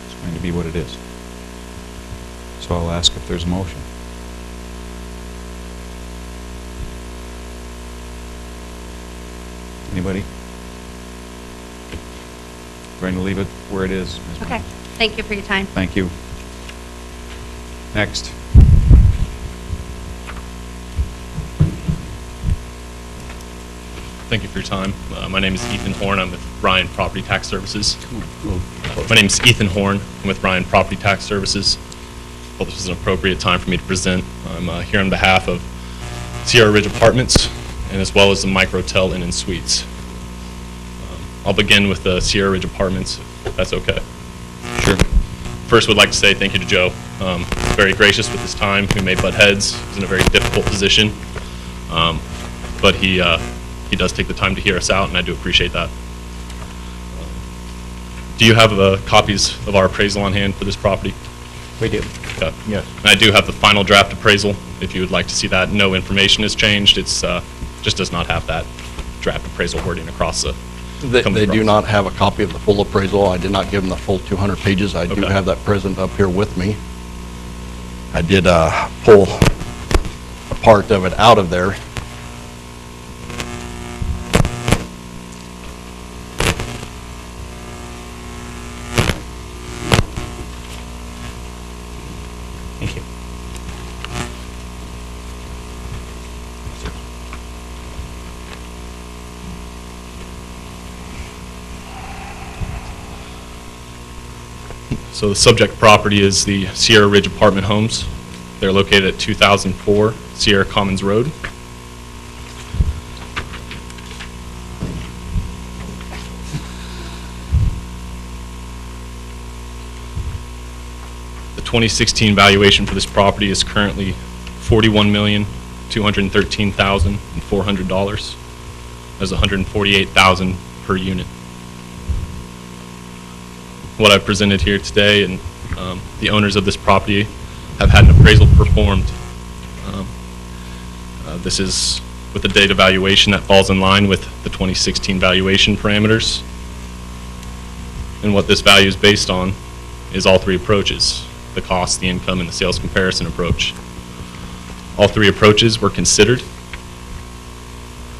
[SPEAKER 1] it's going to be what it is. So I'll ask if there's a motion. Anybody? Going to leave it where it is, Ms.
[SPEAKER 15] Okay,
[SPEAKER 1] Meyer.
[SPEAKER 15] thank you for your time.
[SPEAKER 1] Thank you. Next.
[SPEAKER 3] Thank you for your time. My name is Ethan Horn. I'm with Ryan Property Tax Services.
[SPEAKER 5] Well,
[SPEAKER 3] My name is Ethan Horn. I'm with Ryan Property Tax Services. Well, this is an appropriate time for me to present. I'm here on behalf of Sierra Ridge Apartments and as well as the Microtel Inn and Suites. I'll begin with the Sierra Ridge Apartments, if that's okay.
[SPEAKER 1] Sure.
[SPEAKER 3] First, would like to say thank you to Joe. Very gracious with his time. We may butt heads. He's in a very difficult position. But he does take the time to hear us out, and I do appreciate that. Do you have copies of our appraisal on hand for this property?
[SPEAKER 7] We do.
[SPEAKER 3] Okay.
[SPEAKER 8] Yes.
[SPEAKER 3] And I do have the final draft appraisal, if you would like to see that. No information has changed. It's just does not have that draft appraisal wording across the.
[SPEAKER 2] They do not have a copy of the full appraisal. I did not give them the full 200 pages. I do
[SPEAKER 3] Okay.
[SPEAKER 2] have that present up here with me. I did pull a part of it out of there.
[SPEAKER 7] Thank you.
[SPEAKER 3] So the subject property is the Sierra Ridge Apartment Homes. They're located at 2004 Sierra Commons Road. The 2016 valuation for this property is currently $41,213,400. That's $148,000 per unit. What I've presented here today, and the owners of this property have had an appraisal performed. This is with a data valuation that falls in line with the 2016 valuation parameters. And what this value is based on is all three approaches: the cost, the income, and the sales comparison approach. All three approaches were considered,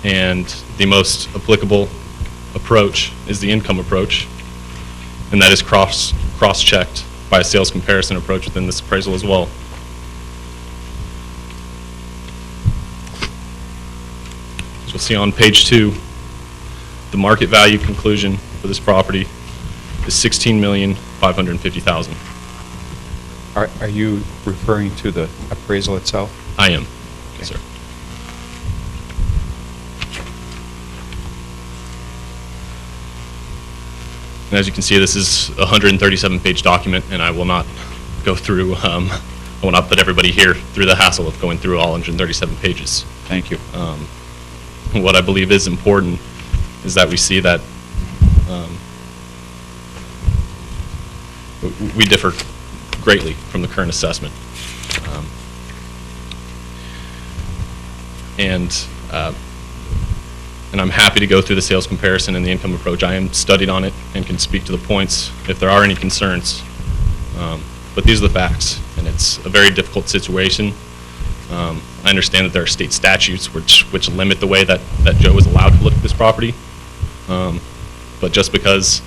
[SPEAKER 3] and the most applicable approach is the income approach, and that is cross-checked by a sales comparison approach within this appraisal as well. As you'll see on page 2, the market value conclusion for this property is $16,550,000.
[SPEAKER 1] Are you referring to the appraisal itself?
[SPEAKER 3] I am. Yes, sir. And as you can see, this is a 137-page document, and I will not go through, I will not put everybody here through the hassle of going through all 137 pages.
[SPEAKER 1] Thank you.
[SPEAKER 3] What I believe is important is that we see that we differ greatly from the current assessment. And I'm happy to go through the sales comparison and the income approach. I am studied on it and can speak to the points if there are any concerns. But these are the facts, and it's a very difficult situation. I understand that there are state statutes which limit the way that Joe is allowed to look at this property. But just because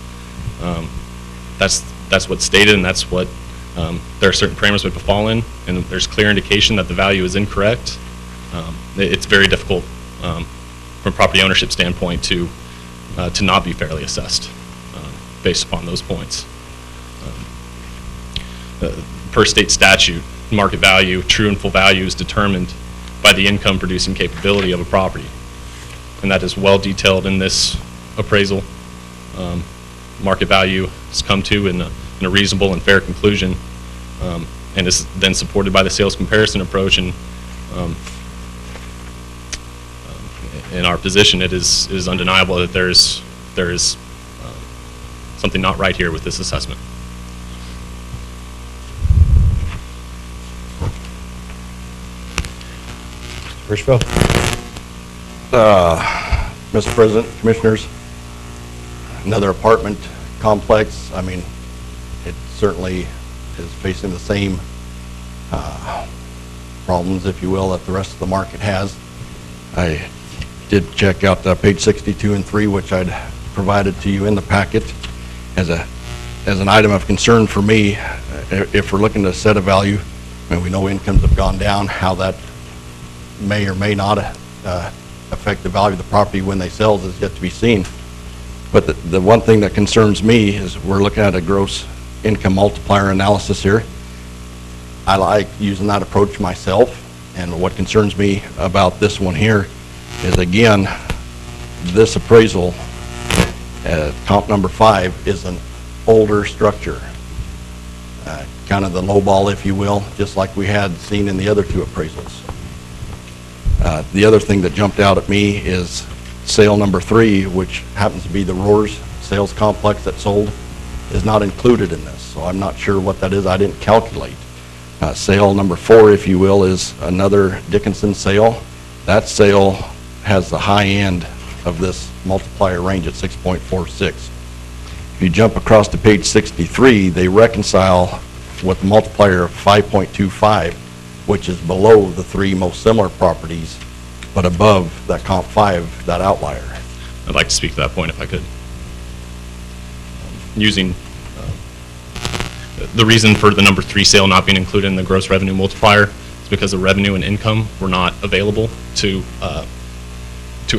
[SPEAKER 3] that's that's what's stated, and that's what, there are certain parameters we have to fall in, and there's clear indication that the value is incorrect, it's very difficult from a property ownership standpoint to not be fairly assessed based upon those points. Per state statute, market value, true and full value is determined by the income producing capability of a property. And that is well detailed in this appraisal. Market value is come to in a reasonable and fair conclusion, and is then supported by the sales comparison approach. And in our position, it is undeniable that there is something not right here with this assessment.
[SPEAKER 8] Hirschfeld?
[SPEAKER 2] Mr. President, Commissioners, another apartment complex. I mean, it certainly is facing the same problems, if you will, that the rest of the market has. I did check out page 62 and 3, which I'd provided to you in the packet as an item of concern for me. If we're looking to set a value, I mean, we know incomes have gone down, how that may or may not affect the value of the property when they sell is yet to be seen. But the one thing that concerns me is we're looking at a gross income multiplier analysis here. I like using that approach myself, and what concerns me about this one here is, again, this appraisal, comp number 5, is an older structure. Kind of the low ball, if you will, just like we had seen in the other 2 appraisals. The other thing that jumped out at me is sale number 3, which happens to be the Roars sales complex that sold, is not included in this. So I'm not sure what that is. I didn't calculate. Sale number 4, if you will, is another Dickinson sale. That sale has the high end of this multiplier range at 6.46. If you jump across to page 63, they reconcile with the multiplier of 5.25, which is below the 3 most similar properties, but above that comp 5, that outlier.
[SPEAKER 3] I'd like to speak to that point if I could. Using the reason for the number 3 sale not being included in the gross revenue multiplier is because the revenue and income were not available to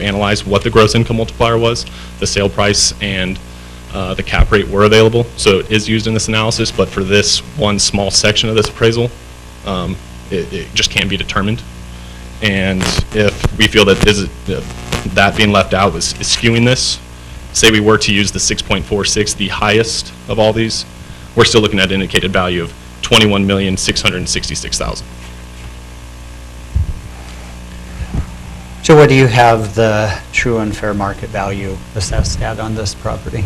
[SPEAKER 3] analyze what the gross income multiplier was. The sale price and the cap rate were available, so it is used in this analysis, but for this one small section of this appraisal, it just can't be determined. And if we feel that that being left out is skewing this, say we were to use the 6.46, the highest of all these, we're still looking at an indicated value of $21,666,000.
[SPEAKER 7] So what do you have the true and fair market value assessed at on this property?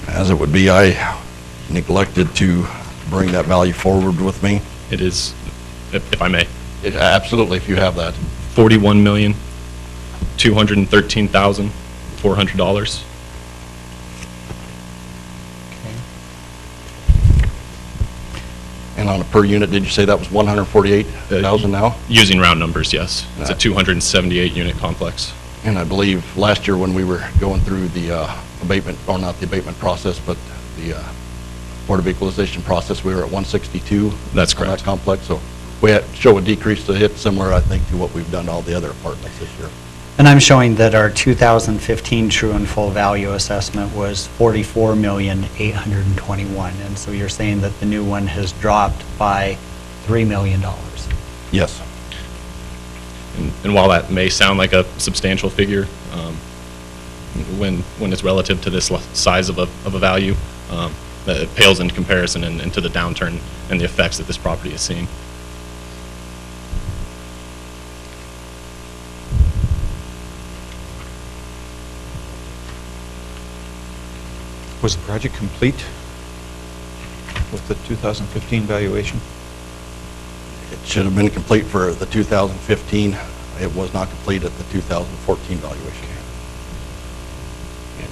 [SPEAKER 2] As it would be, I neglected to bring that value forward with me.
[SPEAKER 3] It is, if I may,
[SPEAKER 2] Absolutely, if you have that.
[SPEAKER 3] $41,213,400.
[SPEAKER 2] And on a per unit, did you say that was 148,000 now?
[SPEAKER 3] Using round numbers, yes. It's a 278 unit complex.
[SPEAKER 2] And I believe last year when we were going through the abatement, or not the abatement process, but the Board of Equalization process, we were at 162.
[SPEAKER 3] That's
[SPEAKER 2] On
[SPEAKER 3] correct.
[SPEAKER 2] that complex, so we had show a decrease to hit similar, I think, to what we've done to all the other apartments this year.
[SPEAKER 7] And I'm showing that our 2015 true and full value assessment was $44,821,000. And so you're saying that the new one has dropped by $3 million.
[SPEAKER 2] Yes.
[SPEAKER 3] And while that may sound like a substantial figure, when it's relative to this size of a value, it pales in comparison and to the downturn and the effects that this property is seeing.
[SPEAKER 1] Was the project complete with the 2015 valuation?
[SPEAKER 2] It should have been complete for the 2015. It was not complete at the 2014 valuation. And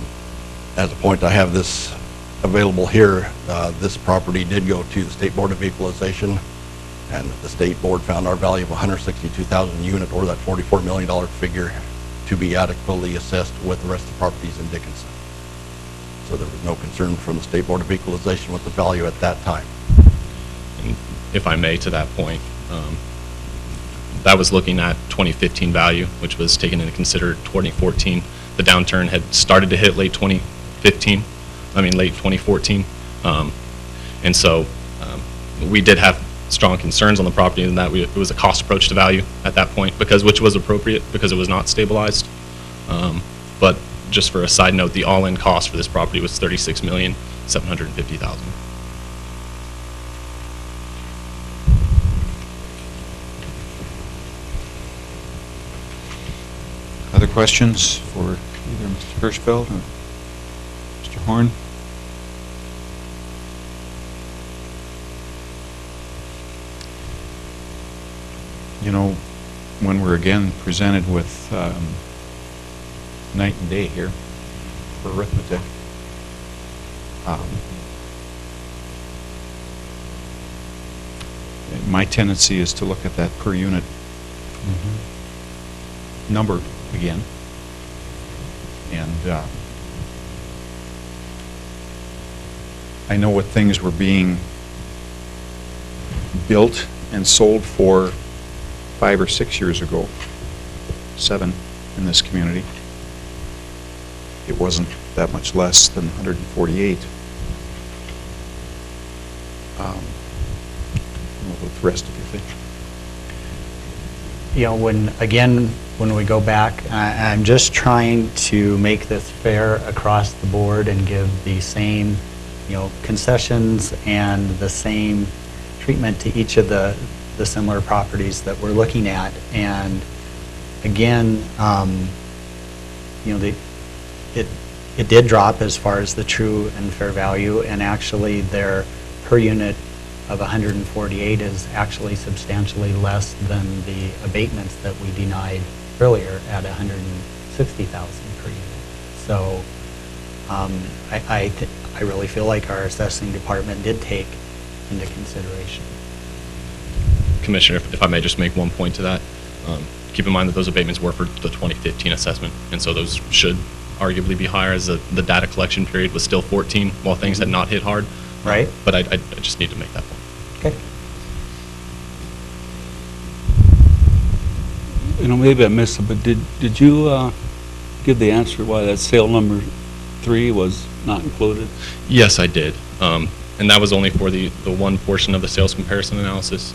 [SPEAKER 2] as a point, I have this available here. This property did go to the State Board of Equalization. And the state board found our value of 162,000 unit, or that $44 million figure, to be adequately assessed with the rest of the properties in Dickinson. So there was no concern from the State Board of Equalization with the value at that time.
[SPEAKER 3] And if I may, to that point, that was looking at 2015 value, which was taken into consider 2014. The downturn had started to hit late 2014. And so we did have strong concerns on the property in that it was a cost approach to value at that point, which was appropriate because it was not stabilized. But just for a side note, the all-in cost for this property was $36,750,000.
[SPEAKER 1] Other questions for either Mr. Hirschfeld or Mr. Horn? You know, when we're again presented with night and day here for arithmetic, my tendency is to look at that per unit number again. And I know what things were being built and sold for 5 or 6 years ago, 7 in this community. It wasn't that much less than 148. What the rest of you think?
[SPEAKER 7] You know, when we go back, I'm just trying to make this fair across the board and give the same, concessions and the same treatment to each of the similar properties that we're looking at. And again, it did drop as far as the true and fair value, and actually their per unit of 148 is actually substantially less than the abatements that we denied earlier at 160,000 per unit. So I really feel like our assessing department did take into consideration.
[SPEAKER 3] Commissioner, if I may just make one point to that. Keep in mind that those abatements were for the 2015 assessment, and so those should arguably be higher, as the data collection period was still 14 while things had not hit hard.
[SPEAKER 7] Right.
[SPEAKER 3] But I just need to make that point.
[SPEAKER 7] Okay.
[SPEAKER 5] Maybe I missed it, but did you give the answer why that sale number 3 was not included?
[SPEAKER 3] Yes, I did. And that was only for the one portion of the sales comparison analysis.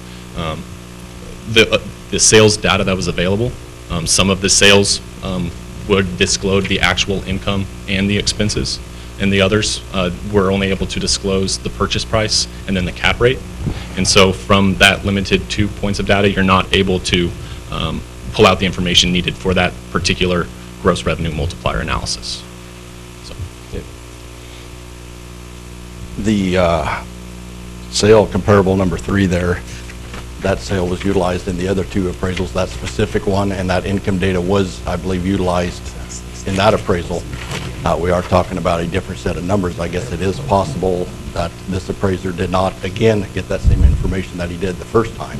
[SPEAKER 3] The sales data that was available, some of the sales would disclose the actual income and the expenses, and the others were only able to disclose the purchase price and then the cap rate. And so from that limited 2 points of data, you're not able to pull out the information needed for that particular gross revenue multiplier analysis. So,
[SPEAKER 2] The sale comparable number 3 there, that sale was utilized in the other 2 appraisals, that specific one, and that income data was, I believe, utilized in that appraisal. We are talking about a different set of numbers. I guess it is possible that this appraiser did not, again, get that same information that he did the first time.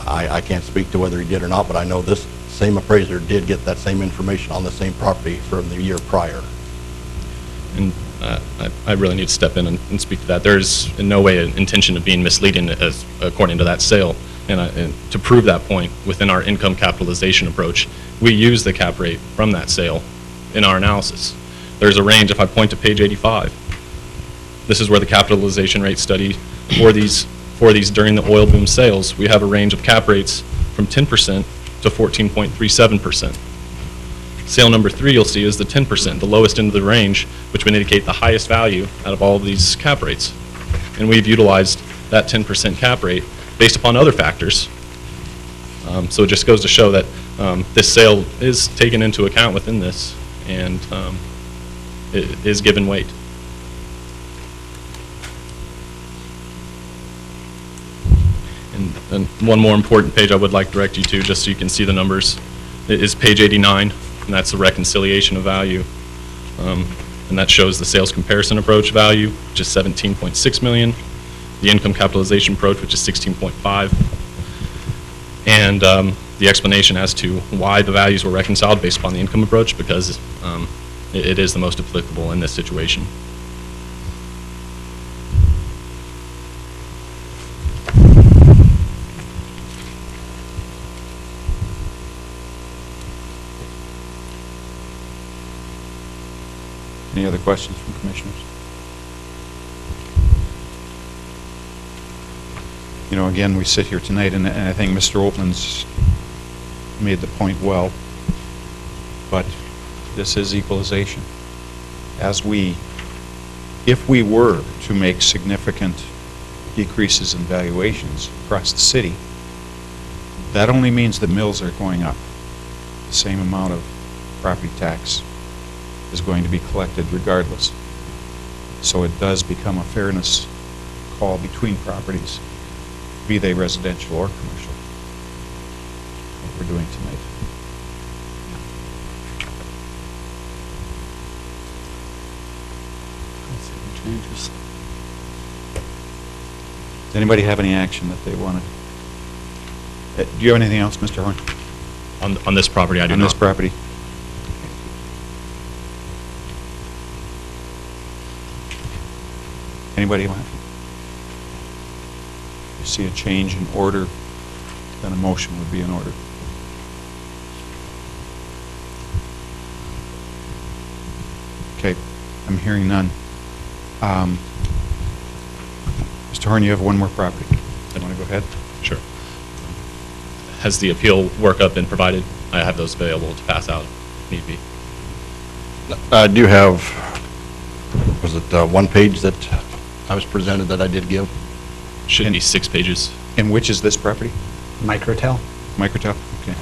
[SPEAKER 2] I can't speak to whether he did or not, but I know this same appraiser did get that same information on the same property from the year prior.
[SPEAKER 3] and I really need to step in and speak to that. There's in no way an intention of being misleading as according to that sale. And to prove that point, within our income capitalization approach, we use the cap rate from that sale in our analysis. There's a range. If I point to page 85, this is where the capitalization rate study for these during the oil boom sales, we have a range of cap rates from 10% to 14.37%. Sale number 3, you'll see, is the 10%, the lowest end of the range, which would indicate the highest value out of all of these cap rates. And we've utilized that 10% cap rate based upon other factors. So it just goes to show that this sale is taken into account within this, and it is given weight. And one more important page I would like to direct you to, just so you can see the numbers, is page 89, and that's the reconciliation of value. And that shows the sales comparison approach value, which is $17.6 million. the income capitalization approach, which is 16.5, and the explanation as to why the values were reconciled based upon the income approach, because it is the most applicable in this situation.
[SPEAKER 1] Any other questions from commissioners? You know, again, we sit here tonight, and I think Mr. Altman's made the point well, but this is equalization. If we were to make significant decreases in valuations across the city, that only means that mills are going up. The same amount of property tax is going to be collected regardless. So it does become a fairness call between properties, be they residential or commercial, what we're doing tonight.
[SPEAKER 5] Changes.
[SPEAKER 1] Does anybody have any action that they want to? Do you have anything else, Mr. Horn?
[SPEAKER 3] On this property, I do
[SPEAKER 1] On
[SPEAKER 3] not.
[SPEAKER 1] this property? Anybody want? You see a change in order, then a motion would be in order. Okay, I'm hearing none. Mr. Horn, you have one more property. You want to go ahead?
[SPEAKER 3] Sure. Has the appeal workup been provided? I have those available to pass out if need be.
[SPEAKER 2] I do have, was it one page that I was presented that I did give?
[SPEAKER 3] Should be 6 pages.
[SPEAKER 1] And which is this property?
[SPEAKER 7] Microtel?
[SPEAKER 1] Microtel? Okay.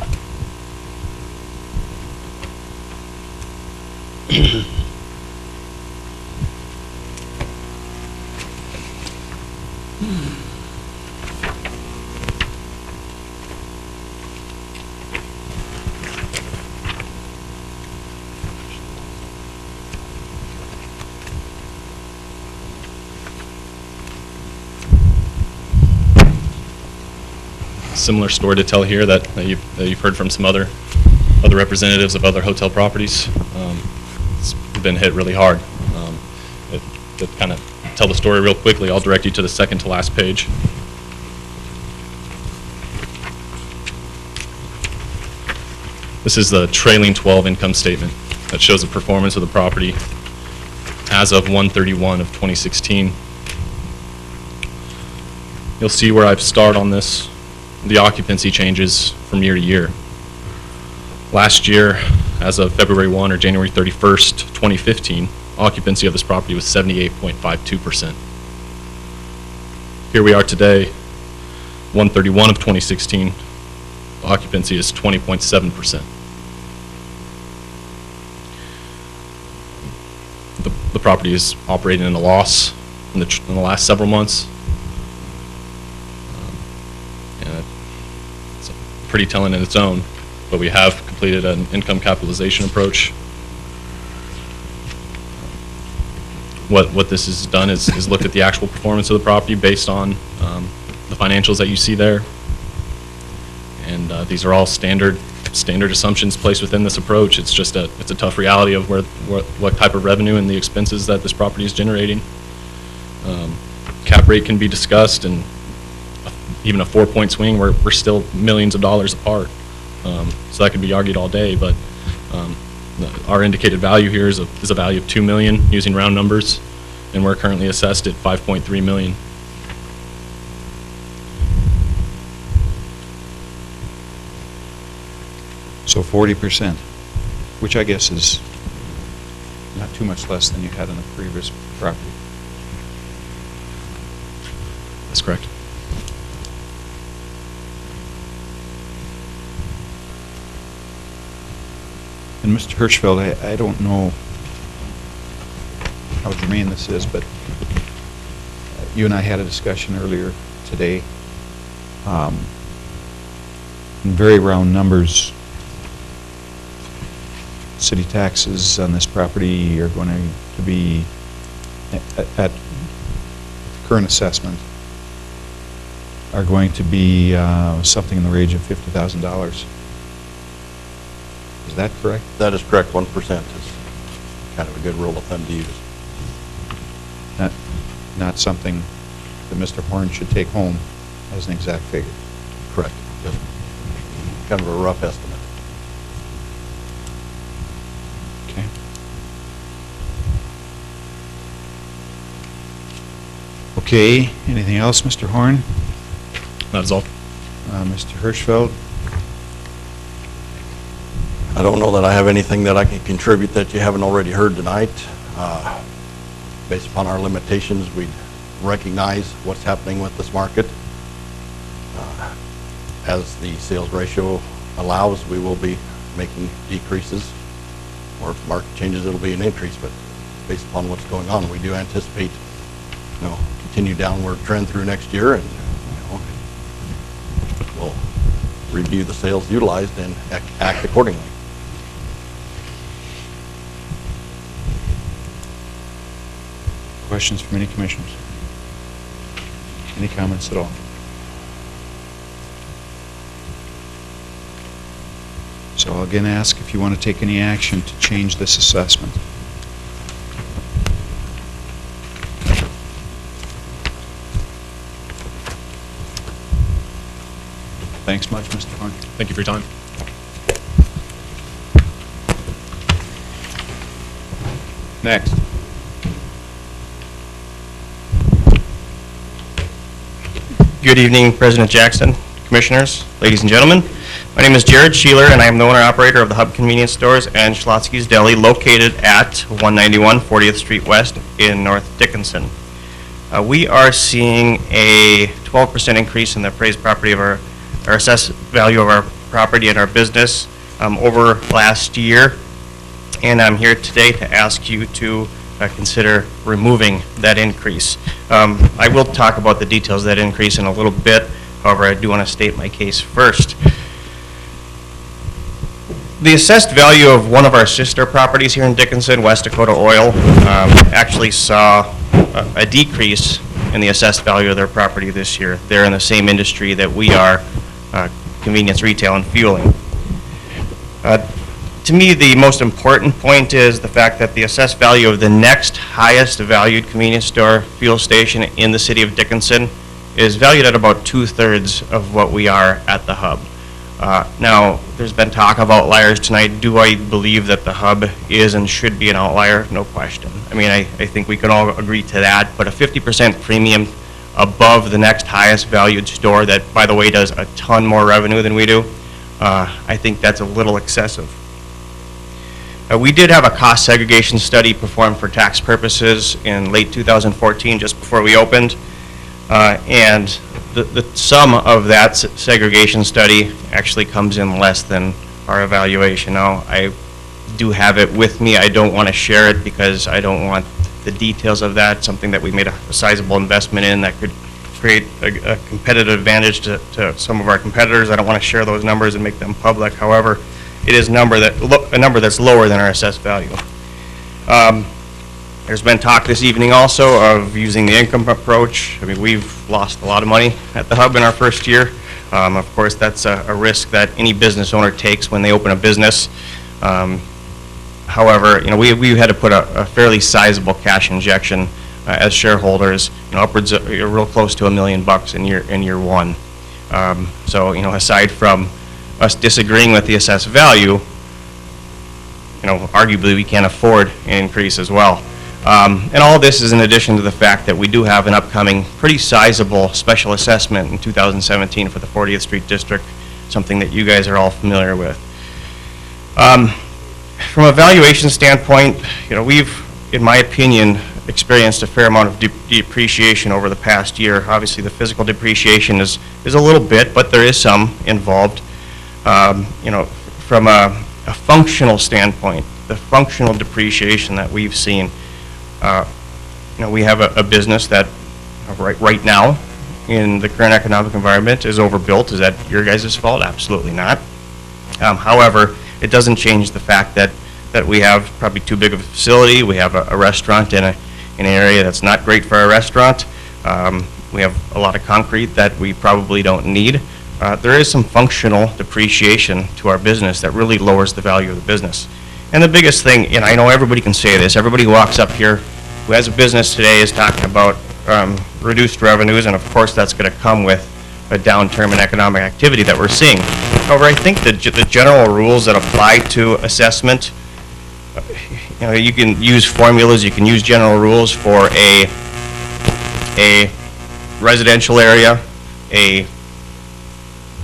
[SPEAKER 3] Similar story to tell here that you've heard from some other representatives of other hotel properties. It's been hit really hard. To kind of tell the story real quickly, I'll direct you to the second to last page. This is the trailing 12 income statement that shows the performance of the property as of 1/31 of 2016. You'll see where I've starred on this, the occupancy changes from year to year. Last year, as of February 1 or January 31st, 2015, occupancy of this property was 78.52%. Here we are today, 1/31 of 2016, occupancy is 20.7%. The property is operating in a loss in the last several months. And it's pretty telling in its own, but we have completed an income capitalization approach. What this has done is looked at the actual performance of the property based on the financials that you see there. And these are all standard assumptions placed within this approach. It's just it's a tough reality of what type of revenue and the expenses that this property is generating. Cap rate can be discussed, and even a 4-point swing, we're still millions of dollars apart. So that could be argued all day, but our indicated value here is a value of $2 million using round numbers, and we're currently assessed at $5.3 million.
[SPEAKER 1] So 40%, which I guess is not too much less than you had on the previous property.
[SPEAKER 3] That's correct.
[SPEAKER 1] And Mr. Hirschfeld, I don't know how germane this is, but you and I had a discussion earlier today. In very round numbers, city taxes on this property are going to be, at current assessment, are going to be something in the range of $50,000. Is that correct?
[SPEAKER 2] That is correct, 1% is kind of a good rule of thumb to use.
[SPEAKER 1] Not something that Mr. Horn should take home as an exact figure.
[SPEAKER 2] Correct. Just kind of a rough estimate.
[SPEAKER 1] Okay. Okay, anything else, Mr. Horn?
[SPEAKER 3] That is all.
[SPEAKER 1] Mr. Hirschfeld?
[SPEAKER 2] I don't know that I have anything that I can contribute that you haven't already heard tonight. Based upon our limitations, we recognize what's happening with this market. As the sales ratio allows, we will be making decreases, or if the market changes, it'll be an increase, but based upon what's going on, we do anticipate, continued downward trend through next year, and, we'll review the sales utilized and act accordingly.
[SPEAKER 1] Questions from any commissioners? Any comments at all? So I'll again ask if you want to take any action to change this assessment. Thanks much, Mr. Horn.
[SPEAKER 3] Thank you for your time.
[SPEAKER 1] Next.
[SPEAKER 16] Good evening, President Jackson, Commissioners, ladies and gentlemen. My name is Jared Sheeler, and I am the owner-operator of the Hub Convenience Stores and Schlotzsky's Deli, located at 191 40th Street West in North Dickinson. We are seeing a 12% increase in the appraised property of our assessed value of our property and our business over last year, and I'm here today to ask you to consider removing that increase. I will talk about the details of that increase in a little bit. However, I do want to state my case first. The assessed value of one of our sister properties here in Dickinson, West Dakota Oil, actually saw a decrease in the assessed value of their property this year. They're in the same industry that we are, convenience retail and fueling. To me, the most important point is the fact that the assessed value of the next highest valued convenience store fuel station in the city of Dickinson is valued at about 2/3 of what we are at the Hub. Now, there's been talk of outliers tonight. Do I believe that the Hub is and should be an outlier? No question. I mean, I think we can all agree to that, but a 50% premium above the next highest valued store that, by the way, does a ton more revenue than we do, I think that's a little excessive. We did have a cost segregation study performed for tax purposes in late 2014, just before we opened, and the sum of that segregation study actually comes in less than our evaluation. Now, I do have it with me. I don't want to share it because I don't want the details of that, something that we made a sizable investment in that could create a competitive advantage to some of our competitors. I don't want to share those numbers and make them public. However, it is a number that's lower than our assessed value. There's been talk this evening also of using the income approach. I mean, we've lost a lot of money at the Hub in our first year. Of course, that's a risk that any business owner takes when they open a business. However, we had to put a fairly sizable cash injection as shareholders, upwards of real close to $1 million in year one. So, aside from us disagreeing with the assessed value, arguably we can't afford an increase as well. And all this is in addition to the fact that we do have an upcoming pretty sizable special assessment in 2017 for the 40th Street District, something that you guys are all familiar with. From a valuation standpoint, we've, in my opinion, experienced a fair amount of depreciation over the past year. Obviously, the physical depreciation is a little bit, but there is some involved. From a functional standpoint, the functional depreciation that we've seen, we have a business that right now in the current economic environment is overbuilt. Is that your guys' fault? Absolutely not. However, it doesn't change the fact that we have probably too big of a facility. We have a restaurant in an area that's not great for a restaurant. We have a lot of concrete that we probably don't need. There is some functional depreciation to our business that really lowers the value of the business. And the biggest thing, and I know everybody can say this, everybody who walks up here who has a business today is talking about reduced revenues, and of course that's going to come with a downturn in economic activity that we're seeing. However, I think the general rules that apply to assessment, you can use formulas, you can use general rules for a residential area, a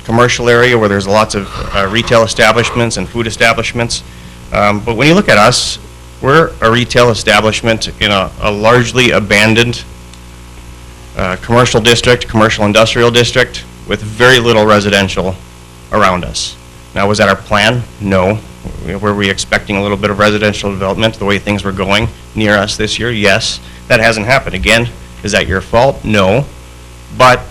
[SPEAKER 16] commercial area where there's lots of retail establishments and food establishments. But when you look at us, we're a retail establishment in a largely abandoned commercial district, commercial industrial district, with very little residential around us. Now, was that our plan? No. Were we expecting a little bit of residential development the way things were going near us this year? Yes. That hasn't happened. Again, is that your fault? No. But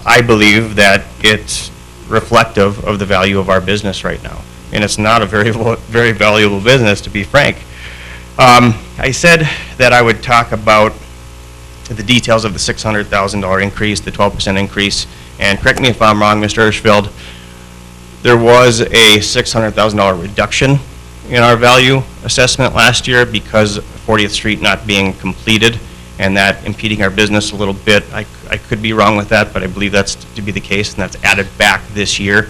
[SPEAKER 16] I believe that it's reflective of the value of our business right now. And it's not a very valuable business, to be frank. I said that I would talk about the details of the $600,000 increase, the 12% increase, and correct me if I'm wrong, Mr. Hirschfeld, there was a $600,000 reduction in our value assessment last year because 40th Street not being completed and that impeding our business a little bit. I could be wrong with that, but I believe that's to be the case, and that's added back this year.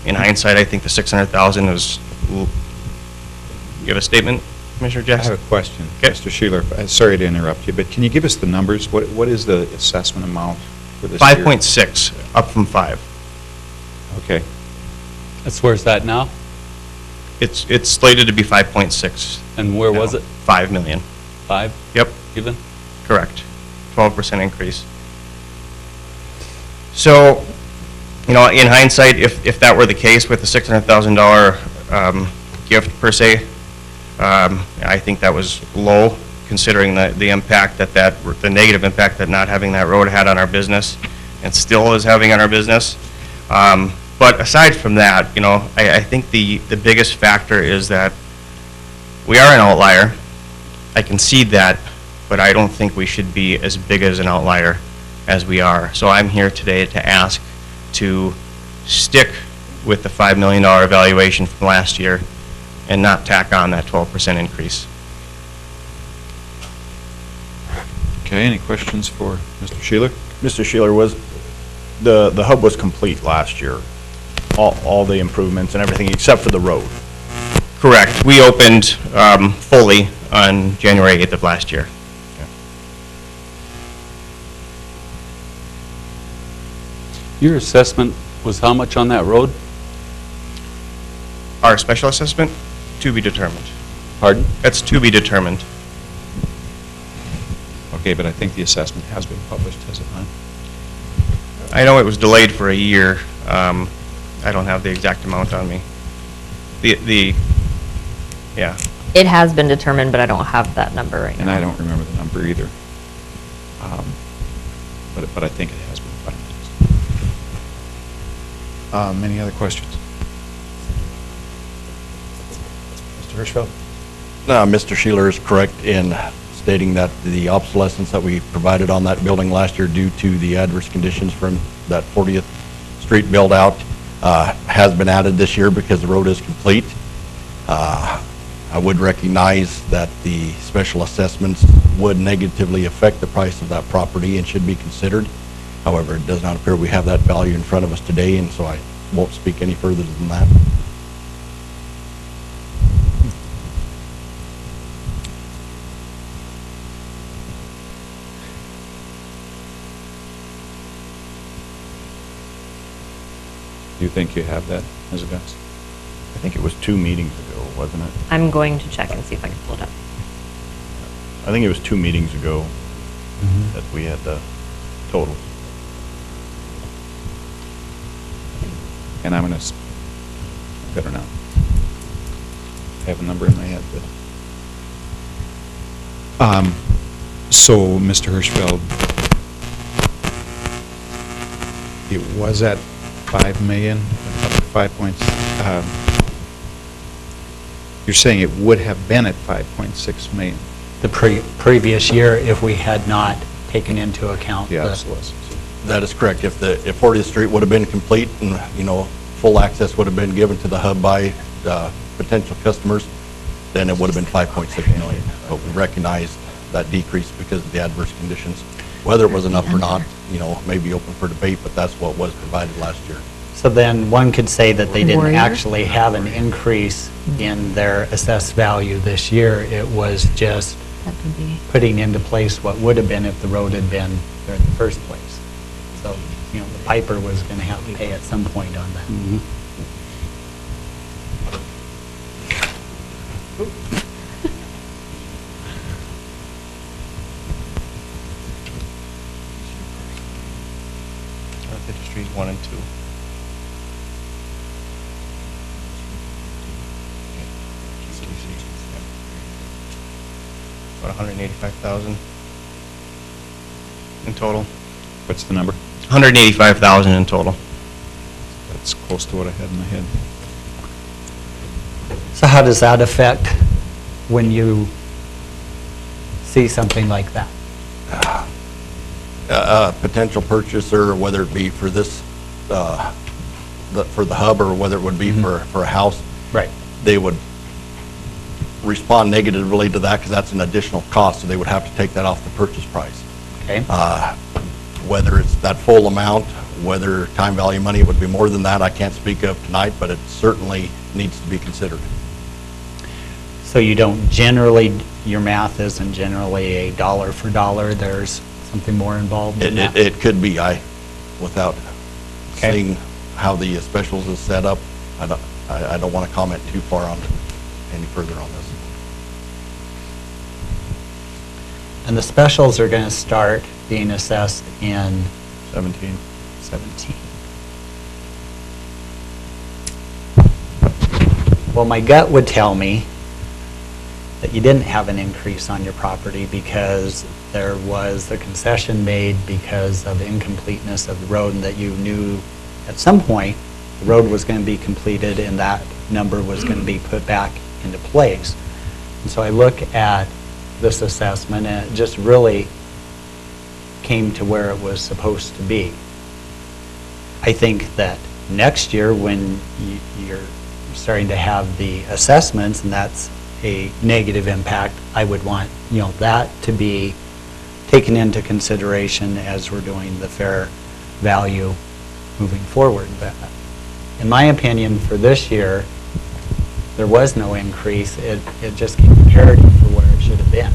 [SPEAKER 16] In hindsight, I think the $600,000 is, you have a statement, Commissioner
[SPEAKER 1] I
[SPEAKER 16] Jackson?
[SPEAKER 1] have a question,
[SPEAKER 16] Okay.
[SPEAKER 1] Mr. Sheeler. Sorry to interrupt you, but can you give us the numbers? What is the assessment amount for this year?
[SPEAKER 16] 5.6, up from 5.
[SPEAKER 1] Okay.
[SPEAKER 5] That's where it's at now?
[SPEAKER 16] It's slated to be 5.6.
[SPEAKER 5] And where was
[SPEAKER 16] now.
[SPEAKER 5] it?
[SPEAKER 16] 5 million.
[SPEAKER 5] 5
[SPEAKER 16] Yep.
[SPEAKER 5] even?
[SPEAKER 16] Correct. 12% increase. So, in hindsight, if that were the case with the $600,000 gift per se, I think that was low, considering the impact the negative impact that not having that road had on our business, and still is having on our business. But aside from that, I think the biggest factor is that we are an outlier. I concede that, but I don't think we should be as big as an outlier as we are. So I'm here today to ask to stick with the $5 million valuation from last year and not tack on that 12% increase.
[SPEAKER 1] Okay, any questions for Mr. Sheeler?
[SPEAKER 8] Mr. Sheeler, was, the hub was complete last year, all the improvements and everything except for the road?
[SPEAKER 16] Correct. We opened fully on January 8th of last year.
[SPEAKER 5] Your assessment was how much on that road?
[SPEAKER 16] Our special assessment, to be determined.
[SPEAKER 5] Pardon?
[SPEAKER 16] That's to be determined.
[SPEAKER 1] Okay, but I think the assessment has been published, has it not?
[SPEAKER 16] I know it was delayed for a year. I don't have the exact amount on me. Yeah.
[SPEAKER 9] It has been determined, but I don't have that number right now.
[SPEAKER 1] And I don't remember the number either. But I think it has been finalized. Any other questions? Mr. Hirschfeld?
[SPEAKER 2] Mr. Sheeler is correct in stating that the obsolescence that we provided on that building last year due to the adverse conditions from that 40th Street build-out has been added this year because the road is complete. I would recognize that the special assessments would negatively affect the price of that property and should be considered. However, it does not appear we have that value in front of us today, and so I won't speak any further than that.
[SPEAKER 1] Do you think you have that as a guess?
[SPEAKER 8] I think it was 2 meetings ago, wasn't it?
[SPEAKER 9] I'm going to check and see if I can pull it up.
[SPEAKER 8] I think it was 2 meetings ago that we had the total.
[SPEAKER 1] And I'm going to, better not. I have a number in my head, but. So, Mr. Hirschfeld, it was at 5 million, 5 points. You're saying it would have been at 5.6 million?
[SPEAKER 7] The previous year if we had not taken into account.
[SPEAKER 1] The
[SPEAKER 7] the-
[SPEAKER 1] obsolescence.
[SPEAKER 2] That is correct. If 40th Street would have been complete and, full access would have been given to the hub by potential customers, then it would have been 5.6 million. But we recognized that decrease because of the adverse conditions. Whether it was enough or not, may be open for debate, but that's what was provided last year.
[SPEAKER 7] So then one could say that they didn't
[SPEAKER 9] Warrior?
[SPEAKER 7] actually have an increase in their assessed value this year. It was just
[SPEAKER 9] That could be.
[SPEAKER 7] putting into place what would have been if the road had been there in the first place. So, the piper was going to have to pay at some point on that.
[SPEAKER 16] Street 1 and 2. About 185,000 in total.
[SPEAKER 1] What's the number?
[SPEAKER 16] 185,000 in total.
[SPEAKER 1] That's close to what I had in my head.
[SPEAKER 7] So how does that affect when you see something like that?
[SPEAKER 2] A potential purchaser, whether it be for this, for the hub, or whether it would be for a house,
[SPEAKER 7] Right.
[SPEAKER 2] they would respond negatively to that because that's an additional cost, so they would have to take that off the purchase price.
[SPEAKER 7] Okay.
[SPEAKER 2] Whether it's that full amount, whether time value money would be more than that, I can't speak of tonight, but it certainly needs to be considered.
[SPEAKER 7] So you don't generally, your math isn't generally a dollar for dollar, there's something more involved in that?
[SPEAKER 2] It could be, without
[SPEAKER 7] Okay.
[SPEAKER 2] seeing how the specials is set up, I don't want to comment too far on any further on this.
[SPEAKER 7] And the specials are going to start being assessed in
[SPEAKER 8] 17.
[SPEAKER 7] 17. Well, my gut would tell me that you didn't have an increase on your property because there was a concession made because of incompleteness of the road, and that you knew at some point the road was going to be completed and that number was going to be put back into place. And so I look at this assessment and it just really came to where it was supposed to be. I think that next year when you're starting to have the assessments and that's a negative impact, I would want, that to be taken into consideration as we're doing the fair value moving forward. But in my opinion, for this year, there was no increase. It just came parity for where it should have been.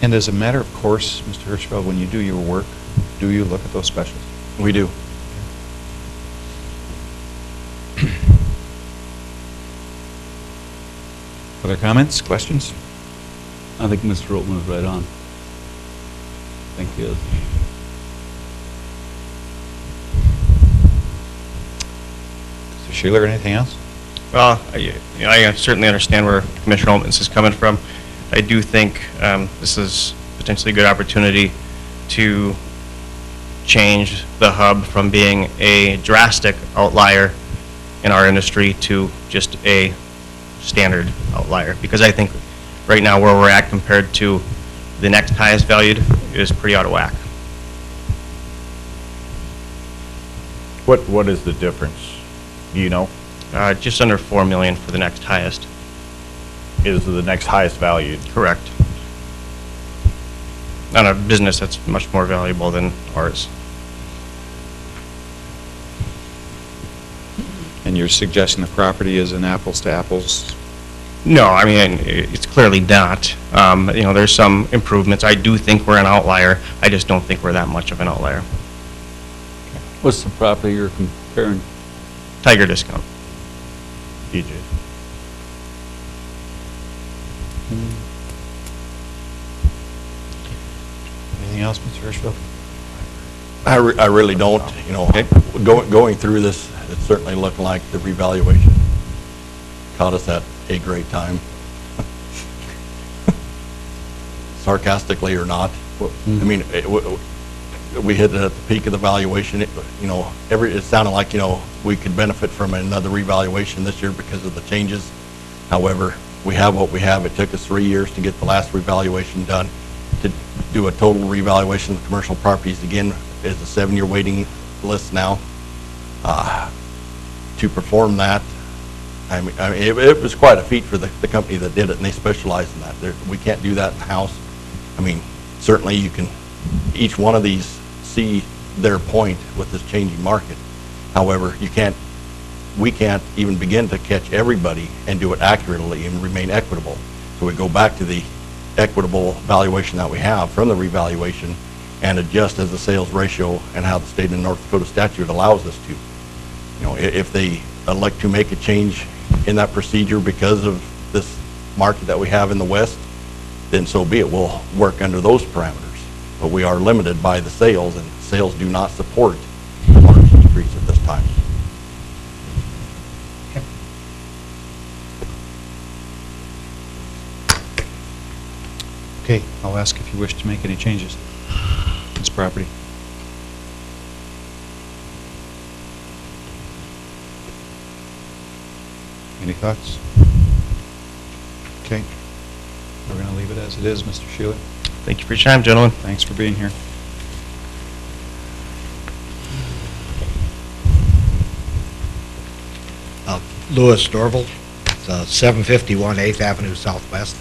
[SPEAKER 1] And as a matter of course, Mr. Hirschfeld, when you do your work, do you look at those specials?
[SPEAKER 2] We do.
[SPEAKER 1] Other comments, questions?
[SPEAKER 5] I think Mr. Roten was right on. I think he is.
[SPEAKER 1] Mr. Sheeler, anything else?
[SPEAKER 16] Well, I certainly understand where Commissioner Oltmans is coming from. I do think this is potentially a good opportunity to change the hub from being a drastic outlier in our industry to just a standard outlier. Because I think right now where we're at compared to the next highest valued is pretty out of whack.
[SPEAKER 8] What is the difference? Do you know?
[SPEAKER 16] Just under 4 million for the next highest.
[SPEAKER 8] Is the next highest valued?
[SPEAKER 16] Correct. On a business that's much more valuable than ours.
[SPEAKER 1] And you're suggesting the property is an apples to apples?
[SPEAKER 16] No, I mean, it's clearly not. There's some improvements. I do think we're an outlier. I just don't think we're that much of an outlier.
[SPEAKER 5] What's the property you're comparing?
[SPEAKER 16] Tiger Discount.
[SPEAKER 8] DJ.
[SPEAKER 1] Anything else, Mr. Hirschfeld?
[SPEAKER 2] I really don't, going through this, it's certainly looking like the revaluation caught us at a great time. Sarcastically or not. I mean, we hit it at the peak of the valuation. It sounded like, we could benefit from another revaluation this year because of the changes. However, we have what we have. It took us 3 years to get the last revaluation done. to do a total revaluation of commercial properties. Again, is a 7-year waiting list now. To perform that, I mean, it was quite a feat for the company that did it, and they specialize in that. We can't do that in-house. I mean, certainly you can, each one of these see their point with this changing market. However, we can't even begin to catch everybody and do it accurately and remain equitable. So we go back to the equitable valuation that we have from the revaluation and adjust as the sales ratio and how the state of North Dakota statute allows us to. You know, if they elect to make a change in that procedure because of this market that we have in the West, then so be it. We'll work under those parameters. But we are limited by the sales, and sales do not support the large increase at this time.
[SPEAKER 1] Okay, I'll ask if you wish to make any changes to this property. Any thoughts? Okay. We're going to leave it as it is, Mr. Shealy.
[SPEAKER 16] Thank you for your time, gentlemen.
[SPEAKER 1] Thanks for being here.
[SPEAKER 17] Louis Dorval, it's 751 8th Avenue Southwest.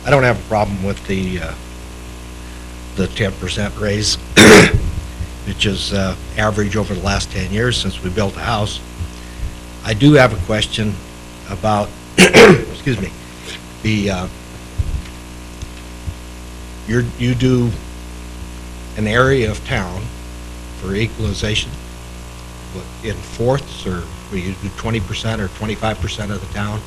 [SPEAKER 17] I don't have a problem with the 10% raise, which is average over the last 10 years since we built the house. I do have a question about, excuse me, the, you do an area of town for equalization, what, in fourths, or will you do 20% or 25% of the town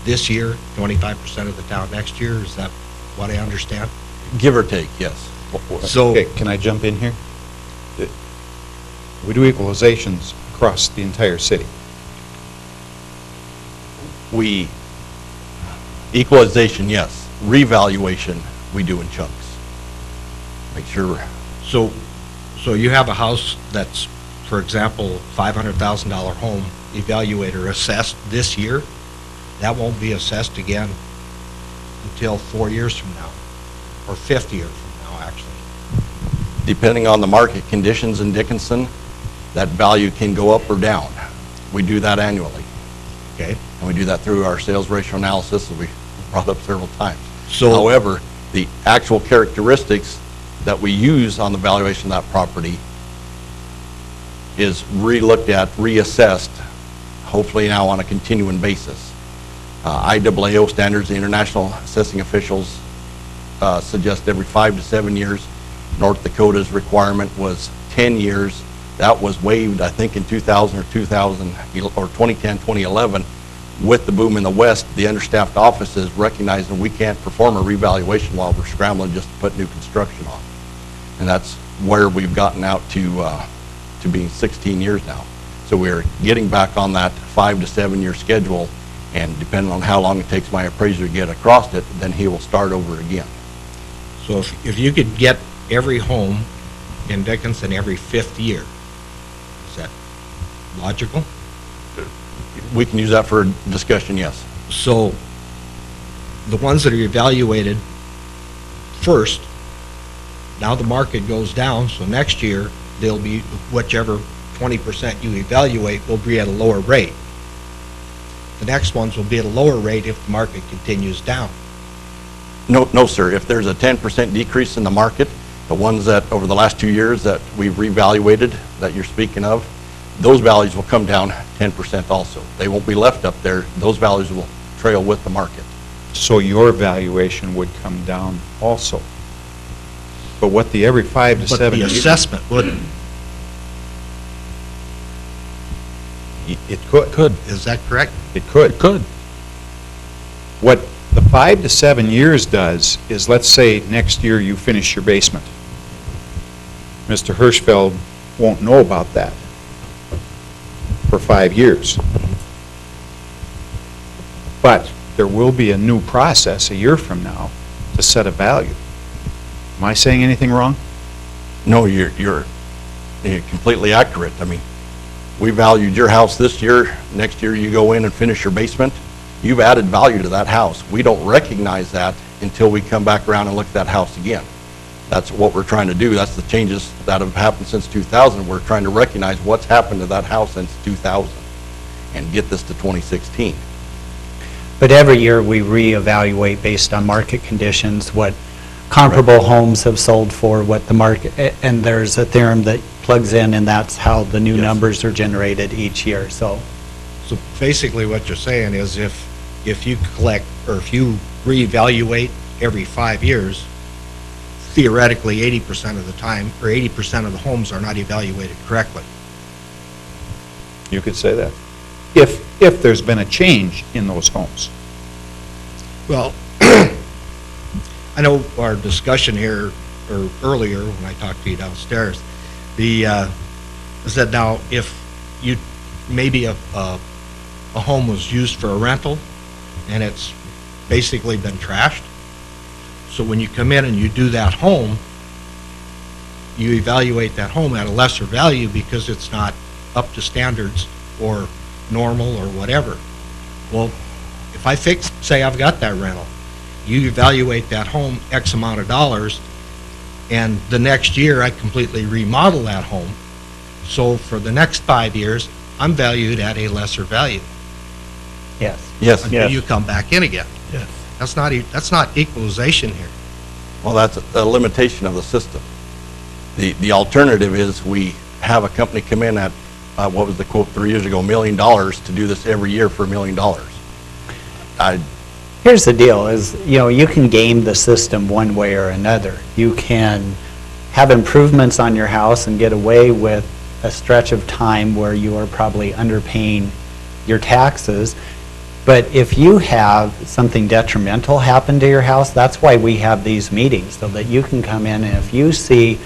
[SPEAKER 17] this year, 25% of the town next year? Is that what I understand?
[SPEAKER 2] Give or take, yes.
[SPEAKER 17] So,
[SPEAKER 1] Okay, can I jump in here? We do equalizations across the entire city.
[SPEAKER 2] Equalization, yes. Revaluation, we do in chunks. Make sure.
[SPEAKER 17] so you have a house that's, for example, $500,000 home, evaluator assessed this year, that won't be assessed again until 4 years from now, or 5th year from now, actually.
[SPEAKER 2] Depending on the market conditions in Dickinson, that value can go up or down. We do that annually.
[SPEAKER 17] Okay.
[SPEAKER 2] And we do that through our sales ratio analysis that we brought up several times.
[SPEAKER 17] So,
[SPEAKER 2] however, the actual characteristics that we use on the valuation of that property is re-looked at, reassessed, hopefully now on a continuing basis. IAAO standards, the international assessing officials suggest every 5 to 7 years. North Dakota's requirement was 10 years. That was waived, I think, in 2000 or 2010, 2011. With the boom in the West, the understaffed offices recognizing we can't perform a revaluation while we're scrambling just to put new construction on. And that's where we've gotten out to being 16 years now. So we're getting back on that 5 to 7 year schedule, and depending on how long it takes my appraiser to get across it, then he will start over again.
[SPEAKER 17] so if you could get every home in Dickinson every 5th year, is that logical?
[SPEAKER 2] We can use that for discussion, yes.
[SPEAKER 17] So the ones that are evaluated first, now the market goes down, so next year they'll be, whichever 20% you evaluate will be at a lower rate. The next ones will be at a lower rate if the market continues down.
[SPEAKER 2] No, sir. If there's a 10% decrease in the market, the ones that over the last 2 years that we've reevaluated that you're speaking of, those values will come down 10% also. They won't be left up there. Those values will trail with the market.
[SPEAKER 1] So your valuation would come down also. But what the every 5 to 7
[SPEAKER 17] But the
[SPEAKER 1] years...
[SPEAKER 17] assessment wouldn't.
[SPEAKER 1] It could.
[SPEAKER 17] Could. Is that correct?
[SPEAKER 1] It could. It could. What the 5 to 7 years does is, let's say next year you finish your basement. Mr. Hirschfeld won't know about that for 5 years. But there will be a new process a year from now to set a value. Am I saying anything wrong?
[SPEAKER 2] No, you're completely accurate. I mean, we valued your house this year. Next year you go in and finish your basement. You've added value to that house. We don't recognize that until we come back around and look at that house again. That's what we're trying to do. That's the changes that have happened since 2000. We're trying to recognize what's happened to that house since 2000 and get this to 2016.
[SPEAKER 7] But every year, we reevaluate based on market conditions, what comparable homes have sold for, what the market, and there's a theorem that plugs in, and that's how the new numbers are generated each year, so.
[SPEAKER 17] So basically what you're saying is if you collect, or if you reevaluate every 5 years, theoretically 80% of the time, or 80% of the homes are not evaluated correctly.
[SPEAKER 1] You could say that. If there's been a change in those homes.
[SPEAKER 17] Well, I know our discussion here, or earlier when I talked to you downstairs, is that now if you, maybe a home was used for a rental and it's basically been trashed, so when you come in and you do that home, you evaluate that home at a lesser value because it's not up to standards or normal or whatever. Well, if I say I've got that rental, you evaluate that home X amount of dollars, and the next year I completely remodel that home. So for the next 5 years, I'm valued at a lesser value.
[SPEAKER 7] Yes.
[SPEAKER 2] Yes.
[SPEAKER 17] Until you come back in again.
[SPEAKER 12] Yes.
[SPEAKER 17] That's not equalization here.
[SPEAKER 2] Well, that's a limitation of the system. The alternative is we have a company come in at, what was the quote 3 years ago, $1 million to do this every year for $1 million.
[SPEAKER 7] Here's the deal, is, you can game the system one way or another. You can have improvements on your house and get away with a stretch of time where you are probably underpaying your taxes. But if you have something detrimental happen to your house, that's why we have these meetings, so that you can come in, and if you see,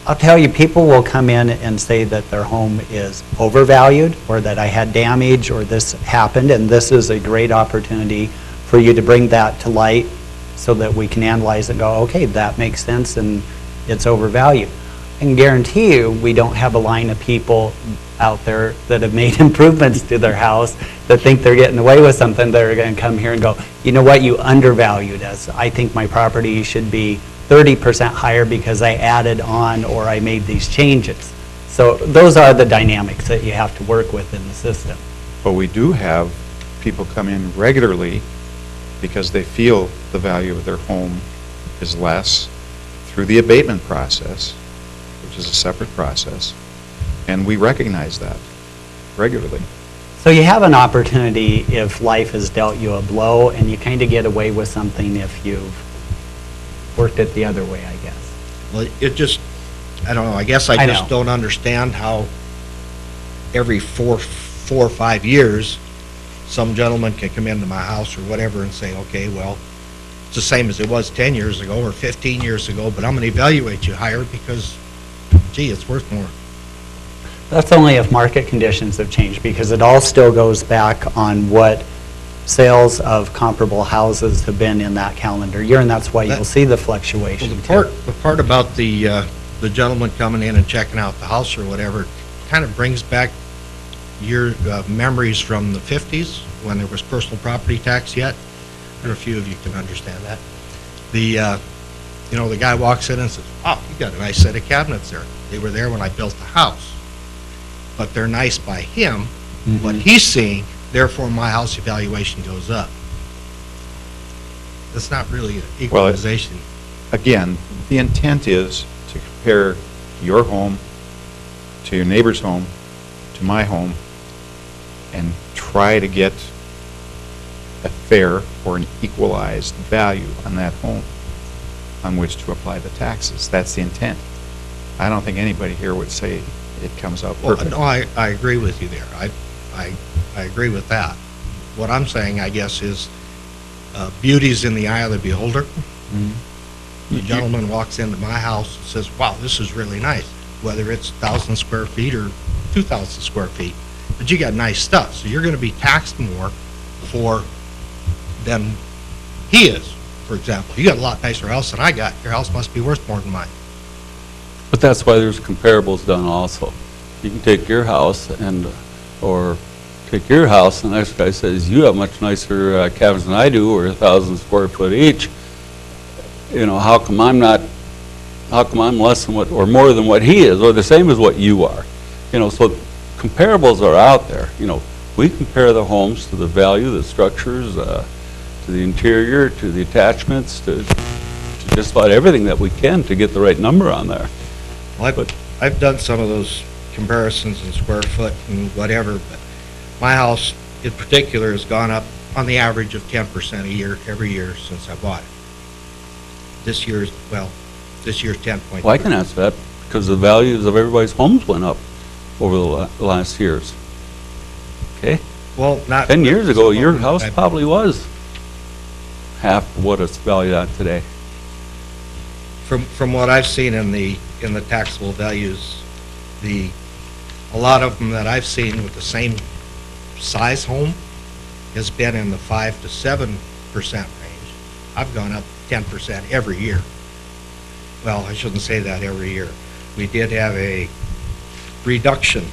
[SPEAKER 7] I'll tell you, people will come in and say that their home is overvalued, or that I had damage, or this happened, and this is a great opportunity for you to bring that to light so that we can analyze and go, okay, that makes sense and it's overvalued. I can guarantee you, we don't have a line of people out there that have made improvements to their house that think they're getting away with something. They're going to come here and go, you know what, you undervalued us. I think my property should be 30% higher because I added on or I made these changes. So those are the dynamics that you have to work with in the system.
[SPEAKER 1] But we do have people come in regularly because they feel the value of their home is less through the abatement process, which is a separate process, and we recognize that regularly.
[SPEAKER 7] So you have an opportunity if life has dealt you a blow, and you kind of get away with something if you've worked it the other way, I guess.
[SPEAKER 17] Well, it just, I don't know, I guess I just
[SPEAKER 7] know.
[SPEAKER 17] don't understand how every four or 5 years, some gentleman can come into my house or whatever and say, okay, well, it's the same as it was 10 years ago or 15 years ago, but I'm going to evaluate you higher because, gee, it's worth more.
[SPEAKER 7] That's only if market conditions have changed, because it all still goes back on what sales of comparable houses have been in that calendar year, and that's why you'll see the fluctuation.
[SPEAKER 17] Well, the part about the gentleman coming in and checking out the house or whatever kind of brings back your memories from the 50s when there was personal property tax yet. There are a few of you can understand that. The guy walks in and says, "Oh, you got a nice set of cabinets there. They were there when I built the house." But they're nice by him, what he's seeing, therefore my house evaluation goes up. That's not really an equalization.
[SPEAKER 1] Again, the intent is to compare your home to your neighbor's home, to my home, and try to get a fair or an equalized value on that home on which to apply the taxes. That's the intent. I don't think anybody here would say it comes out perfect.
[SPEAKER 17] No, I agree with you there. I agree with that. What I'm saying, I guess, is beauty's in the eye of the beholder. The gentleman walks into my house and says, wow, this is really nice, whether it's 1,000 square feet or 2,000 square feet. But you got nice stuff, so you're going to be taxed more than he is, for example. You got a lot nicer house than I got. Your house must be worth more than mine.
[SPEAKER 5] But that's why there's comparables done also. You can take your house or take your house, and the next guy says, you have much nicer cabins than I do, or 1,000 square foot each, you know, how come I'm less than what, or more than what he is, or the same as what you are? You know, so comparables are out there, you know. We compare the homes to the value, the structures, to the interior, to the attachments, to just about everything that we can to get the right number on there.
[SPEAKER 17] Well, I've done some of those comparisons in square foot and whatever, but my house in particular has gone up on the average of 10% a year, every year since I bought it. This year's 10.3.
[SPEAKER 5] Well, I can answer that, because the values of everybody's homes went up over the last years. Okay?
[SPEAKER 17] Well, not.
[SPEAKER 5] 10 years ago, your
[SPEAKER 17] some of them
[SPEAKER 5] house
[SPEAKER 17] I-
[SPEAKER 5] probably was half what it's valued at today.
[SPEAKER 17] From what I've seen in the taxable values, a lot of them that I've seen with the same size home has been in the 5 to 7% range. I've gone up 10% every year. Well, I shouldn't say that every year. We did have a reduction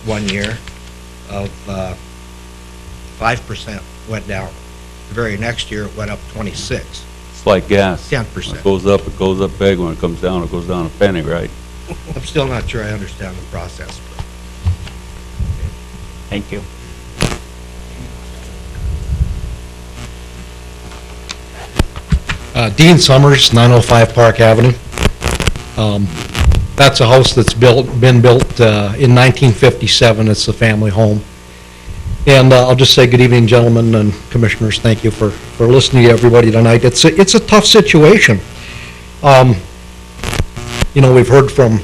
[SPEAKER 17] one year of 5% went down. The very next year, it went up 26.
[SPEAKER 5] It's like gas.
[SPEAKER 17] 10%.
[SPEAKER 5] It goes up big. When it comes down, it goes down a penny, right?
[SPEAKER 17] I'm still not sure I understand the process, but
[SPEAKER 7] Thank you.
[SPEAKER 18] Dean Summers, 905 Park Avenue. That's a house that's been built in 1957. It's a family home. And I'll just say good evening, gentlemen and commissioners. Thank you for listening to everybody tonight. It's a tough situation. You know, we've heard from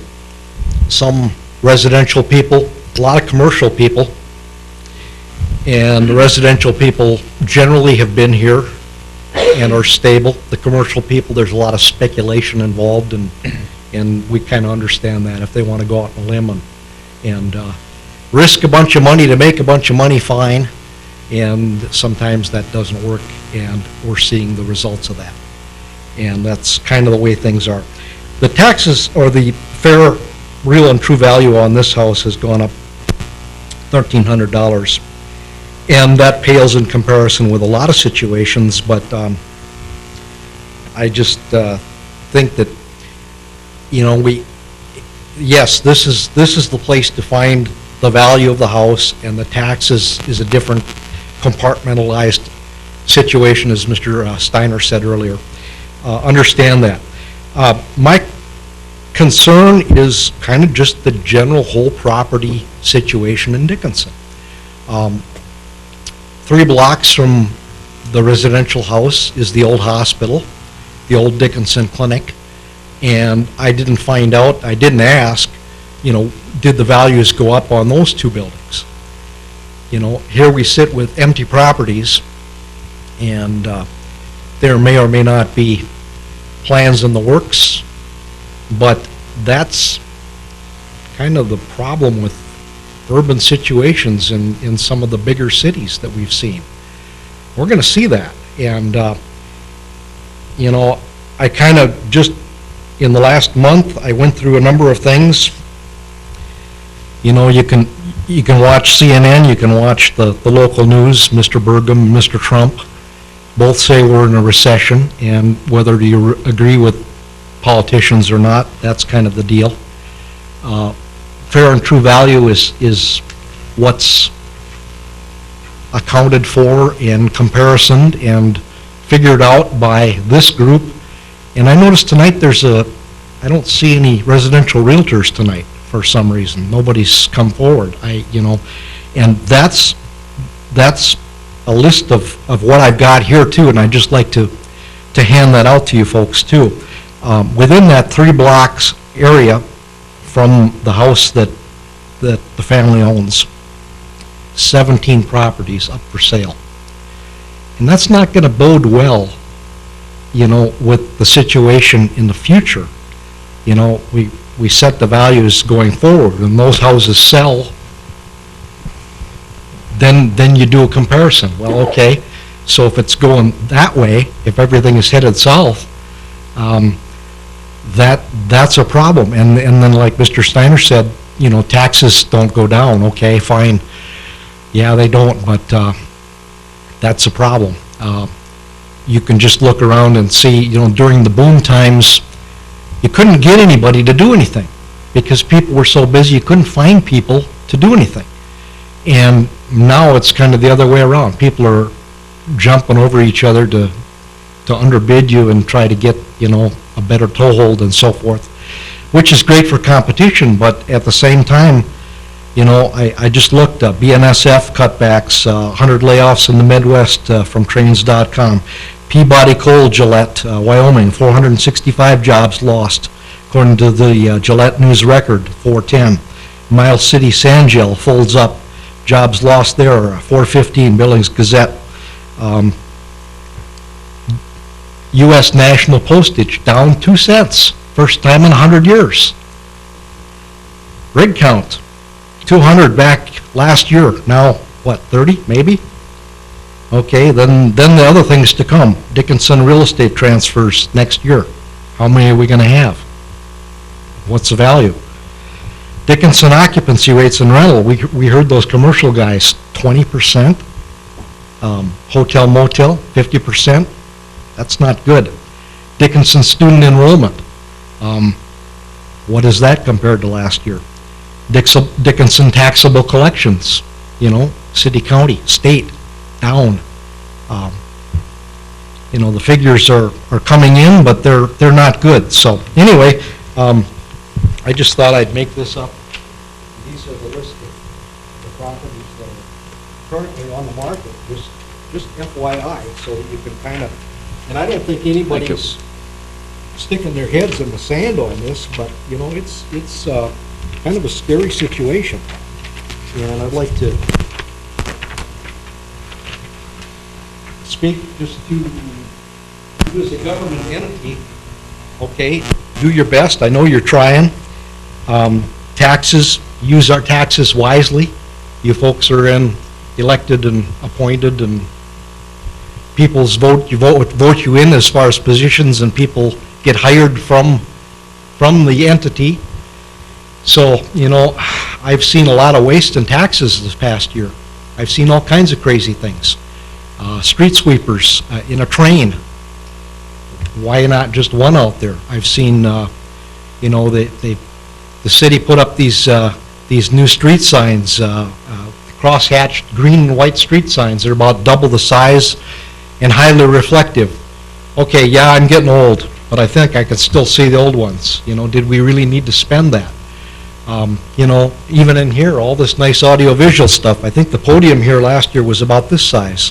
[SPEAKER 18] some residential people, a lot of commercial people, and the residential people generally have been here and are stable. The commercial people, there's a lot of speculation involved, and we kind of understand that. If they want to go out on a limb and risk a bunch of money to make a bunch of money, fine, and sometimes that doesn't work, and we're seeing the results of that. And that's kind of the way things are. The taxes, or the fair, real and true value on this house has gone up $1,300. And that pales in comparison with a lot of situations, but I just think that, you know, yes, this is the place to find the value of the house, and the taxes is a different compartmentalized situation, as Mr. Steiner said earlier. Understand that. My concern is kind of just the general whole property situation in Dickinson. 3 blocks from the residential house is the old hospital, the old Dickinson Clinic, and I didn't ask, you know, did the values go up on those 2 buildings? You know, here we sit with empty properties, and there may or may not be plans in the works, but that's kind of the problem with urban situations in some of the bigger cities that we've seen. We're going to see that, and you know, I kind of just, in the last month, I went through a number of things. You know, you can watch CNN, you can watch the local news. Mr. Burgum, Mr. Trump, both say we're in a recession, and whether you agree with politicians or not, that's kind of the deal. Fair and true value is what's accounted for in comparison and figured out by this group. And I noticed tonight I don't see any residential realtors tonight for some reason. Nobody's come forward. And that's a list of what I've got here too, and I'd just like to hand that out to you folks too. Within that 3 blocks area from the house that the family owns, 17 properties up for sale. And that's not going to bode well, you know, with the situation in the future. You know, we set the values going forward, and those houses sell, then you do a comparison. Well, okay, so if it's going that way, if everything is headed south, that's a problem. And then, like Mr. Steiner said, you know, taxes don't go down. Okay, fine. Yeah, they don't, but that's a problem. you can just look around and see, during the boom times, you couldn't get anybody to do anything because people were so busy, you couldn't find people to do anything. And now it's kind of the other way around. People are jumping over each other to underbid you and try to get, a better toehold and so forth, which is great for competition, but at the same time, I just looked up BNSF cutbacks, 100 layoffs in the Midwest from Trains.com. Peabody Coal, Gillette, Wyoming, 465 jobs lost, according to the Gillette News Record, 410. Miles City Sandgel folds up, jobs lost there, 415, Billings Gazette. U.S. National Postage down 2 cents, first time in 100 years. Rig count, 200 back last year, now, 30 maybe? Okay, then the other things to come. Dickinson real estate transfers next year. How many are we going to have? What's the value? Dickinson occupancy rates and rental, we heard those commercial guys, 20%. Hotel motel, 50%. That's not good. Dickinson student enrollment, what is that compared to last year? Dickinson taxable collections, city, county, state, down. The figures are coming in, but they're not good. So anyway, I just thought I'd make this up. These are the list of the properties that are currently on the market, just FYI, so that you can kind of, and I don't think anybody's sticking their heads in the sand on this, but, it's kind of a scary situation. And I'd like to speak just to you as a government entity. Okay, do your best. I know you're trying. Taxes, use our taxes wisely. You folks are elected and appointed, and people's vote you in as far as positions, and people get hired from the entity. So, I've seen a lot of waste in taxes this past year. I've seen all kinds of crazy things. Street sweepers in a train. Why not just one out there? I've seen, the city put up these new street signs, cross-hatched green and white street signs. They're about double the size and highly reflective. Okay, yeah, I'm getting old, but I think I can still see the old ones. Did we really need to spend that? Even in here, all this nice audio-visual stuff. I think the podium here last year was about this size.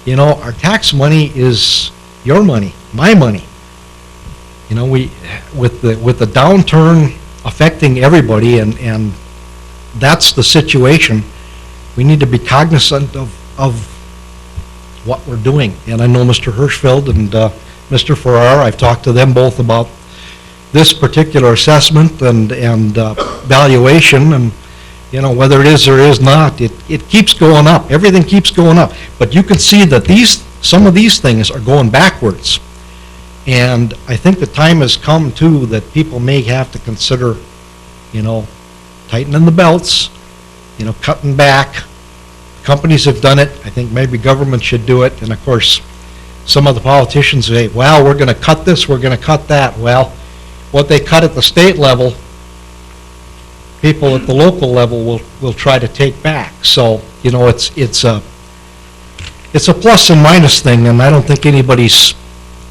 [SPEAKER 18] Our tax money is your money, my money. With the downturn affecting everybody, and that's the situation, we need to be cognizant of what we're doing. And I know Mr. Hirschfeld and Mr. Farrar, I've talked to them both about this particular assessment and valuation, and whether it is or is not, it keeps going up. Everything keeps going up. But you can see that some of these things are going backwards. And I think the time has come too that people may have to consider, tightening the belts, cutting back. Companies have done it. I think maybe government should do it. And of course, some of the politicians say, well, we're going to cut this, we're going to cut that. Well, what they cut at the state level, people at the local level will try to take back. So, it's a plus and minus thing, and I don't think anybody's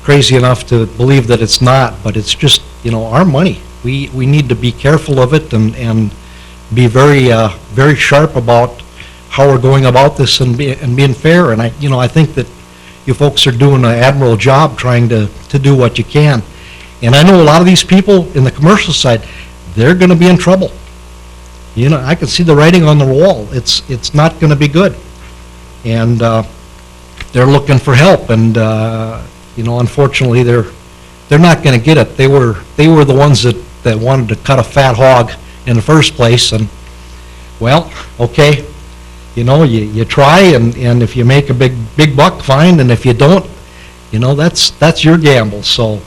[SPEAKER 18] crazy enough to believe that it's not, but it's just, our money. We need to be careful of it and be very sharp about how we're going about this and being fair. And I think that you folks are doing an admirable job trying to do what you can. And I know a lot of these people in the commercial side, they're going to be in trouble. I can see the writing on the wall. It's not going to be good. And they're looking for help, and unfortunately they're not going to get it. They were the ones that wanted to cut a fat hog in the first place, and well, okay, you try, and if you make a big buck, fine, and if you don't, that's your gamble. So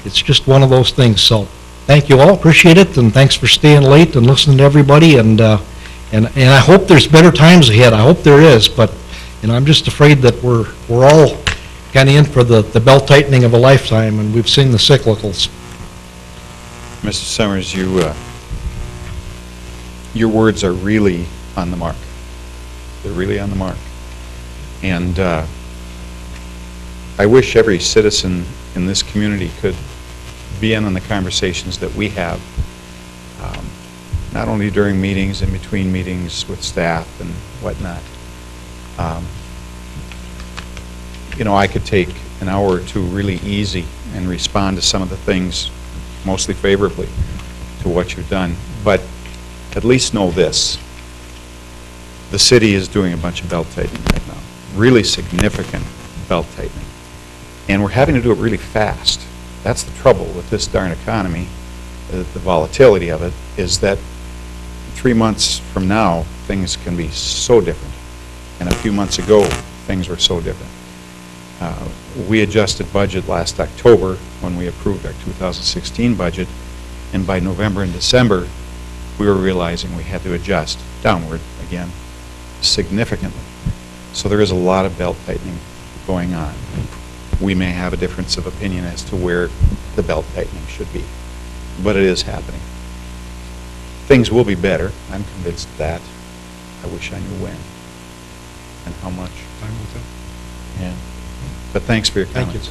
[SPEAKER 18] it's just one of those things. So thank you all, appreciate it, and thanks for staying late and listening to everybody, and I hope there's better times ahead. I hope there is, but And I'm just afraid that we're all kind of in for the belt tightening of a lifetime, and we've seen the cyclicals.
[SPEAKER 1] Mr. Summers, your words are really on the mark. They're really on the mark. And I wish every citizen in this community could be in on the conversations that we have, not only during meetings and between meetings with staff and whatnot. You know, I could take an hour or two really easy and respond to some of the things mostly favorably to what you've done, but at least know this. The city is doing a bunch of belt tightening right now, really significant belt tightening. And we're having to do it really fast. That's the trouble with this darn economy, the volatility of it, is that 3 months from now, things can be so different. And a few months ago, things were so different. We adjusted budget last October when we approved our 2016 budget, and by November and December, we were realizing we had to adjust downward again significantly. So there is a lot of belt tightening going on. We may have a difference of opinion as to where the belt tightening should be, but it is happening. Things will be better. I'm convinced of that. I wish I knew when and how much.
[SPEAKER 14] Time will tell.
[SPEAKER 1] Yeah. But thanks for your
[SPEAKER 18] Thank you.
[SPEAKER 1] comments.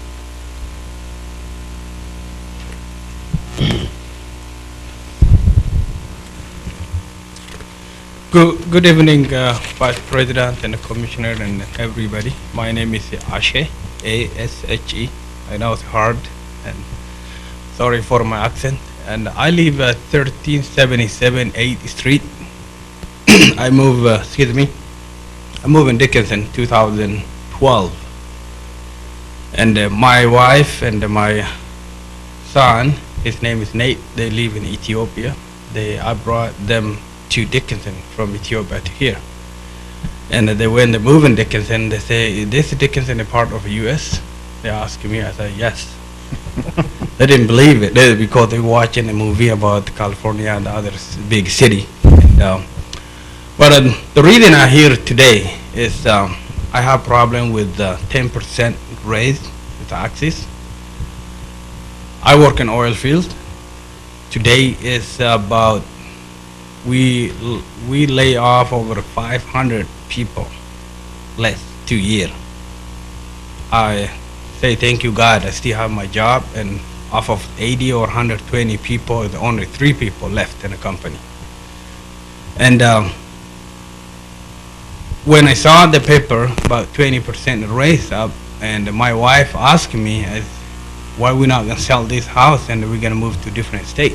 [SPEAKER 19] Good evening, Vice President and Commissioner and everybody. My name is Ashe, A-S-H-E. I know it's hard, and sorry for my accent. And I live at 1377 8th Street. I moved in Dickinson 2012. And my wife and my son, his name is Nate, they live in Ethiopia. I brought them to Dickinson from Ethiopia to here. And when they move in Dickinson, they say, is this Dickinson a part of the U.S.? They ask me, I say, yes. They didn't believe it because they were watching a movie about California and the other big city. And, but the reason I'm here today is I have problem with 10% raise the taxes. I work in oil field. Today is about we lay off over 500 people less 2 years. I say thank you God, I still have my job, and off of 80 or 120 people, there's only 3 people left in the company. And when I saw the paper about 20% raise up, and my wife asked me, why we not gonna sell this house and we're gonna move to different state?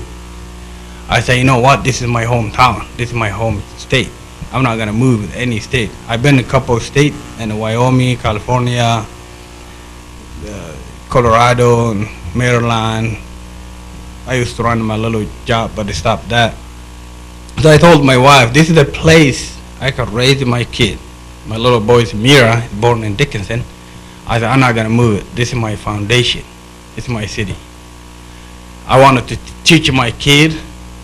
[SPEAKER 19] I say, you know what, this is my hometown, this is my home state. I'm not gonna move to any state. I've been in a couple of states, in Wyoming, California, Colorado, and Maryland. I used to run my little job, but they stopped that. So I told my wife, this is the place I could raise my kid. My little boy is Mira, born in Dickinson. I said, I'm not gonna move it. This is my foundation. This is my city. I wanted to teach my kid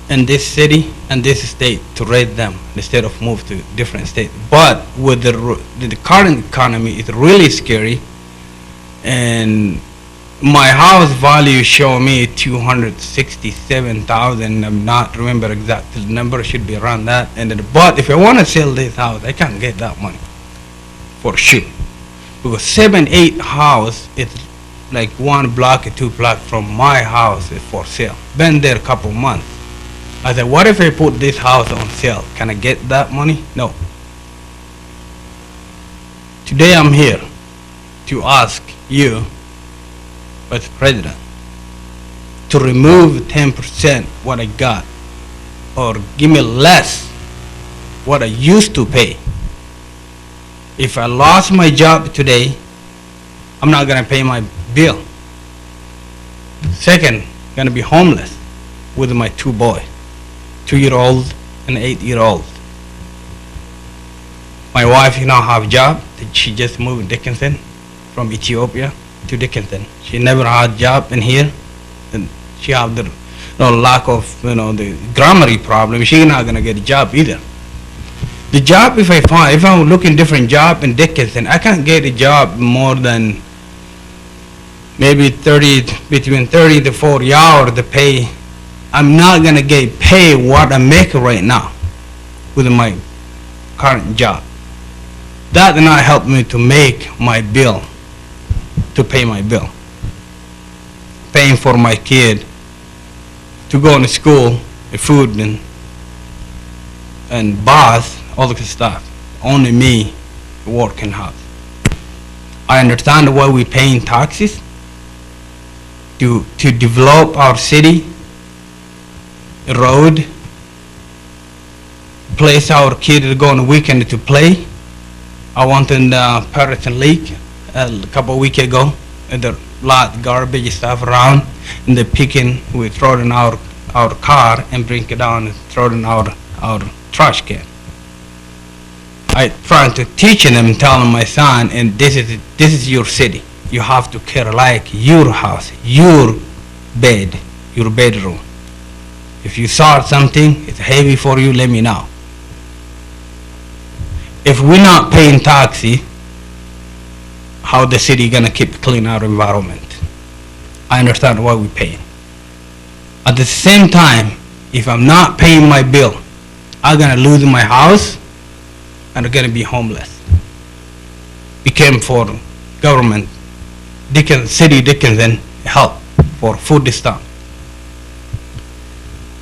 [SPEAKER 19] in this city and this state to raise them instead of move to different state. But with the current economy, it's really scary. And my house value show me 267,000. I'm not remember exactly the number. Should be around that. But if I want to sell this house, I can't get that money for sure. Because 7-8 house is like 1 block or 2 block from my house is for sale. Been there a couple months. I said, what if I put this house on sale? Can I get that money? No. Today I'm here to ask you, Vice President, to remove 10% what I got, or give me less what I used to pay. If I lost my job today, I'm not gonna pay my bill. Second, gonna be homeless with my 2 boys, 2-year-old and 8-year-old. My wife now have a job. She just moved to Dickinson from Ethiopia to Dickinson. She never had a job in here, and she have the lack of the grammar problem. She's not gonna get a job either. The job, if I'm looking different job in Dickinson, I can't get a job more than maybe between 30 to 40 hours to pay. I'm not gonna get paid what I make right now with my current job. That did not help me to make my bill, to pay my bill. Paying for my kid to go to school, food and bath, all the stuff. Only me working hard. I understand why we paying taxes to develop our city, road, place our kids to go on the weekend to play. I went in the Patterson Lake a couple of weeks ago, and there lot garbage stuff around, and they picking, we throw it in our car and bring it down and throw it in our trash can. I trying to teach them, telling my son, and this is your city. You have to care like your house, your bed, your bedroom. If you saw something, it's heavy for you, let me know. If we're not paying taxi, how the city gonna keep clean our environment? I understand why we paying. At the same time, if I'm not paying my bill, I'm gonna lose my house and I'm gonna be homeless. Became for government, city Dickinson help for food stamp.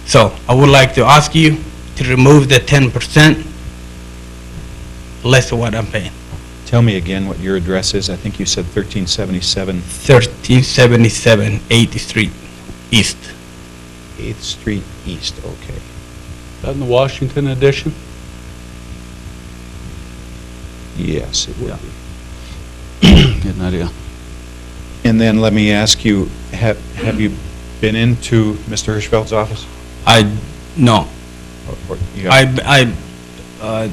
[SPEAKER 19] So I would like to ask you to remove the 10% less of what I'm paying.
[SPEAKER 1] Tell me again what your address is. I think you said 1377.
[SPEAKER 19] 1377 8th Street East.
[SPEAKER 1] 8th Street East, okay.
[SPEAKER 5] Is that in the Washington edition?
[SPEAKER 1] Yes, it would be.
[SPEAKER 5] Good idea.
[SPEAKER 1] And then let me ask you, have you been into Mr. Hirschfeld's office?
[SPEAKER 19] No. I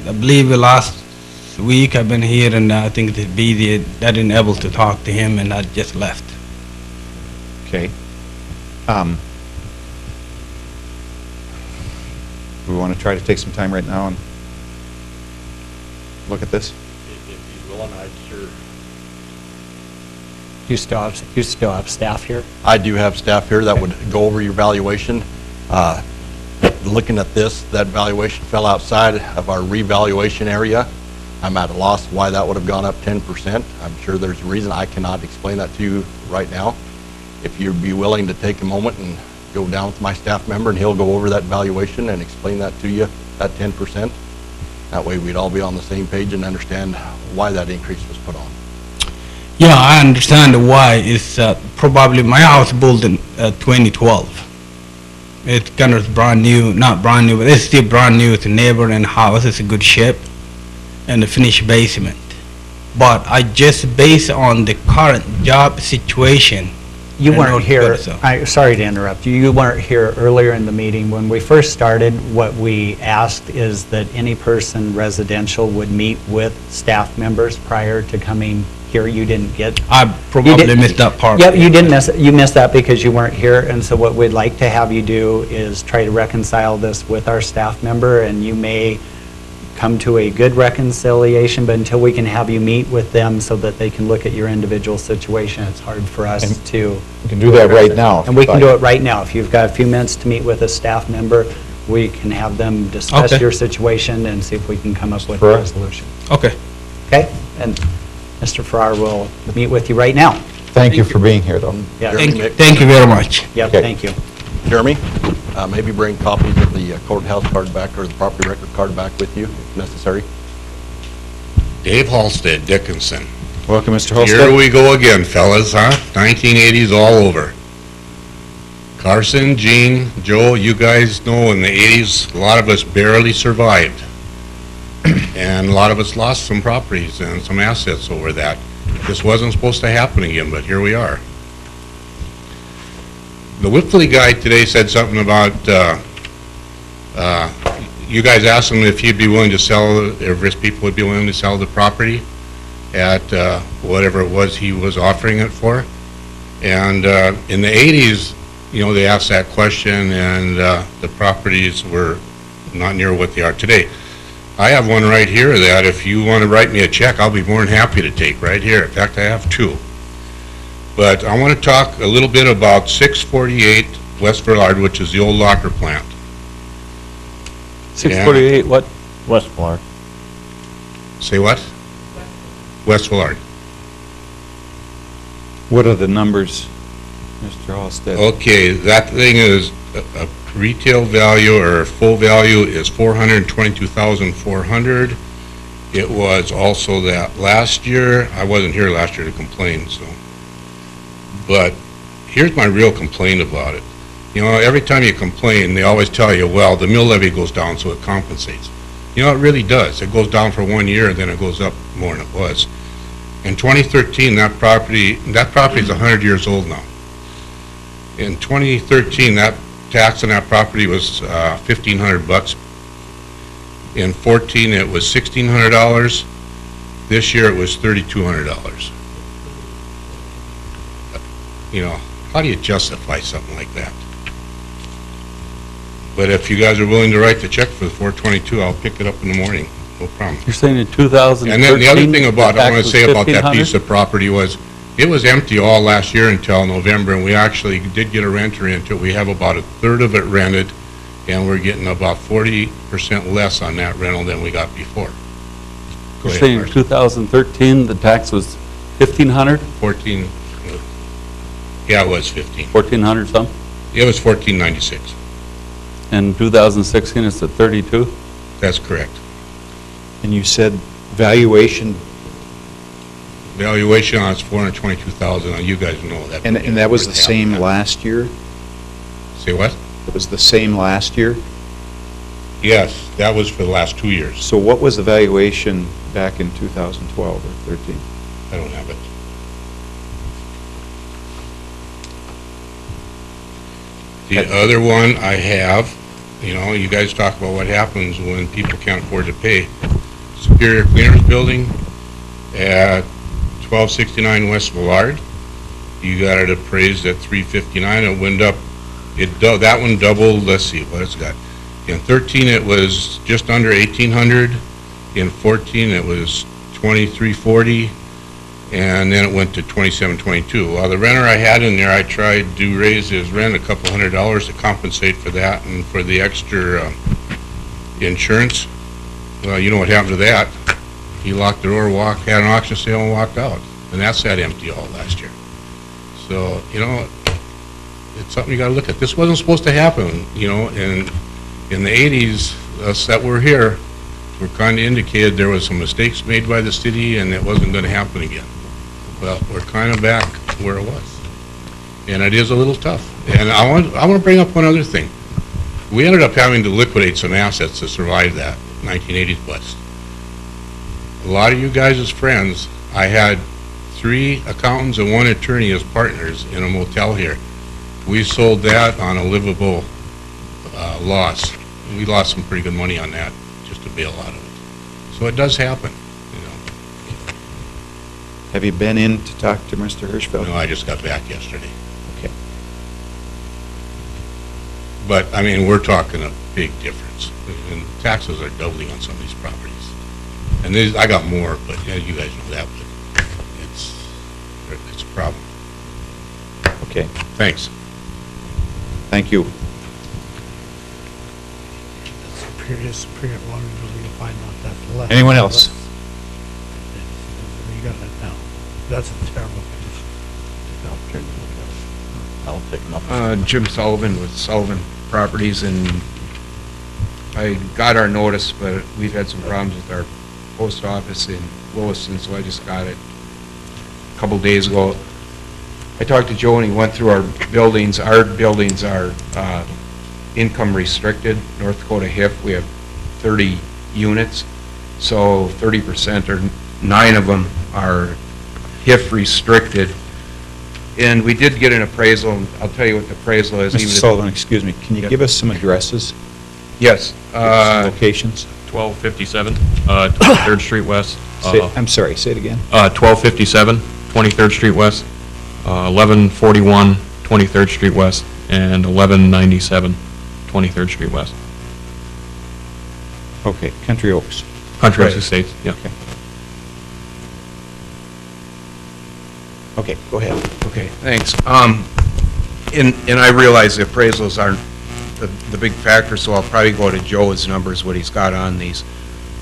[SPEAKER 19] believe the last week I've been here, and I think they're busy. I didn't able to talk to him, and I just left.
[SPEAKER 1] Okay. We want to try to take some time right now and look at this?
[SPEAKER 2] If you will, and I'd sure.
[SPEAKER 7] You still have staff here?
[SPEAKER 2] I do have staff here that would go over your valuation. Looking at this, that valuation fell outside of our revaluation area. I'm at a loss why that would have gone up 10%. I'm sure there's a reason. I cannot explain that to you right now. If you'd be willing to take a moment and go down with my staff member, and he'll go over that valuation and explain that to you, that 10%. That way we'd all be on the same page and understand why that increase was put on.
[SPEAKER 19] Yeah, I understand why. It's probably my house built in 2012. It's kind of brand new, not brand new, but it's still brand new. It's a neighbor and house. It's a good shape and a finished basement. But I just based on the current job situation.
[SPEAKER 7] You
[SPEAKER 19] in
[SPEAKER 7] weren't
[SPEAKER 19] North
[SPEAKER 7] here,
[SPEAKER 19] Dakota, so.
[SPEAKER 7] sorry to interrupt you, you weren't here earlier in the meeting. When we first started, what we asked is that any person residential would meet with staff members prior to coming here. You didn't get...
[SPEAKER 19] I probably missed that part.
[SPEAKER 7] Yep, you didn't miss it. You missed that because you weren't here, and so what we'd like to have you do is try to reconcile this with our staff member, and you may come to a good reconciliation, but until we can have you meet with them so that they can look at your individual situation, it's hard for us to...
[SPEAKER 1] We can do that right now.
[SPEAKER 7] And we can do it right now. If you've got a few minutes to meet with a staff member, we can have them discuss
[SPEAKER 19] Okay.
[SPEAKER 7] your situation and see if we can come up with a
[SPEAKER 1] Farrar?
[SPEAKER 7] resolution.
[SPEAKER 19] Okay.
[SPEAKER 7] Okay? And Mr. Farrar will meet with you right now.
[SPEAKER 1] Thank you for being here, though.
[SPEAKER 7] Yeah.
[SPEAKER 19] Thank you very much.
[SPEAKER 7] Yep,
[SPEAKER 1] Okay.
[SPEAKER 7] thank you.
[SPEAKER 2] Jeremy, maybe bring copies of the courthouse card back or the property record card back with you if necessary.
[SPEAKER 20] Dave Halstead, Dickinson.
[SPEAKER 1] Welcome, Mr. Holstead.
[SPEAKER 20] Here we go again, fellas, huh? 1980s all over. Carson, Gene, Joe, you guys know in the 80s, a lot of us barely survived. And a lot of us lost some properties and some assets over that. This wasn't supposed to happen again, but here we are. The Whipley guy today said something about, you guys asked him if he'd be willing to sell, if his people would be willing to sell the property at whatever it was he was offering it for. And in the 80s, you know, they asked that question, and the properties were not near what they are today. I have one right here that if you want to write me a check, I'll be more than happy to take right here. In fact, I have two. But I want to talk a little bit about 648 West Villard, which is the old locker plant.
[SPEAKER 5] 648, what?
[SPEAKER 8] West Florida.
[SPEAKER 20] Say what? West Villard.
[SPEAKER 1] What are the numbers, Mr. Halsted?
[SPEAKER 20] Okay, that thing is, a retail value or full value is 422,400. It was also that last year. I wasn't here last year to complain, so. But here's my real complaint about it. You know, every time you complain, they always tell you, well, the mill levy goes down, so it compensates. You know, it really does. It goes down for 1 year, then it goes up more than it was. In 2013, that property is 100 years old now. In 2013, that tax on that property was $1,500. In 14, it was $1,600. This year, it was $3,200. You know, how do you justify something like that? But if you guys are willing to write the check for the 422, I'll pick it up in the morning, no problem.
[SPEAKER 5] You're saying in 2013?
[SPEAKER 20] And then the other thing about,
[SPEAKER 5] the
[SPEAKER 20] I want
[SPEAKER 5] tax
[SPEAKER 20] to
[SPEAKER 5] was
[SPEAKER 20] say about that
[SPEAKER 5] 1,500?
[SPEAKER 20] piece of property was, it was empty all last year until November, and we actually did get a renter into it. We have about a third of it rented, and we're getting about 40% less on that rental than we got before. Go
[SPEAKER 5] You're
[SPEAKER 20] ahead,
[SPEAKER 5] saying in
[SPEAKER 20] Marcy.
[SPEAKER 5] 2013, the tax was 1,500?
[SPEAKER 20] 14, yeah, it was 15.
[SPEAKER 5] 1,400 some?
[SPEAKER 20] It was 1496.
[SPEAKER 5] In 2016, it's at 32?
[SPEAKER 20] That's correct.
[SPEAKER 1] And you said valuation,
[SPEAKER 20] Valuation on it's 422,000. You guys know that.
[SPEAKER 1] and that was the same last year?
[SPEAKER 20] Say what?
[SPEAKER 1] It was the same last year?
[SPEAKER 20] Yes, that was for the last 2 years.
[SPEAKER 1] So what was the valuation back in 2012 or 13?
[SPEAKER 20] I don't have it. The other one I have, you know, you guys talk about what happens when people can't afford to pay. Superior Cleaners Building at 1269 West Villard. You got it appraised at 359. It went up, that one doubled, let's see what it's got. In 13, it was just under 1,800. In 14, it was 2,340. And then it went to 2722. Well, the renter I had in there, I tried to raise his rent a couple $100 to compensate for that and for the extra insurance. Well, you know what happened to that? He locked the door, had an auction sale and walked out. And that sat empty all last year. So, you know, it's something you gotta look at. This wasn't supposed to happen, you know, and in the 80s, us that were here, were kinda indicated there was some mistakes made by the city and it wasn't gonna happen again. Well, we're kind of back where it was. And it is a little tough. And I want to bring up one other thing. We ended up having to liquidate some assets to survive that 1980s bust. A lot of you guys as friends, I had 3 accountants and 1 attorney as partners in a motel here. We sold that on a livable loss. We lost some pretty good money on that just to bail out of it. So it does happen.
[SPEAKER 1] Have you been in to talk to Mr. Hirschfeld?
[SPEAKER 20] No, I just got back yesterday.
[SPEAKER 1] Okay.
[SPEAKER 20] But, I mean, we're talking a big difference. And taxes are doubling on some of these properties. And I got more, but yeah, you guys know that, but it's a problem.
[SPEAKER 1] Okay,
[SPEAKER 20] Thanks.
[SPEAKER 1] thank you.
[SPEAKER 12] Superior Water Utility to find out that left.
[SPEAKER 1] Anyone else?
[SPEAKER 12] You got that down. That's a terrible case.
[SPEAKER 17] I'll take them up.
[SPEAKER 21] Jim Sullivan with Sullivan Properties, and I got our notice, but we've had some problems with our post office in Williston, so I just got it a couple days ago. I talked to Joe, and he went through our buildings. Our buildings are income restricted. North Dakota HIF, we have 30 units, so 30% or 9 of them are HIF restricted. And we did get an appraisal, and I'll tell you what the appraisal is.
[SPEAKER 1] Mr. Sullivan, excuse me, can you give us some addresses?
[SPEAKER 21] Yes.
[SPEAKER 1] Some locations?
[SPEAKER 3] 1257, 23rd Street West.
[SPEAKER 1] I'm sorry, say it again.
[SPEAKER 3] 1257, 23rd Street West, 1141, 23rd Street West, and 1197, 23rd Street West.
[SPEAKER 1] Okay, Country Oaks.
[SPEAKER 5] Country Oaks
[SPEAKER 1] Right.
[SPEAKER 5] Estates, yeah.
[SPEAKER 1] Okay. Okay, go ahead.
[SPEAKER 21] Okay, thanks. And I realize the appraisals aren't the big factor, so I'll probably go to Joe's numbers, what he's got on these.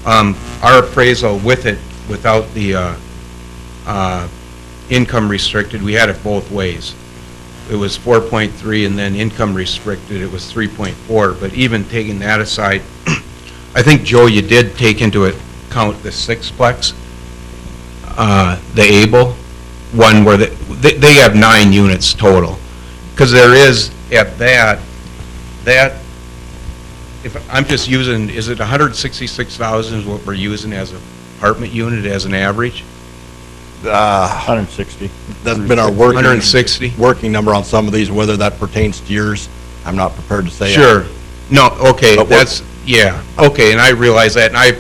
[SPEAKER 21] Our appraisal with it, without the income restricted, we had it both ways. It was 4.3, and then income restricted, it was 3.4. But even taking that aside, I think, Joe, you did take into account the sixplex, the Able one, where they have 9 units total. Because there is, at that, if I'm just using, is it 166,000 is what we're using as an apartment unit as an average?
[SPEAKER 2] 160. That's been our working.
[SPEAKER 21] 160?
[SPEAKER 2] Working number on some of these, whether that pertains to yours, I'm not prepared to say.
[SPEAKER 21] Sure. No, okay,
[SPEAKER 2] But what-
[SPEAKER 21] that's, yeah, okay, and I realize that, and I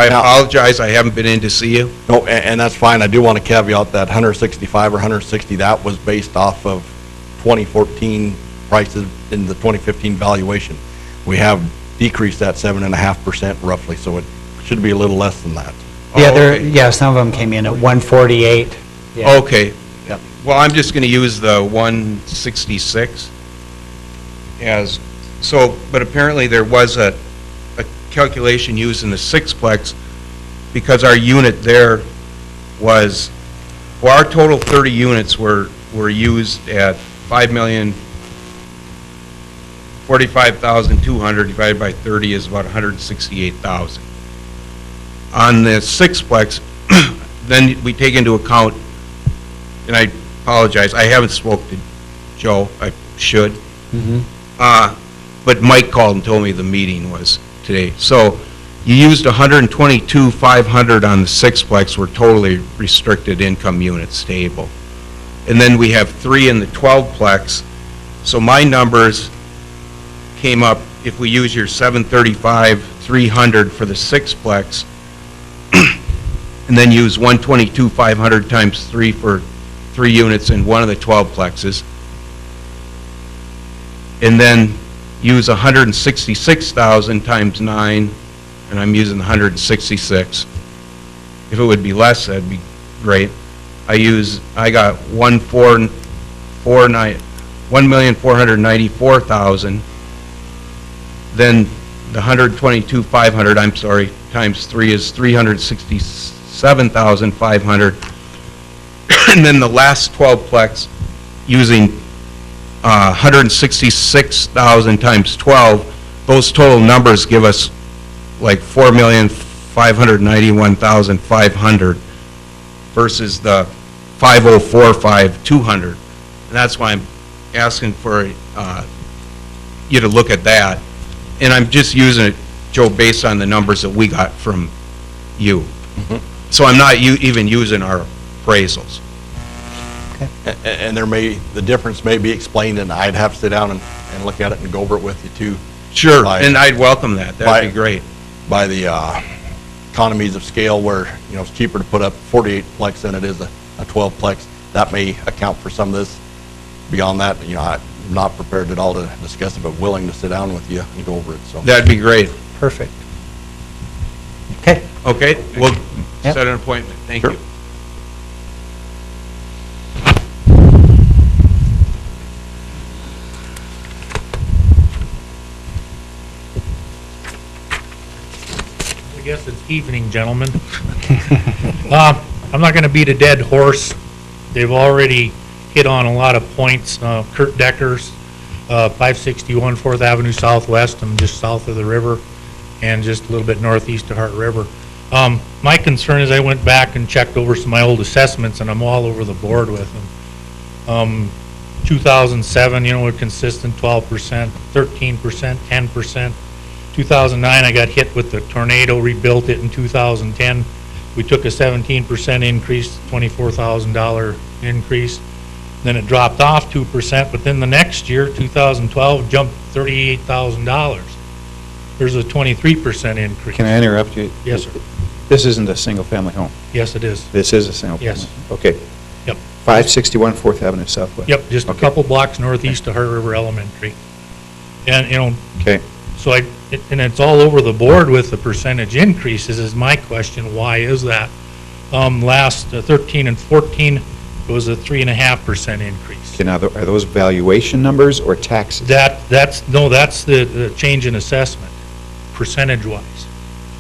[SPEAKER 21] apologize, I haven't been in to see you.
[SPEAKER 2] No, and that's fine. I do want to caveat that 165 or 160, that was based off of 2014 prices in the 2015 valuation. We have decreased that 7.5% roughly, so it should be a little less than that.
[SPEAKER 7] Yeah,
[SPEAKER 21] okay.
[SPEAKER 7] yeah, some of them came in at 148. Yeah.
[SPEAKER 21] Okay.
[SPEAKER 2] Yep.
[SPEAKER 21] Well, I'm just going to use the 166 as, so, but apparently there was a calculation used in the sixplex because our unit there was, well, our total 30 units were used at 5,045,200 divided by 30 is about 168,000. On the sixplex, then we take into account, and I apologize, I haven't spoke to Joe, I should. But Mike called and told me the meeting was today. So you used 122,500 on the sixplex, were totally restricted income units stable. And then we have 3 in the 12plex. So my numbers came up, if we use your 735,300 for the sixplex, and then use 122,500 times 3 for 3 units in one of the 12plexes, and then use 166,000 times 9, and I'm using 166. If it would be less, that'd be great. I got 1,494,000. Then the 122,500, I'm sorry, times 3 is 367,500. And then the last 12plex, using 166,000 times 12, those total numbers give us like 4,591,500 versus the 5,045,200. And that's why I'm asking for you to look at that. And I'm just using it, Joe, based on the numbers that we got from you. So I'm not even using our appraisals.
[SPEAKER 2] And the difference may be explained, and I'd have to sit down and look at it and go over it with you too.
[SPEAKER 21] Sure, and I'd welcome that. That'd be great.
[SPEAKER 2] By the economies of scale where, it's cheaper to put up 48-plex than it is a 12-plex. That may account for some of this. Beyond that, I'm not prepared at all to discuss it, but willing to sit down with you and go over it, so.
[SPEAKER 21] That'd be great.
[SPEAKER 7] Perfect. Okay.
[SPEAKER 21] Okay, we'll
[SPEAKER 7] Yep.
[SPEAKER 21] set an appointment. Thank you.
[SPEAKER 12] I guess it's evening, gentlemen. I'm not going to beat a dead horse. They've already hit on a lot of points. Kurt Decker's, 561 4th Avenue Southwest. I'm just south of the river and just a little bit northeast of Hart River. My concern is I went back and checked over some of my old assessments, and I'm all over the board with them. 2007, we're consistent 12%, 13%, 10%. 2009, I got hit with the tornado, rebuilt it in 2010. We took a 17% increase, $24,000 increase. Then it dropped off 2%, but then the next year, 2012, jumped $38,000. There's a 23% increase.
[SPEAKER 1] Can I interrupt you?
[SPEAKER 12] Yes, sir.
[SPEAKER 1] This isn't a single-family home.
[SPEAKER 12] Yes, it is.
[SPEAKER 1] This is a single-family.
[SPEAKER 12] Yes.
[SPEAKER 1] Okay.
[SPEAKER 12] Yep.
[SPEAKER 1] 561 4th Avenue Southwest.
[SPEAKER 12] Yep, just a
[SPEAKER 1] Okay.
[SPEAKER 12] couple blocks northeast of Hart River Elementary. And,
[SPEAKER 1] Okay.
[SPEAKER 12] so And it's all over the board with the percentage increases, is my question. Why is that? Last 13 and 14, it was a 3.5% increase.
[SPEAKER 1] Okay, now, are those valuation numbers or taxes?
[SPEAKER 12] That's the change in assessment, percentage-wise.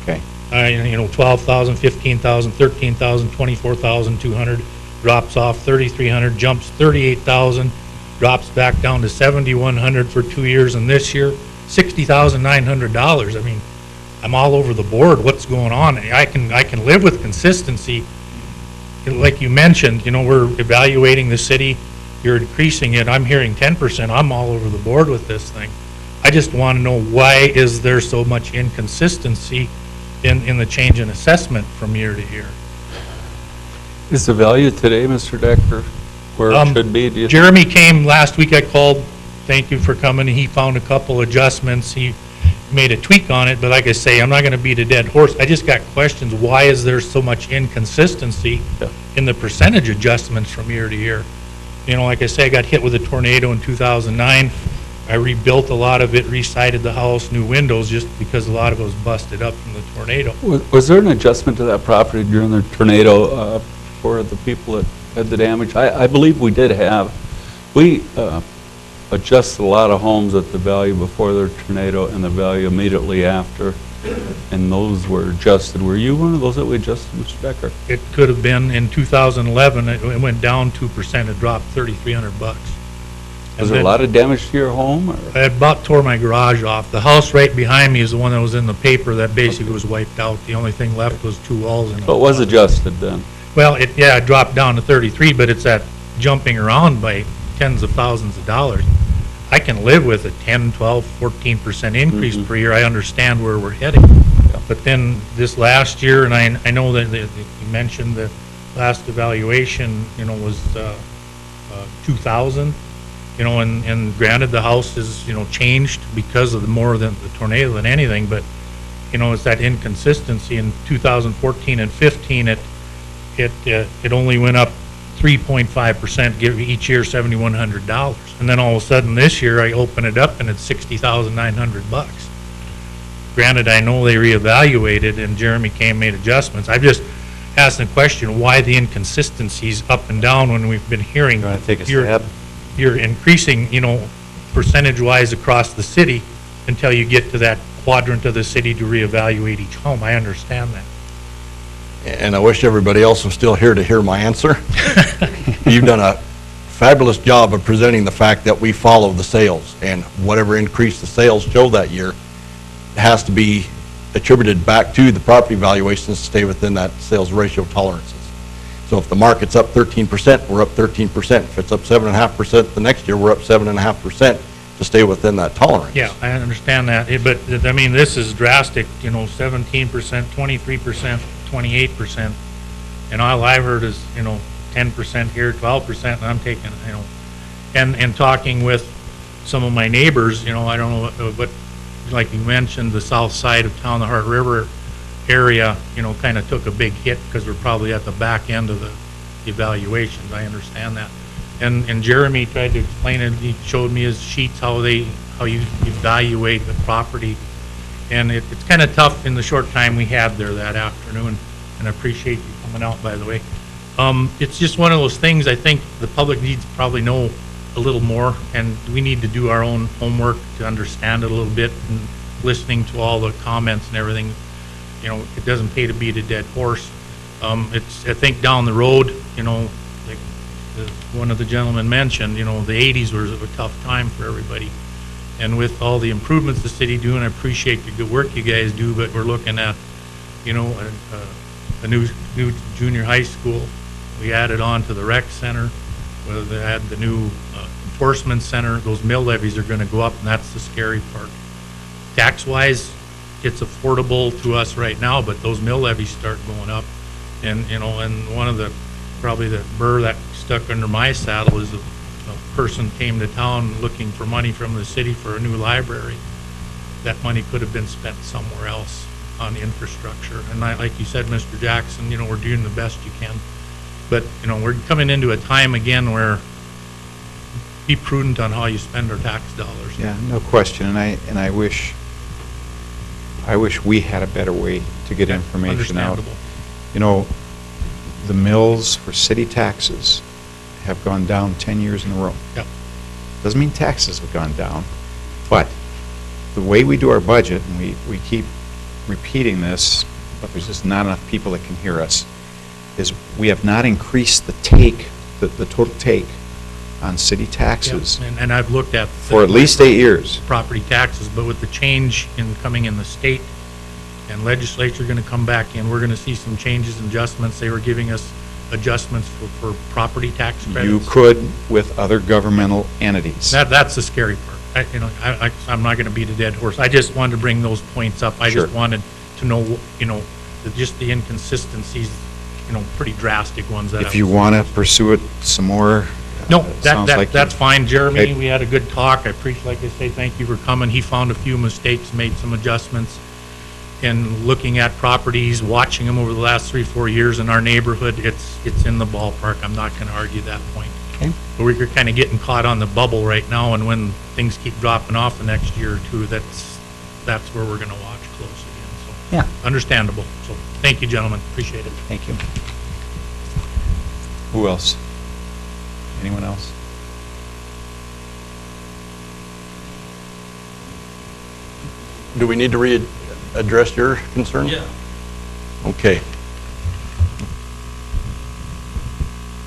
[SPEAKER 1] Okay.
[SPEAKER 12] 12,000, 15,000, 13,000, 24,200, drops off 3,300, jumps 38,000, drops back down to 7,100 for 2 years, and this year, $60,900. I mean, I'm all over the board. What's going on? I can live with consistency. Like you mentioned, we're evaluating the city. You're increasing it. I'm hearing 10%. I'm all over the board with this thing. I just want to know, why is there so much inconsistency in the change in assessment from year to year?
[SPEAKER 5] Is the value today, Mr. Decker, where it should be? Do you
[SPEAKER 12] Jeremy came last week. I called. Thank you for coming. He found a couple adjustments. He made a tweak on it, but like I say, I'm not going to beat a dead horse. I just got questions. Why is there so much inconsistency in the percentage adjustments from year to year? Like I say, I got hit with a tornado in 2009. I rebuilt a lot of it, resided the house, new windows, just because a lot of it was busted up from the tornado.
[SPEAKER 5] Was there an adjustment to that property during the tornado for the people that had the damage? I believe we did have. We adjusted a lot of homes at the value before the tornado and the value immediately after, and those were adjusted. Were you one of those that we adjusted, Mr. Decker?
[SPEAKER 12] It could have been in 2011. It went down 2%. It dropped $3,300.
[SPEAKER 5] Was there a lot of damage to your home? Or?
[SPEAKER 12] I about tore my garage off. The house right behind me is the one that was in the paper that basically was wiped out. The only thing left was 2 walls.
[SPEAKER 5] So it was adjusted then?
[SPEAKER 12] Well, it dropped down to 33, but it's that jumping around by tens of thousands of dollars. I can live with a 10, 12, 14% increase per year. I understand where we're heading. But then this last year, and I know that you mentioned the last evaluation, was 2,000. And granted, the house is, changed because of more than the tornado than anything, but, it's that inconsistency. In 2014 and 15, it only went up 3.5%, give each year $7,100. And then all of a sudden this year, I open it up and it's $60,900. Granted, I know they reevaluated and Jeremy made adjustments. I've just asked the question, why the inconsistencies up and down when we've been hearing.
[SPEAKER 1] You want to take a stab?
[SPEAKER 12] You're increasing, percentage-wise across the city until you get to that quadrant of the city to reevaluate each home. I understand that.
[SPEAKER 2] And I wish everybody else was still here to hear my answer. You've done a fabulous job of presenting the fact that we follow the sales, and whatever increase the sales show that year has to be attributed back to the property valuations to stay within that sales ratio tolerances. So if the market's up 13%, we're up 13%. If it's up 7.5% the next year, we're up 7.5% to stay within that tolerance.
[SPEAKER 12] Yeah, I understand that. But, I mean, this is drastic, 17%, 23%, 28%. And all I've heard is, 10% here, 12%, and I'm taking, and talking with some of my neighbors, I don't know what, like you mentioned, the south side of town, the Heart River area, kind of took a big hit because we're probably at the back end of the evaluations. I understand that. And Jeremy tried to explain it. He showed me his sheets, how you evaluate the property. And it's kind of tough in the short time we had there that afternoon. And I appreciate you coming out, by the way. It's just one of those things I think the public needs to probably know a little more, and we need to do our own homework to understand it a little bit, and listening to all the comments and everything. It doesn't pay to beat a dead horse. I think down the road, like one of the gentlemen mentioned, the 80s was a tough time for everybody. And with all the improvements the city doing, I appreciate the good work you guys do, but we're looking at, a new junior high school. We added on to the rec center. We had the new enforcement center. Those mill levies are going to go up, and that's the scary part. Tax-wise, it's affordable to us right now, but those mill levies start going up. And, and one of the, probably the burr that stuck under my saddle is a person came to town looking for money from the city for a new library. That money could have been spent somewhere else on infrastructure. And like you said, Mr. Jackson, we're doing the best you can. But, we're coming into a time again where be prudent on how you spend our tax dollars.
[SPEAKER 1] Yeah, no question. And I wish I wish we had a better way to get information out.
[SPEAKER 12] Understandable.
[SPEAKER 1] You know, the mills for city taxes have gone down 10 years in a row.
[SPEAKER 12] Yep.
[SPEAKER 1] Doesn't mean taxes have gone down, but the way we do our budget, and we keep repeating this, but there's just not enough people that can hear us, is we have not increased the take, the total take on city taxes
[SPEAKER 12] Yep, and I've looked at.
[SPEAKER 1] for at least 8 years.
[SPEAKER 12] Property taxes, but with the change coming in the state and legislature going to come back in, we're going to see some changes and adjustments. They were giving us adjustments for property tax credits.
[SPEAKER 1] You could with other governmental entities.
[SPEAKER 12] That's the scary part. I'm not going to beat a dead horse. I just wanted to bring those points up. I just
[SPEAKER 1] Sure.
[SPEAKER 12] wanted to know, just the inconsistencies, pretty drastic ones that.
[SPEAKER 1] If you want to pursue it some more.
[SPEAKER 12] No,
[SPEAKER 1] sounds like
[SPEAKER 12] that's fine, Jeremy.
[SPEAKER 1] Okay.
[SPEAKER 12] We had a good talk. I appreciate, like I say, thank you for coming. He found a few mistakes, made some adjustments. And looking at properties, watching them over the last 3-4 years in our neighborhood, it's in the ballpark. I'm not going to argue that point.
[SPEAKER 7] Okay.
[SPEAKER 12] But we're kind of getting caught on the bubble right now, and when things keep dropping off the next year or two, that's where we're going to watch close again. So
[SPEAKER 7] Yeah.
[SPEAKER 12] understandable. So thank you, gentlemen. Appreciate it.
[SPEAKER 7] Thank you.
[SPEAKER 1] Who else? Anyone else?
[SPEAKER 2] Do we need to readdress your concern?
[SPEAKER 12] Yeah.
[SPEAKER 2] Okay.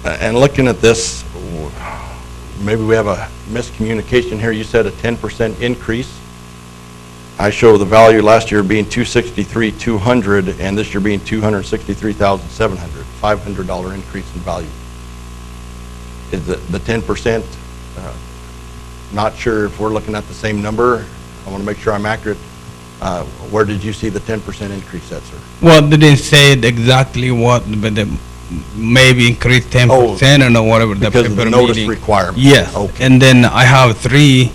[SPEAKER 2] And looking at this, maybe we have a miscommunication here. You said a 10% increase. I show the value last year being $263,200 and this year being $263,700, $500 increase in value. Is the 10%, not sure if we're looking at the same number. I want to make sure I'm accurate. Where did you see the 10% increase at, sir?
[SPEAKER 19] Well, they didn't say exactly what, but they maybe increase 10% or whatever.
[SPEAKER 2] Because of the notice requirement?
[SPEAKER 19] Yes.
[SPEAKER 2] Okay.
[SPEAKER 19] And then I have 3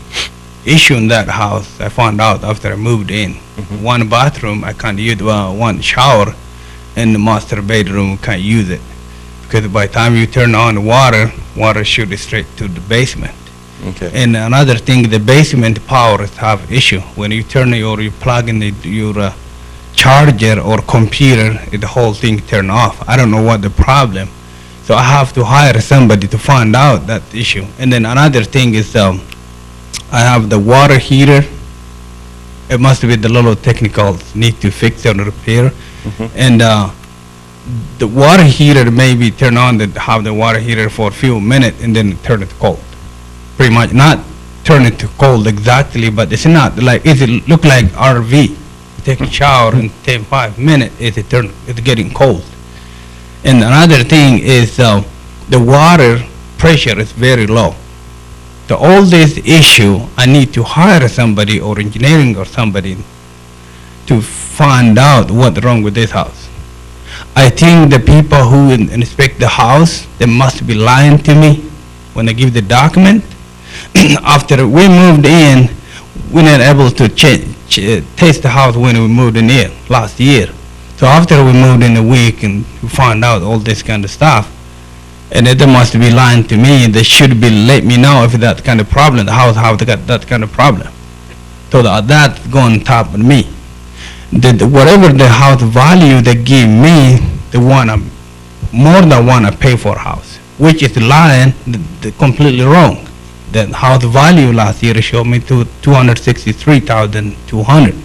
[SPEAKER 19] issues in that house. I found out after I moved in.
[SPEAKER 2] Mm-hmm.
[SPEAKER 19] 1 bathroom, I can't use, 1 shower, and the master bedroom, can't use it. Because by the time you turn on the water shoots straight to the basement.
[SPEAKER 2] Okay.
[SPEAKER 19] And another thing, the basement powers have issue. When you turn or you plug in your charger or computer, the whole thing turn off. I don't know what the problem. So I have to hire somebody to find out that issue. And then another thing is, I have the water heater. It must be the little technicals need to fix or repair. And the water heater maybe turn on, have the water heater for a few minutes and then turn it cold. Pretty much not turn it to cold exactly, but it's not like, it look like RV. You take a shower in 10-5 minutes, it's getting cold. And another thing is the water pressure is very low. So all this issue, I need to hire somebody or engineering or somebody to find out what's wrong with this house. I think the people who inspect the house, they must be lying to me when they give the document. After we moved in, we weren't able to taste the house when we moved in here last year. So after we moved in a week and we found out all this kind of stuff, and they must be lying to me, and they should be let me know if that kind of problem, the house have that kind of problem. So that's going on top of me. Whatever the house value they give me, they want more than want to pay for a house, which is lying, completely wrong. The house value last year showed me to $263,200.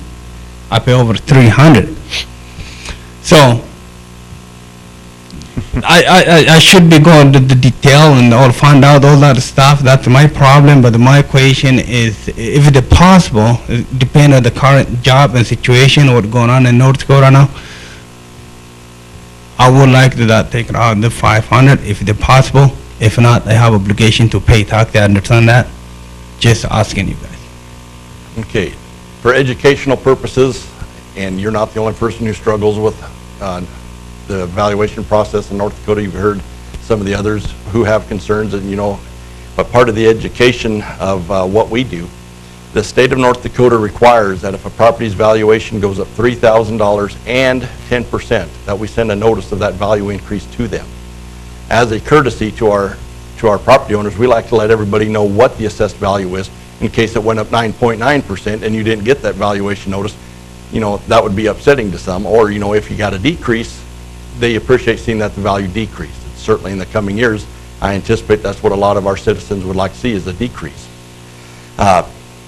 [SPEAKER 19] I pay over $300. So I should be going to the detail and I'll find out all that stuff. That's my problem, but my question is, if it's possible, depending on the current job and situation, what's going on in North Dakota now, I would like to take it out the 500 if it's possible. If not, I have obligation to pay tax. I understand that. Just asking you guys.
[SPEAKER 2] Okay. For educational purposes, and you're not the only person who struggles with the evaluation process in North Dakota. You've heard some of the others who have concerns, and but part of the education of what we do, the state of North Dakota requires that if a property's valuation goes up $3,000 and 10%, that we send a notice of that value increase to them. As a courtesy to our property owners, we like to let everybody know what the assessed value is in case it went up 9.9% and you didn't get that valuation notice. that would be upsetting to some. Or, if you got a decrease, they appreciate seeing that the value decreased. Certainly in the coming years, I anticipate that's what a lot of our citizens would like to see, is a decrease.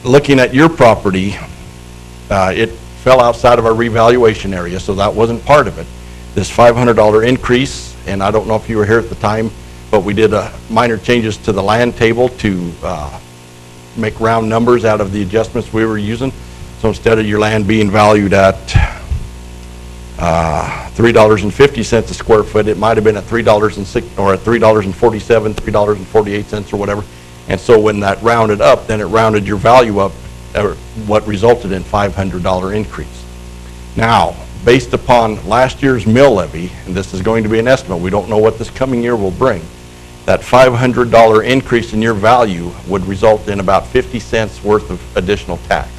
[SPEAKER 2] Looking at your property, it fell outside of our revaluation area, so that wasn't part of it. This $500 increase, and I don't know if you were here at the time, but we did minor changes to the land table to make round numbers out of the adjustments we were using. So instead of your land being valued at $3.50 a square foot, it might have been at $3.06 or at $3.47, $3.48 or whatever. And so when that rounded up, then it rounded your value up, what resulted in $500 increase. Now, based upon last year's mill levy, and this is going to be an estimate, we don't know what this coming year will bring, that $500 increase in your value would result in about 50 cents worth of additional tax.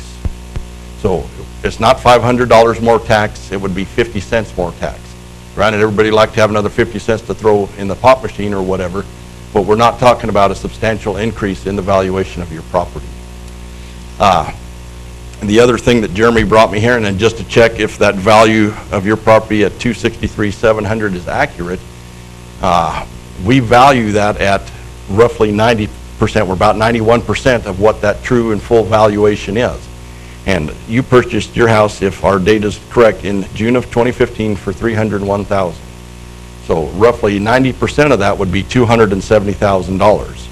[SPEAKER 2] So it's not $500 more tax, it would be 50 cents more tax. Granted, everybody would like to have another 50 cents to throw in the pop machine or whatever, but we're not talking about a substantial increase in the valuation of your property. And the other thing that Jeremy brought me here, and then just to check if that value of your property at $263,700 is accurate, we value that at roughly 90%. We're about 91% of what that true and full valuation is. And you purchased your house, if our data is correct, in June of 2015 for $301,000. So roughly 90% of that would be $270,000.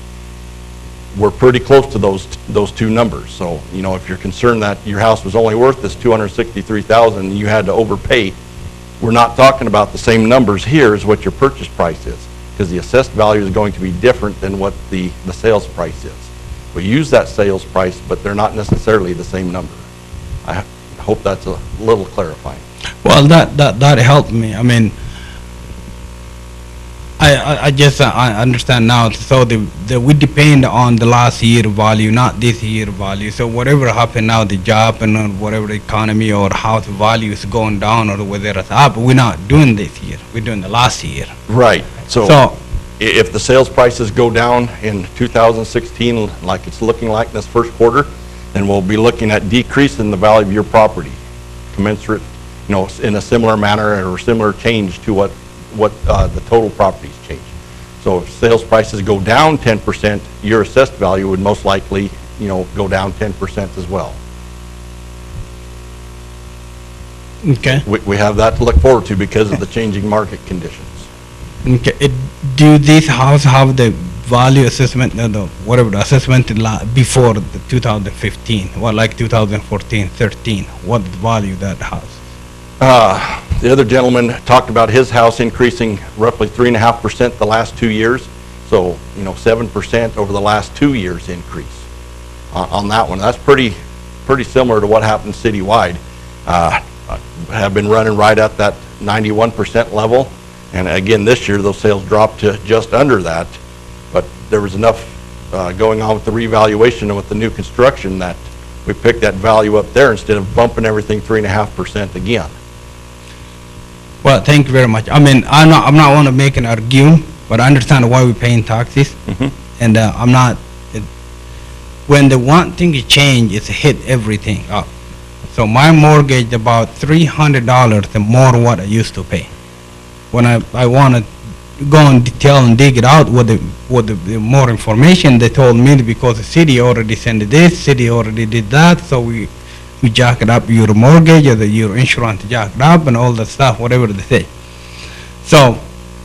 [SPEAKER 2] We're pretty close to those two numbers. So, if you're concerned that your house was only worth this $263,000 and you had to overpay, we're not talking about the same numbers here as what your purchase price is, because the assessed value is going to be different than what the sales price is. We use that sales price, but they're not necessarily the same number. I hope that's a little clarifying.
[SPEAKER 19] Well, that helped me. I mean, I just I understand now. So we depend on the last year value, not this year value. So whatever happened now, the job and whatever the economy or house value is going down or whether it's up, we're not doing this year. We're doing the last year.
[SPEAKER 2] Right. So if the sales prices go down in 2016, like it's looking like this first quarter, then we'll be looking at decreasing the value of your property, commensurate, in a similar manner or similar change to what the total properties change. So if sales prices go down 10%, your assessed value would most likely, go down 10% as well.
[SPEAKER 19] Okay.
[SPEAKER 2] We have that to look forward to because of the changing market conditions.
[SPEAKER 19] Okay. Do this house have the value assessment, whatever the assessment before the 2015, or like 2014, 13? What value that house?
[SPEAKER 2] The other gentleman talked about his house increasing roughly 3.5% the last 2 years. So, 7% over the last 2 years increase on that one. That's pretty similar to what happened citywide. Have been running right at that 91% level. And again, this year, those sales dropped to just under that. But there was enough going on with the revaluation and with the new construction that we picked that value up there instead of bumping everything 3.5% again.
[SPEAKER 19] Well, thank you very much. I mean, I'm not want to make an argument, but I understand why we're paying taxes.
[SPEAKER 2] Mm-hmm.
[SPEAKER 19] And I'm not, when the one thing is change, it's hit everything up. So my mortgage about $300 more what I used to pay. When I want to go in detail and dig it out with the more information, they told me because the city already sent this, city already did that, so we jack it up your mortgage or your insurance jack it up and all that stuff, whatever they say. So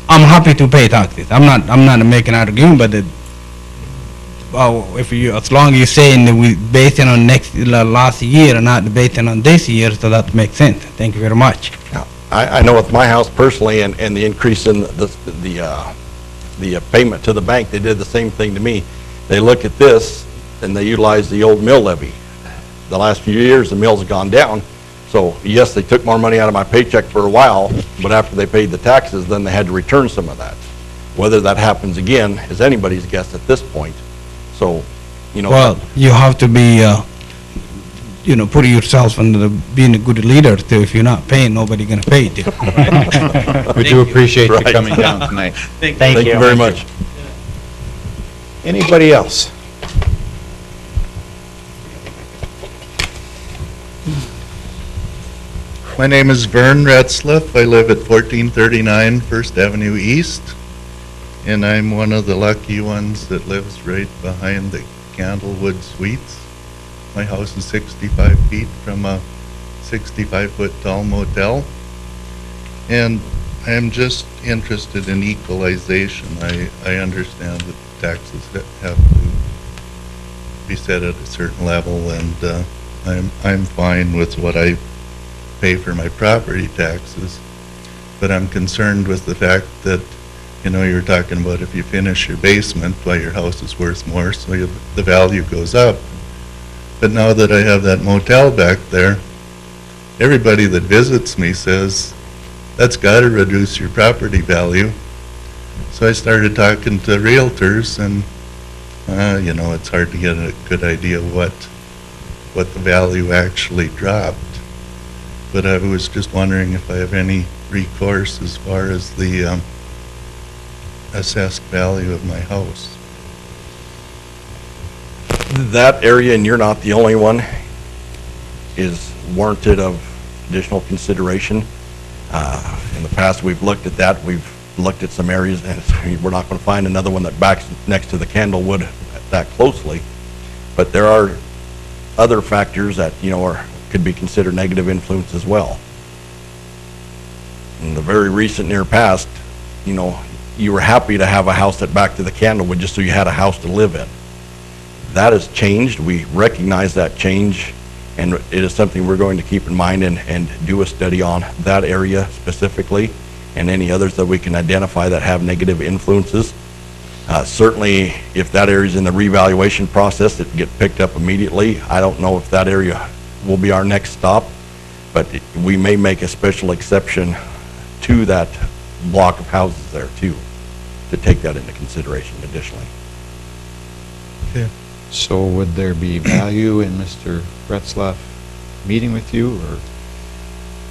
[SPEAKER 19] I'm happy to pay taxes. I'm not making an argument, but as long as you're saying that we based it on last year and not based it on this year, so that makes sense. Thank you very much.
[SPEAKER 2] Yeah. I know with my house personally and the increase in the payment to the bank, they did the same thing to me. They look at this and they utilize the old mill levy. The last few years, the mill's gone down. So yes, they took more money out of my paycheck for a while, but after they paid the taxes, then they had to return some of that. Whether that happens again is anybody's guess at this point. So,
[SPEAKER 19] Well, you have to be, put yourself under being a good leader too. If you're not paying, nobody gonna pay you.
[SPEAKER 1] We do appreciate you
[SPEAKER 2] Right.
[SPEAKER 1] coming down tonight.
[SPEAKER 2] Thank you very much.
[SPEAKER 1] Anybody else?
[SPEAKER 4] My name is Vern Retzlaff. I live at 1439 First Avenue East, and I'm one of the lucky ones that lives right behind the Candlewood Suites. My house is 65 feet from a 65-foot tall motel, and I'm just interested in equalization. I understand that taxes have to be set at a certain level, and I'm fine with what I pay for my property taxes, but I'm concerned with the fact that, you know, you're talking about if you finish your basement, why your house is worth more, so the value goes up. But now that I have that motel back there, everybody that visits me says, that's got to reduce your property value. So I started talking to realtors, and, you know, it's hard to get a good idea what the value actually dropped. But I was just wondering if I have any recourse as far as the assessed value of my house.
[SPEAKER 2] That area, and you're not the only one, is warranted of additional consideration. In the past, we've looked at that. We've looked at some areas, and we're not going to find another one that backs next to the Candlewood that closely. But there are other factors that, you know, could be considered negative influence as well. In the very recent near past, you know, you were happy to have a house that backed to the Candlewood just so you had a house to live in. That has changed. We recognize that change, and it is something we're going to keep in mind and do a study on that area specifically and any others that we can identify that have negative influences. Certainly, if that area is in the revaluation process, it get picked up immediately. I don't know if that area will be our next stop, but we may make a special exception to that block of houses there too, to take that into consideration additionally.
[SPEAKER 4] Okay.
[SPEAKER 1] So would there be value in Mr. Retzlaff meeting with you, or?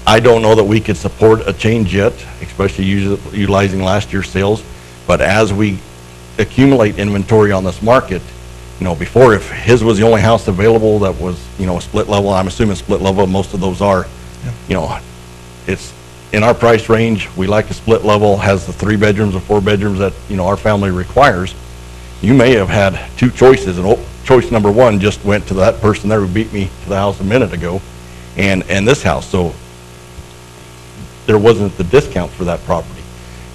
[SPEAKER 2] I don't know that we could support a change yet, especially utilizing last year's sales, but as we accumulate inventory on this market, you know, before, if his was the only house available that was, you know, a split level, I'm assuming split level, most of those are, you know, it's in our price range. We like a split level, has the 3 bedrooms or 4 bedrooms that, you know, our family requires. You may have had 2 choices, and choice number 1 just went to that person there who beat me to the house a minute ago, and this house. So there wasn't the discount for that property.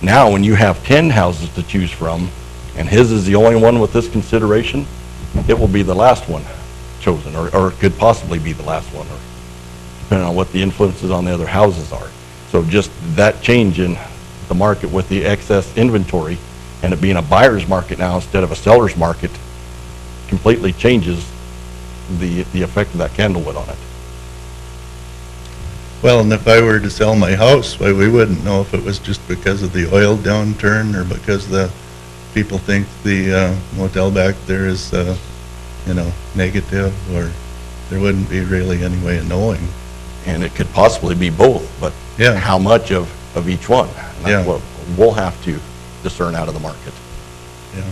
[SPEAKER 2] Now, when you have 10 houses to choose from, and his is the only one with this consideration, it will be the last one chosen, or it could possibly be the last one, or depending on what the influences on the other houses are. So just that change in the market with the excess inventory, and it being a buyer's market now instead of a seller's market, completely changes the effect of that Candlewood on it.
[SPEAKER 4] Well, and if I were to sell my house, why, we wouldn't know if it was just because of the oil downturn or because the people think the motel back there is, you know, negative, or there wouldn't be really any way of knowing.
[SPEAKER 2] And it could possibly be both, but
[SPEAKER 4] yeah,
[SPEAKER 2] how much of each one? And that's what we'll have to discern out of the market.
[SPEAKER 4] Yeah.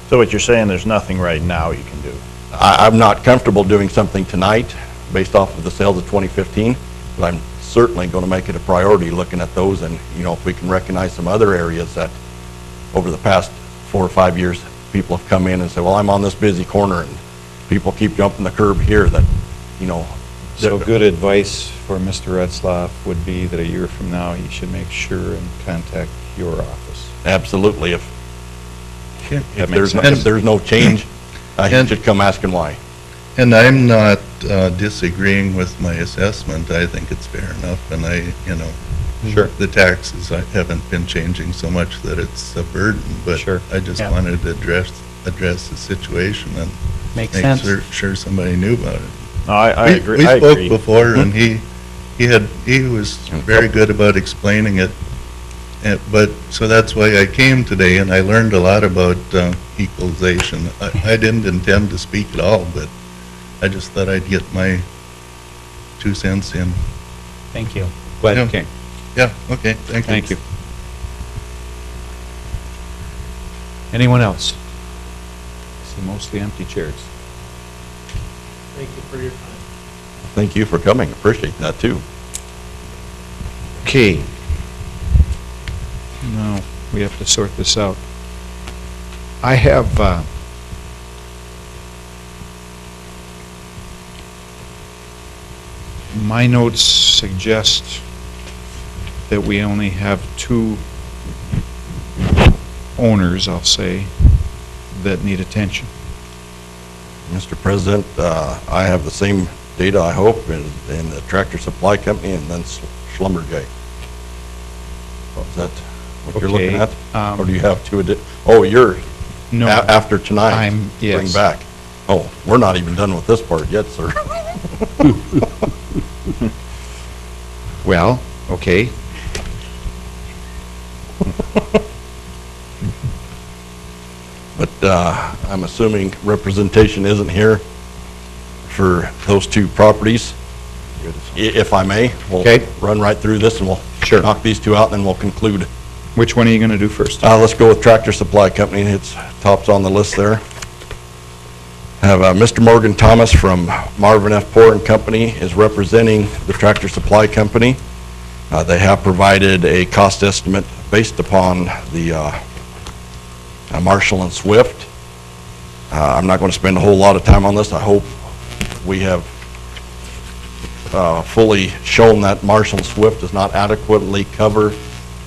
[SPEAKER 8] So what you're saying, there's nothing right now you can do?
[SPEAKER 2] I'm not comfortable doing something tonight based off of the sales of 2015, but I'm certainly going to make it a priority looking at those, and, you know, if we can recognize some other areas that over the past 4 or 5 years, people have come in and said, well, I'm on this busy corner, and people keep jumping the curb here, that, you know.
[SPEAKER 1] So good advice for Mr. Retzlaff would be that a year from now, he should make sure and contact your office.
[SPEAKER 2] Absolutely. If
[SPEAKER 1] That makes
[SPEAKER 2] there's no change, he should come asking why.
[SPEAKER 4] And I'm not disagreeing with my assessment. I think it's fair enough, and you know,
[SPEAKER 1] sure,
[SPEAKER 4] the taxes haven't been changing so much that it's a burden, but sure, I just wanted to address the situation and make sure somebody knew about it.
[SPEAKER 8] No, I agree.
[SPEAKER 4] We spoke before, and he was very good about explaining it. But, so that's why I came today, and I learned a lot about equalization. I didn't intend to speak at all, but I just thought I'd get my 2 cents in.
[SPEAKER 7] Thank you.
[SPEAKER 1] Glad you came.
[SPEAKER 4] Yeah, okay, thank you.
[SPEAKER 1] Thank you. Anyone else? I see mostly empty chairs.
[SPEAKER 6] Thank you for your time.
[SPEAKER 2] Thank you for coming. Appreciate that too.
[SPEAKER 1] Okay. Now, we have to sort this out. I have, my notes suggest that we only have two owners, I'll say, that need attention.
[SPEAKER 2] Mr. President, I have the same data, I hope, in the Tractor Supply Company and then Schlumberger. Is that what you're looking
[SPEAKER 1] Okay,
[SPEAKER 2] at? Or do you have two oh, you're,
[SPEAKER 1] No.
[SPEAKER 2] after tonight,
[SPEAKER 1] Yes.
[SPEAKER 2] bring back. Oh, we're not even done with this part yet, sir.
[SPEAKER 1] Well, okay.
[SPEAKER 2] But I'm assuming representation isn't here for those two properties. If I may, we'll
[SPEAKER 1] Okay.
[SPEAKER 2] run right through this and we'll knock these two out and then we'll conclude.
[SPEAKER 1] Which one are you going to do first?
[SPEAKER 2] Let's go with Tractor Supply Company. It's tops on the list there. Have Mr. Morgan Thomas from Marvin F. Poor and Company is representing the Tractor Supply Company. They have provided a cost estimate based upon the Marshall and Swift. I'm not going to spend a whole lot of time on this. I hope we have fully shown that Marshall and Swift does not adequately cover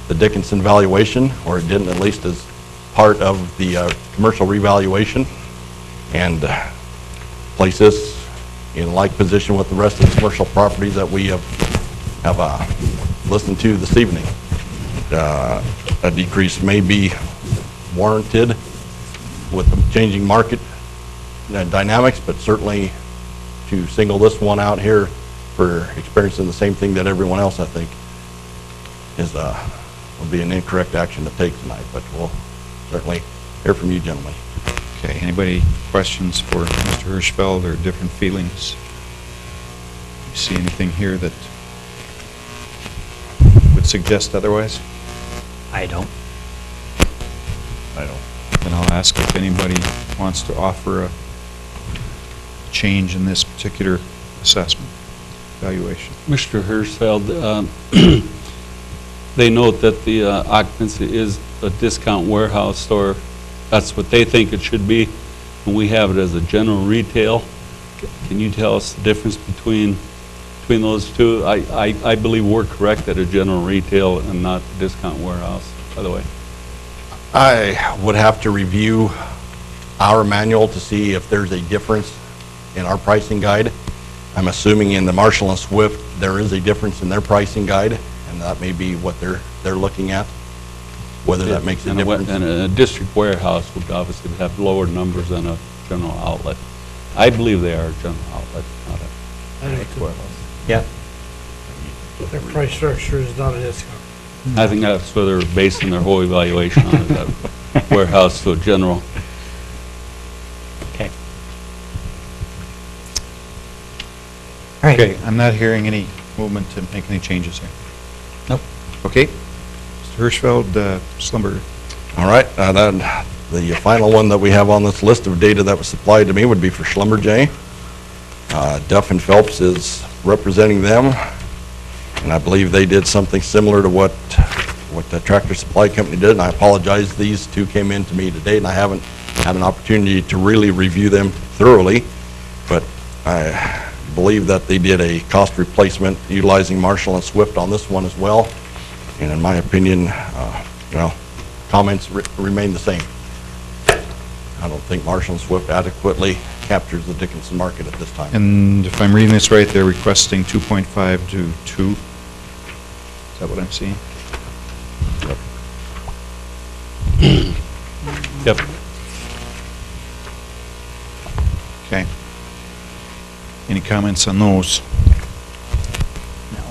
[SPEAKER 2] the Dickinson valuation, or it didn't, at least as part of the commercial revaluation, and place this in like position with the rest of the commercial properties that we have listened to this evening. A decrease may be warranted with the changing market dynamics, but certainly to single this one out here for experiencing the same thing that everyone else, I think, is will be an incorrect action to take tonight, but we'll certainly hear from you gentlemen.
[SPEAKER 1] Okay, anybody questions for Mr. Hirschfeld or different feelings? You see anything here that would suggest otherwise?
[SPEAKER 7] I don't.
[SPEAKER 1] I don't. Then I'll ask if anybody wants to offer a change in this particular assessment, valuation.
[SPEAKER 5] Mr. Hirschfeld, they note that the occupancy is a discount warehouse store. That's what they think it should be, and we have it as a general retail. Can you tell us the difference between those two? I believe we're correct at a general retail and not the discount warehouse, by the way.
[SPEAKER 2] I would have to review our manual to see if there's a difference in our pricing guide. I'm assuming in the Marshall and Swift, there is a difference in their pricing guide, and that may be what they're looking at, whether that makes a difference.
[SPEAKER 5] And a district warehouse would obviously have lower numbers than a general outlet. I believe they are a general outlet, not a warehouse.
[SPEAKER 7] Yeah.
[SPEAKER 12] Their price structure is not a discount.
[SPEAKER 5] I think that's where they're basing their whole evaluation on, that warehouse to a general.
[SPEAKER 7] Okay. All right.
[SPEAKER 1] Okay, I'm not hearing any movement to make any changes here.
[SPEAKER 7] Nope.
[SPEAKER 1] Okay. Mr. Hirschfeld, Slumber.
[SPEAKER 2] All right, then the final one that we have on this list of data that was supplied to me would be for Schlumberger. Duff and Phelps is representing them, and I believe they did something similar to what the Tractor Supply Company did, and I apologize, these two came in to me today, and I haven't had an opportunity to really review them thoroughly, but I believe that they did a cost replacement utilizing Marshall and Swift on this one as well, and in my opinion, comments remain the same. I don't think Marshall and Swift adequately captures the Dickinson market at this time.
[SPEAKER 1] And if I'm reading this right, they're requesting 2.5 to 2. Is that what I'm seeing?
[SPEAKER 5] Yep.
[SPEAKER 1] Okay. Any comments on those?
[SPEAKER 7] No.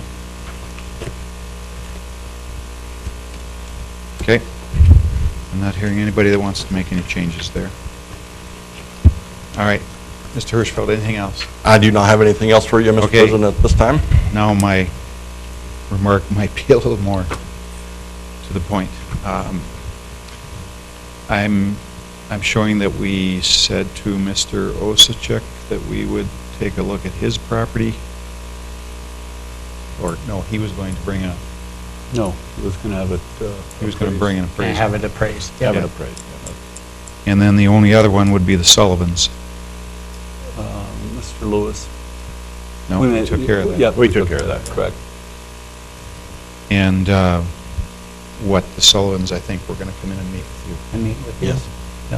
[SPEAKER 1] Okay. I'm not hearing anybody that wants to make any changes there. All right. Mr. Hirschfeld, anything else?
[SPEAKER 2] I do not have anything else for you, Mr.
[SPEAKER 1] Okay.
[SPEAKER 2] President, at this time.
[SPEAKER 1] Now my remark might be a little more to the point. I'm showing that we said to Mr. Osachek that we would take a look at his property. Or, no, he was going to bring a
[SPEAKER 5] No, he was going to have it.
[SPEAKER 1] He was going to bring an
[SPEAKER 7] And
[SPEAKER 1] appraisal.
[SPEAKER 7] have it appraised.
[SPEAKER 1] Yeah.
[SPEAKER 7] Yep.
[SPEAKER 1] And then the only other one would be the Sullivans.
[SPEAKER 5] Mr. Lewis.
[SPEAKER 1] No, we took care of that.
[SPEAKER 5] Yeah,
[SPEAKER 8] We took care of that.
[SPEAKER 5] Correct.
[SPEAKER 1] And what, the Sullivans, I think, we're going to come in and meet with you.
[SPEAKER 7] And meet with you.
[SPEAKER 1] Yes.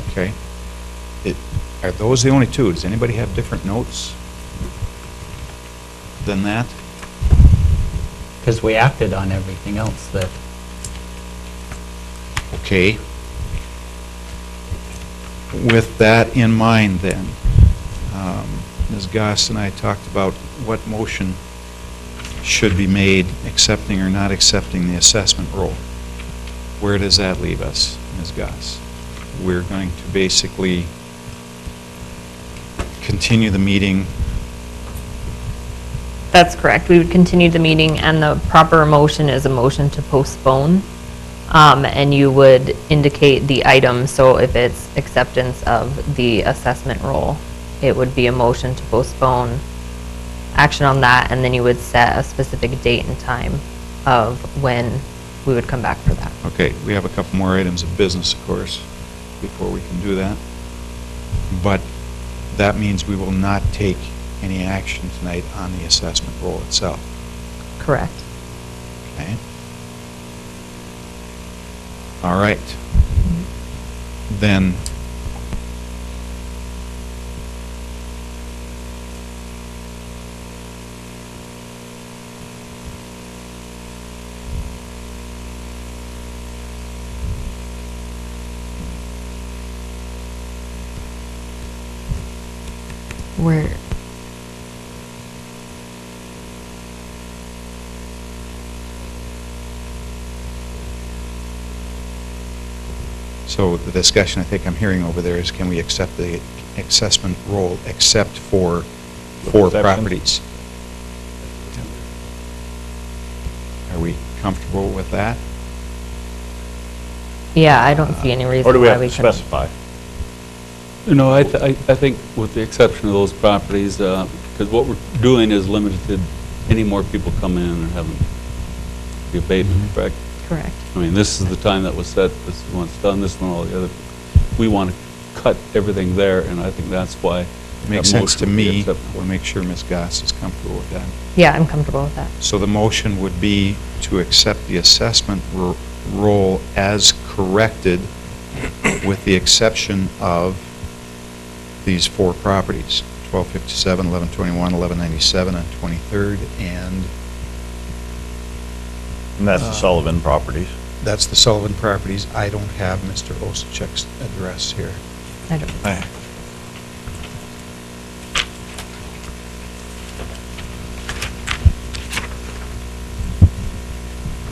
[SPEAKER 1] Okay. Are those the only two? Does anybody have different notes than that?
[SPEAKER 7] Because we acted on everything else that,
[SPEAKER 1] Okay. With that in mind, then, Ms. Goss and I talked about what motion should be made, accepting or not accepting the assessment roll. Where does that leave us, Ms. Goss? We're going to basically continue the meeting.
[SPEAKER 9] That's correct. We would continue the meeting, and the proper motion is a motion to postpone. And you would indicate the item, so if it's acceptance of the assessment roll, it would be a motion to postpone action on that, and then you would set a specific date and time of when we would come back for that.
[SPEAKER 1] Okay, we have a couple more items of business, of course, before we can do that. But that means we will not take any action tonight on the assessment roll itself.
[SPEAKER 9] Correct.
[SPEAKER 1] Okay? All right. Then,
[SPEAKER 9] Where,
[SPEAKER 1] so the discussion I think I'm hearing over there is, can we accept the assessment roll except for four
[SPEAKER 8] exceptions?
[SPEAKER 1] properties? Are we comfortable with that?
[SPEAKER 9] yeah, I don't see any reason
[SPEAKER 8] Or do we
[SPEAKER 9] why
[SPEAKER 8] have
[SPEAKER 9] we
[SPEAKER 8] to
[SPEAKER 9] couldn't.
[SPEAKER 8] specify?
[SPEAKER 5] No, I think with the exception of those properties, because what we're doing is limited to any more people come in and having the abatement, correct?
[SPEAKER 9] Correct.
[SPEAKER 5] I mean, this is the time that was set, this is when it's done, this one, all the other. We want to cut everything there, and I think that's why.
[SPEAKER 1] Makes
[SPEAKER 5] that
[SPEAKER 1] sense to
[SPEAKER 5] motion would be
[SPEAKER 1] me.
[SPEAKER 5] acceptable.
[SPEAKER 1] We'll make sure Ms. Goss is comfortable with that.
[SPEAKER 9] Yeah, I'm comfortable with that.
[SPEAKER 1] So the motion would be to accept the assessment roll as corrected with the exception of these four properties, 1257, 1121, 1197 on 23rd, and
[SPEAKER 8] And that's the Sullivan properties.
[SPEAKER 1] that's the Sullivan properties. I don't have Mr. Osachek's address here.
[SPEAKER 9] I don't.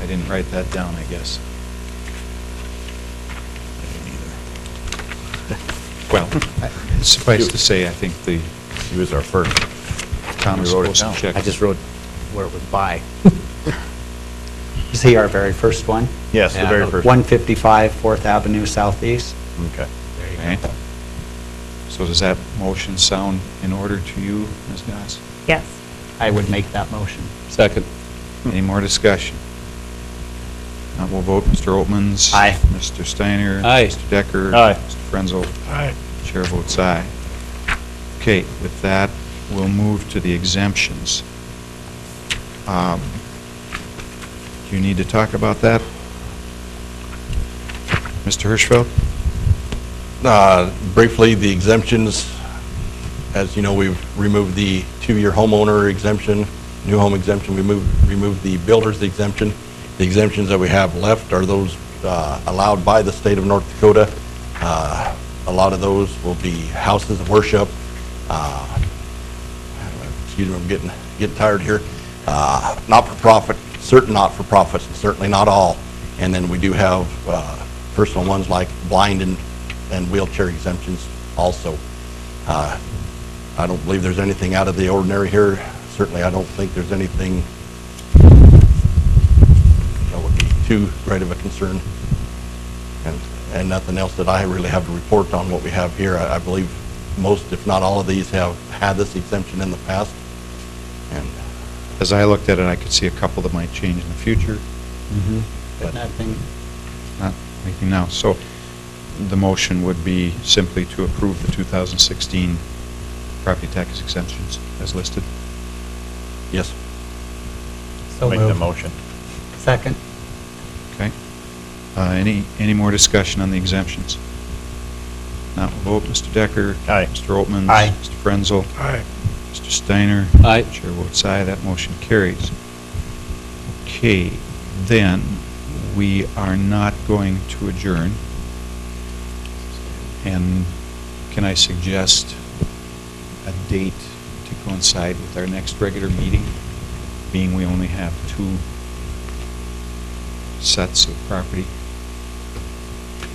[SPEAKER 1] I didn't write that down, I guess. Well, suffice to say, I think the
[SPEAKER 8] He was our first.
[SPEAKER 1] Thomas
[SPEAKER 8] You wrote it down.
[SPEAKER 1] Osachek.
[SPEAKER 7] I just wrote where it was by. Is he our very first one?
[SPEAKER 8] Yes, the
[SPEAKER 7] Yeah,
[SPEAKER 8] very first.
[SPEAKER 7] 155 4th Avenue Southeast.
[SPEAKER 8] Okay.
[SPEAKER 1] Okay. So does that motion sound in order to you, Ms. Goss?
[SPEAKER 9] Yes.
[SPEAKER 7] I would make that motion.
[SPEAKER 5] Second.
[SPEAKER 1] Any more discussion? Now we'll vote Mr. Oltmans.
[SPEAKER 7] Aye.
[SPEAKER 1] Mr. Steiner.
[SPEAKER 5] Aye.
[SPEAKER 1] Mr. Decker.
[SPEAKER 8] Aye.
[SPEAKER 1] Mr. Frenzel.
[SPEAKER 12] Aye.
[SPEAKER 1] Chair votes aye. Okay, with that, we'll move to the exemptions. Do you need to talk about that? Mr. Hirschfeld?
[SPEAKER 2] Briefly, the exemptions, as you know, we've removed the two-year homeowner exemption, new home exemption, we removed the builder's exemption. The exemptions that we have left are those allowed by the state of North Dakota. A lot of those will be houses of worship. Excuse me, I'm getting tired here. Not-for-profit, certain not-for-profits, and certainly not all. And then we do have personal ones like blind and wheelchair exemptions also. I don't believe there's anything out of the ordinary here. Certainly, I don't think there's anything that would be too great of a concern. And nothing else that I really have to report on what we have here. I believe most, if not all of these, have had this exemption in the past. And
[SPEAKER 1] As I looked at it, I could see a couple that might change in the future.
[SPEAKER 7] But nothing,
[SPEAKER 1] Not anything now. So the motion would be simply to approve the 2016 property tax exemptions as listed.
[SPEAKER 2] Yes.
[SPEAKER 7] so
[SPEAKER 8] Make the
[SPEAKER 7] moved.
[SPEAKER 8] motion.
[SPEAKER 7] Second?
[SPEAKER 1] Okay. Any more discussion on the exemptions? Now, we'll vote. Mr. Decker.
[SPEAKER 8] Aye.
[SPEAKER 1] Mr. Oltmans.
[SPEAKER 7] Aye.
[SPEAKER 1] Mr. Frenzel.
[SPEAKER 11] Aye.
[SPEAKER 1] Mr. Steiner.
[SPEAKER 6] Aye.
[SPEAKER 1] Chair votes aye, that motion carries. Okay, then, we are not going to adjourn. And can I suggest a date to coincide with our next regular meeting, being we only have 2 sets of property?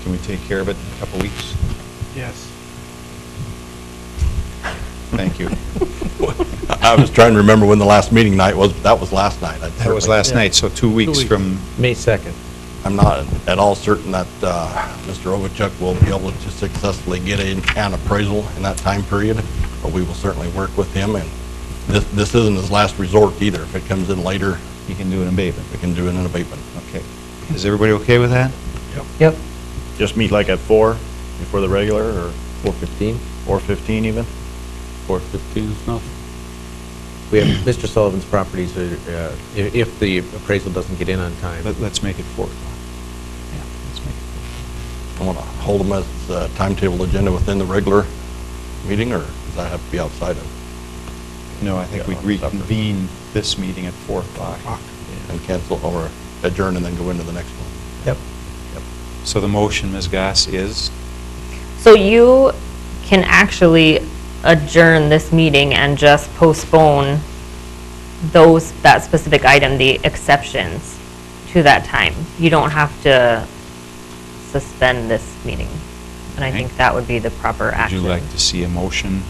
[SPEAKER 1] Can we take care of it in a couple weeks?
[SPEAKER 11] Yes.
[SPEAKER 1] Thank you.
[SPEAKER 2] I was trying to remember when the last meeting night was. That was last night.
[SPEAKER 1] That was last night, so 2 weeks from,
[SPEAKER 6] May 2nd.
[SPEAKER 2] I'm not at all certain that Mr. Ovichuk will be able to successfully get an appraisal in that time period, but we will certainly work with him, and this isn't his last resort either. If it comes in later,
[SPEAKER 1] you can do an abatement.
[SPEAKER 2] we can do it in abatement.
[SPEAKER 1] Okay. Is everybody okay with that?
[SPEAKER 6] Yep.
[SPEAKER 8] Just meet like at 4 before the regular, or
[SPEAKER 6] 4:15.
[SPEAKER 8] 4:15 even?
[SPEAKER 5] 4:15 is enough.
[SPEAKER 6] We have Mr. Sullivan's properties, if the appraisal doesn't get in on time.
[SPEAKER 1] Let's make it 4 o'clock. Yeah, let's make it
[SPEAKER 2] I want to hold them as a timetable agenda within the regular meeting, or does that have to be outside of?
[SPEAKER 1] 4. No, I think we'd reconvene this meeting at 4 o'clock.
[SPEAKER 2] And cancel or adjourn and then go into the next one?
[SPEAKER 7] Yep.
[SPEAKER 1] So the motion, Ms. Goss, is?
[SPEAKER 9] So you can actually adjourn this meeting and just postpone that specific item, the exceptions, to that time. You don't have to suspend this meeting. And I
[SPEAKER 1] Okay.
[SPEAKER 9] think that would be the proper
[SPEAKER 1] Would
[SPEAKER 9] action.
[SPEAKER 1] you like to see a motion?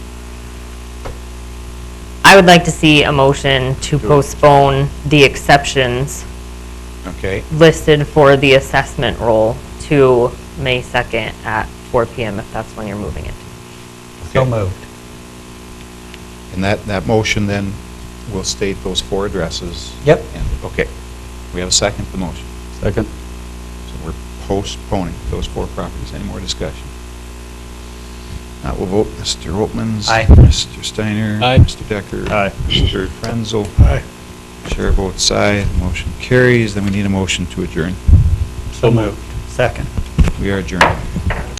[SPEAKER 9] I would like to see a motion to postpone the exceptions
[SPEAKER 1] Okay.
[SPEAKER 9] listed for the assessment roll to May 2nd at 4 PM, if that's when you're moving it.
[SPEAKER 7] So moved.
[SPEAKER 1] And that motion then will state those 4 addresses?
[SPEAKER 7] Yep.
[SPEAKER 1] Okay. We have a second to the motion.
[SPEAKER 5] Second?
[SPEAKER 1] So we're postponing those 4 properties. Any more discussion? Now we'll vote. Mr. Oltmans.
[SPEAKER 7] Aye.
[SPEAKER 1] Mr. Steiner.
[SPEAKER 6] Aye.
[SPEAKER 1] Mr. Decker.
[SPEAKER 8] Aye.
[SPEAKER 1] Mr. Frenzel.
[SPEAKER 11] Aye.
[SPEAKER 1] Chair votes aye. Motion carries. Then we need a motion to adjourn.
[SPEAKER 7] So moved. Second.
[SPEAKER 1] We are adjourned.